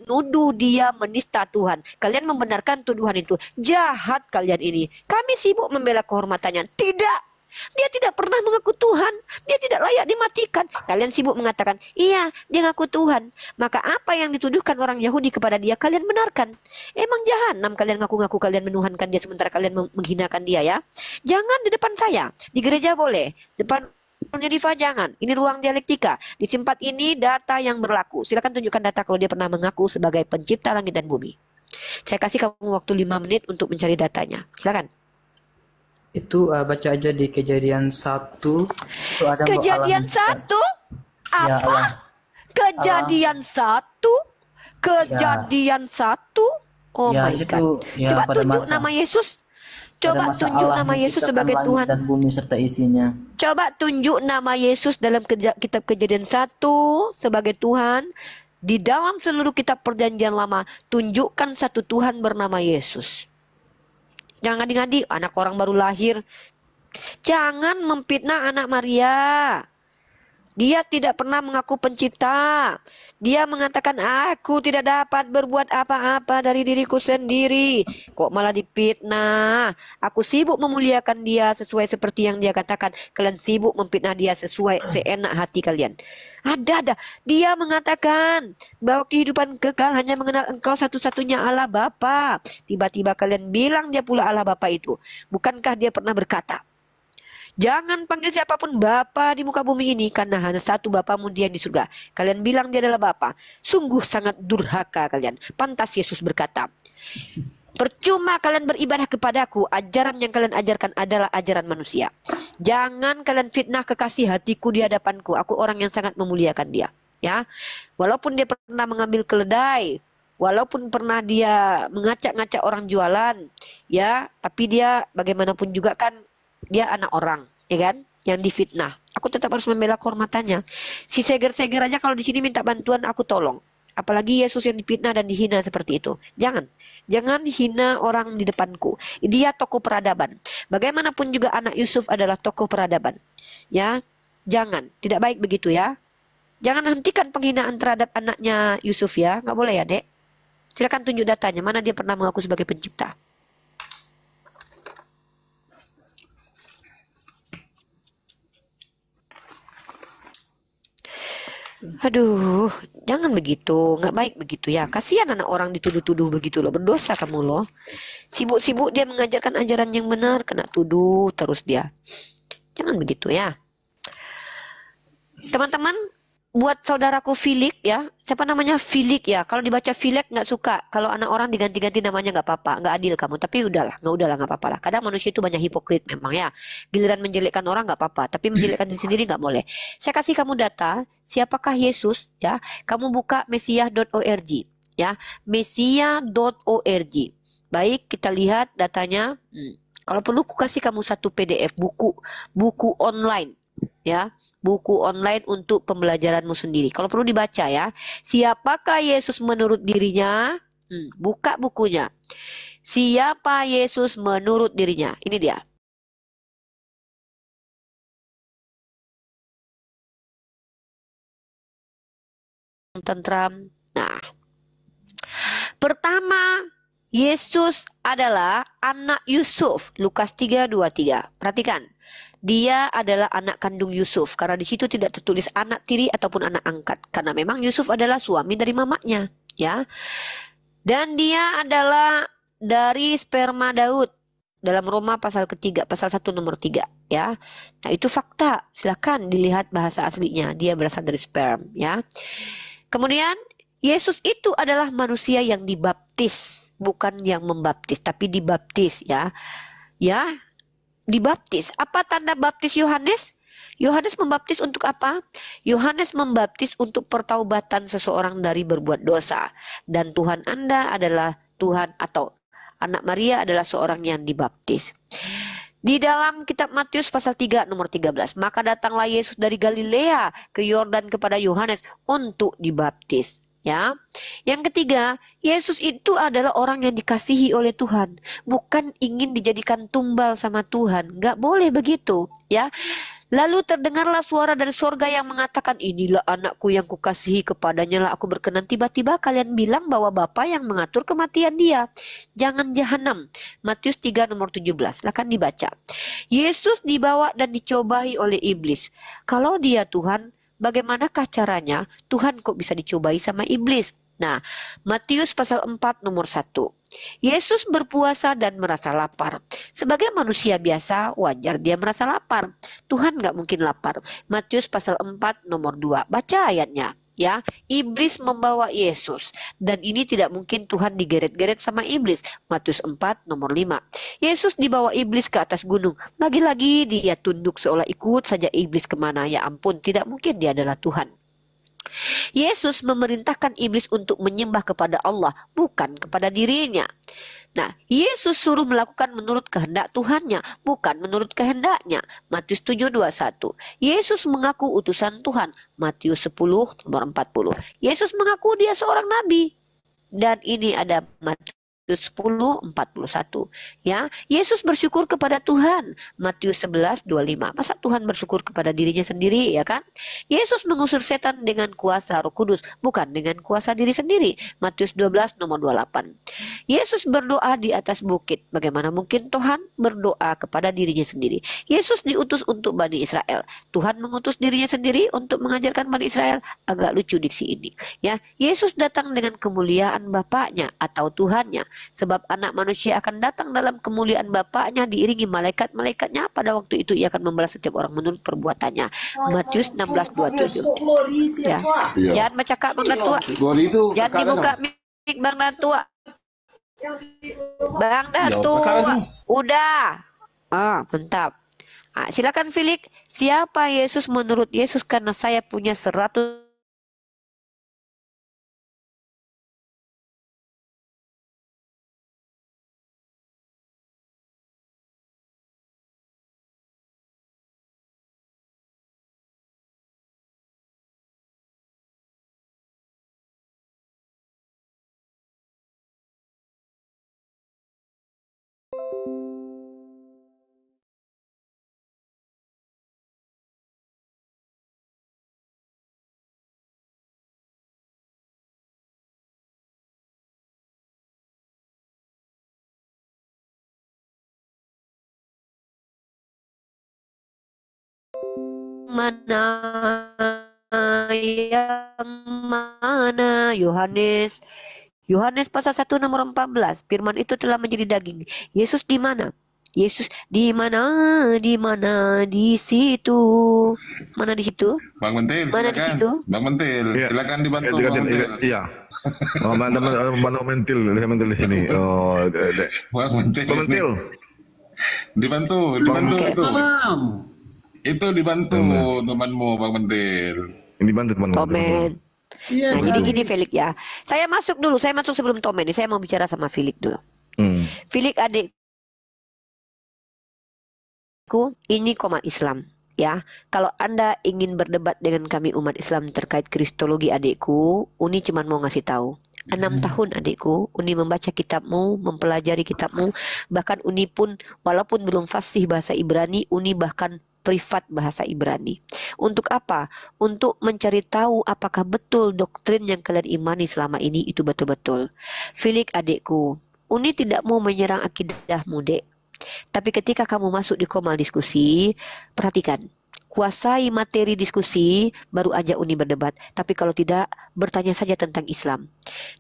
nuduh dia menista Tuhan. Kalian membenarkan tuduhan itu. Jahat kalian ini. Kami sibuk membela kehormatannya. Tidak. Dia tidak pernah mengaku Tuhan. Dia tidak layak dimatikan. Kalian sibuk mengatakan, iya, dia ngaku Tuhan. Maka apa yang dituduhkan orang Yahudi kepada dia, kalian benarkan. Emang jahanam kalian ngaku-ngaku kalian menuhankan dia sementara kalian menghinakan dia ya. Jangan di depan saya. Di gereja boleh. Depan Riva jangan. Ini ruang dialektika. Di tempat ini data yang berlaku. Silakan tunjukkan data kalau dia pernah mengaku sebagai pencipta langit dan bumi. Saya kasih kamu waktu 5 menit untuk mencari datanya. Silakan. Itu baca aja di Kejadian 1. Itu ada Kejadian 1? Ya, Apa? Kejadian 1? Kejadian 1? Oh ya, my itu, God. ya, Coba pada tunjuk masa- nama Yesus. pada Coba masa tunjuk Allah nama Yesus menciptakan sebagai langit Tuhan. dan bumi serta isinya. Coba tunjuk nama Yesus dalam kitab Kejadian 1 sebagai Tuhan. Di dalam seluruh kitab perjanjian lama, tunjukkan satu Tuhan bernama Yesus. Jangan ngadi-ngadi, anak orang baru lahir. Jangan memfitnah anak Maria. Dia tidak pernah mengaku pencipta. Dia mengatakan, aku tidak dapat berbuat apa-apa dari diriku sendiri. Kok malah difitnah? Aku sibuk memuliakan dia sesuai seperti yang dia katakan. Kalian sibuk memfitnah dia sesuai seenak hati kalian. Ada. Dia mengatakan bahwa kehidupan kekal hanya mengenal engkau satu-satunya Allah Bapa. Tiba-tiba kalian bilang dia pula Allah Bapa itu. Bukankah dia pernah berkata, jangan panggil siapapun Bapa di muka bumi ini karena hanya satu Bapamu dia di surga. Kalian bilang dia adalah Bapa. Sungguh sangat durhaka kalian. Pantas Yesus berkata, percuma kalian beribadah kepadaku, ajaran yang kalian ajarkan adalah ajaran manusia. Jangan kalian fitnah kekasih hatiku di hadapanku. Aku orang yang sangat memuliakan dia. Ya, walaupun dia pernah mengambil keledai, walaupun pernah dia mengacak-ngacak orang jualan, ya, tapi dia bagaimanapun juga kan dia anak orang, ya kan, yang difitnah. Aku tetap harus membela kehormatannya. Si seger-seger aja kalau di sini minta bantuan aku tolong. Apalagi Yesus yang difitnah dan dihina seperti itu. Jangan hina orang di depanku. Dia tokoh peradaban. Bagaimanapun juga anak Yusuf adalah tokoh peradaban. Ya, jangan, tidak baik begitu ya. Jangan hentikan penghinaan terhadap anaknya Yusuf ya. Nggak boleh ya, Dek. Silakan tunjuk datanya. Mana dia pernah mengaku sebagai pencipta. Aduh, jangan begitu, nggak baik begitu ya. Kasihan anak orang dituduh-tuduh begitu loh, berdosa kamu loh. Sibuk-sibuk dia mengajarkan ajaran yang benar, kena tuduh terus dia. Jangan begitu ya. Teman-teman, buat saudaraku Filik ya, siapa namanya Filik ya. Kalau dibaca Filik nggak suka, kalau anak orang diganti-ganti namanya nggak apa-apa, nggak adil kamu. Tapi udahlah nggak apa-apa lah. Kadang manusia itu banyak hipokrit memang ya. Giliran menjelekkan orang nggak apa-apa, tapi menjelekkan diri sendiri nggak boleh. Saya kasih kamu data, siapakah Yesus ya? Kamu buka mesia.org ya, mesia.org. Baik, kita lihat datanya. Kalau perlu aku kasih kamu satu PDF buku online. Ya, buku online untuk pembelajaranmu sendiri. Kalau perlu dibaca ya. Siapakah Yesus menurut dirinya? Buka bukunya. Siapa Yesus menurut dirinya? Ini dia. Tentram. Nah, pertama Yesus adalah anak Yusuf. Lukas 3:23. Perhatikan. Dia adalah anak kandung Yusuf. Karena di situ tidak tertulis anak tiri ataupun anak angkat. Karena memang Yusuf adalah suami dari mamanya. Ya. Dan dia adalah dari sperma Daud. Dalam Roma pasal ketiga, pasal 1 nomor 3, ya. Nah, itu fakta. Silakan dilihat bahasa aslinya. Dia berasal dari sperm, ya. Kemudian Yesus itu adalah manusia yang dibaptis, bukan yang membaptis, tapi dibaptis, ya. Ya, dibaptis. Apa tanda baptis Yohanes? Yohanes membaptis untuk apa? Yohanes membaptis untuk pertaubatan seseorang dari berbuat dosa. Dan Tuhan Anda adalah Tuhan, atau anak Maria adalah seorang yang dibaptis. Di dalam kitab Matius pasal 3 nomor 13, maka datanglah Yesus dari Galilea ke Yordan kepada Yohanes untuk dibaptis. Ya. Yang ketiga, Yesus itu adalah orang yang dikasihi oleh Tuhan, bukan ingin dijadikan tumbal sama Tuhan. Nggak boleh begitu, ya. Lalu terdengarlah suara dari sorga yang mengatakan, inilah anakku yang kukasihi, kepadanya lah aku berkenan. Tiba-tiba kalian bilang bahwa Bapa yang mengatur kematian dia. Jangan jahanam. Matius 3 nomor 17. Silakan dibaca. Yesus dibawa dan dicobai oleh iblis. Kalau dia Tuhan, bagaimanakah caranya Tuhan kok bisa dicobai sama iblis? Nah, Matius pasal 4 nomor 1. Yesus berpuasa dan merasa lapar. Sebagai manusia biasa, wajar dia merasa lapar. Tuhan nggak mungkin lapar. Matius pasal 4 nomor 2. Baca ayatnya. Ya, iblis membawa Yesus. Dan ini tidak mungkin Tuhan digeret-geret sama iblis. Matius 4 nomor 5. Yesus dibawa iblis ke atas gunung. Lagi-lagi dia tunduk seolah ikut saja iblis kemana. Ya ampun, tidak mungkin dia adalah Tuhan. Yesus memerintahkan iblis untuk menyembah kepada Allah, bukan kepada dirinya. Nah, Yesus suruh melakukan menurut kehendak Tuhannya, bukan menurut kehendaknya. Matius 7:21. Yesus mengaku utusan Tuhan. Matius 10 nomor 40. Yesus mengaku dia seorang nabi. Dan ini ada Matius 10:41. Ya, Yesus bersyukur kepada Tuhan. Matius 11:25. Masa Tuhan bersyukur kepada dirinya sendiri, ya kan? Yesus mengusir setan dengan kuasa Roh Kudus, bukan dengan kuasa diri sendiri. Matius 12 nomor 28. Yesus berdoa di atas bukit. Bagaimana mungkin Tuhan berdoa kepada dirinya sendiri? Yesus diutus untuk Bani Israel. Tuhan mengutus dirinya sendiri untuk mengajarkan Bani Israel. Agak lucu diksi ini. Ya, Yesus datang dengan kemuliaan Bapaknya atau Tuhannya. Sebab anak manusia akan datang dalam kemuliaan Bapaknya diiringi malaikat-malaikatnya. Pada waktu itu ia akan membalas setiap orang menurut perbuatannya. Matius 16:27. Ya. Jangan bercakap Bang Datua. Jangan dibuka mic Bang Datua. Bang Datua. Udah. Mantap. Silakan Filik. Siapa Yesus menurut Yesus? Karena saya punya 100 mana yang mana? Yohanes pasal 1 nomor 14. Firman itu telah menjadi daging. Yesus di mana? Yesus di mana? Di mana? Di situ. Mana di situ? Bang Mentil, Mana di situ? Bang Mentil, silakan dibantu Bang Mentil. Iya. Bang Mentil di sini. Oh, Bang Mentil. Bang Mentil. Dibantu itu. Itu dibantu temanmu Bang Mentil. Ini bantu teman. Tomen. Nah, jadi gini Felix ya. Saya masuk sebelum Tomen. Saya mau bicara sama Felix dulu. Felix adikku, ini komat Islam. Ya, kalau Anda ingin berdebat dengan kami umat Islam terkait kristologi adikku, Uni cuma mau ngasih tahu. 6 tahun adikku, Uni membaca kitabmu, mempelajari kitabmu, bahkan Uni pun walaupun belum fasih bahasa Ibrani, Uni bahkan privat bahasa Ibrani. Untuk apa? Untuk mencari tahu apakah betul doktrin yang kalian imani selama ini itu betul-betul. Felix adikku, Uni tidak mau menyerang akidahmu, Dek. Tapi ketika kamu masuk di komal diskusi, perhatikan. Kuasai materi diskusi, baru aja Uni berdebat. Tapi kalau tidak, bertanya saja tentang Islam.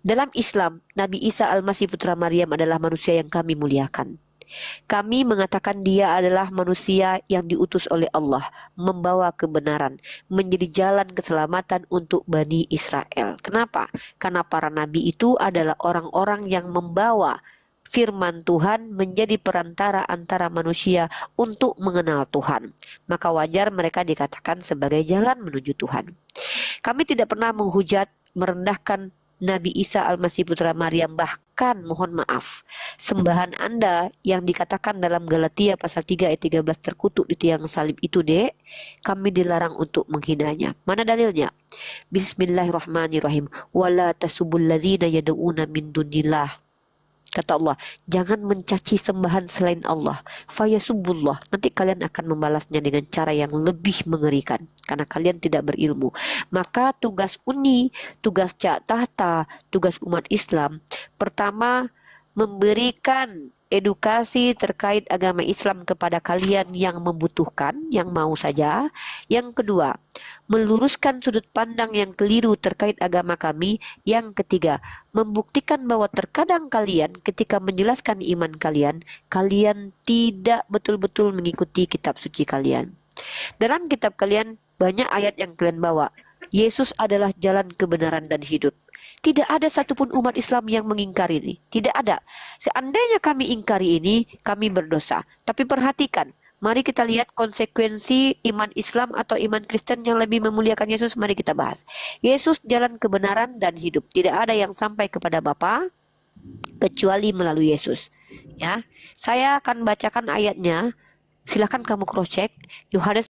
Dalam Islam, Nabi Isa Al-Masih Putra Maryam adalah manusia yang kami muliakan. Kami mengatakan dia adalah manusia yang diutus oleh Allah, membawa kebenaran, menjadi jalan keselamatan untuk Bani Israel. Kenapa? Karena para nabi itu adalah orang-orang yang membawa firman Tuhan menjadi perantara antara manusia untuk mengenal Tuhan. Maka wajar mereka dikatakan sebagai jalan menuju Tuhan. Kami tidak pernah menghujat, merendahkan Nabi Isa Al-Masih Putra Maryam. Bahkan mohon maaf, sembahan Anda yang dikatakan dalam Galatia pasal 3 ayat 13 terkutuk di tiang salib itu, Dek, kami dilarang untuk menghinanya. Mana dalilnya? Bismillahirrahmanirrahim. Wala tasubul ladzina yad'una min dunillah. Kata Allah, jangan mencaci sembahan selain Allah. Fayasubbullah. Nanti kalian akan membalasnya dengan cara yang lebih mengerikan. Karena kalian tidak berilmu. Maka tugas Uni, tugas Cak Tahta, tugas umat Islam. Pertama, memberikan edukasi terkait agama Islam kepada kalian yang membutuhkan, yang mau saja. Yang kedua, meluruskan sudut pandang yang keliru terkait agama kami. Yang ketiga, membuktikan bahwa terkadang kalian ketika menjelaskan iman kalian, kalian tidak betul-betul mengikuti kitab suci kalian. Dalam kitab kalian banyak ayat yang kalian bawa. Yesus adalah jalan kebenaran dan hidup. Tidak ada satupun umat Islam yang mengingkari ini. Tidak ada. Seandainya kami ingkari ini, kami berdosa. Tapi perhatikan, mari kita lihat konsekuensi iman Islam atau iman Kristen yang lebih memuliakan Yesus. Mari kita bahas. Yesus jalan kebenaran dan hidup. Tidak ada yang sampai kepada Bapa kecuali melalui Yesus. Ya, saya akan bacakan ayatnya. Silakan kamu cross check. Yohanes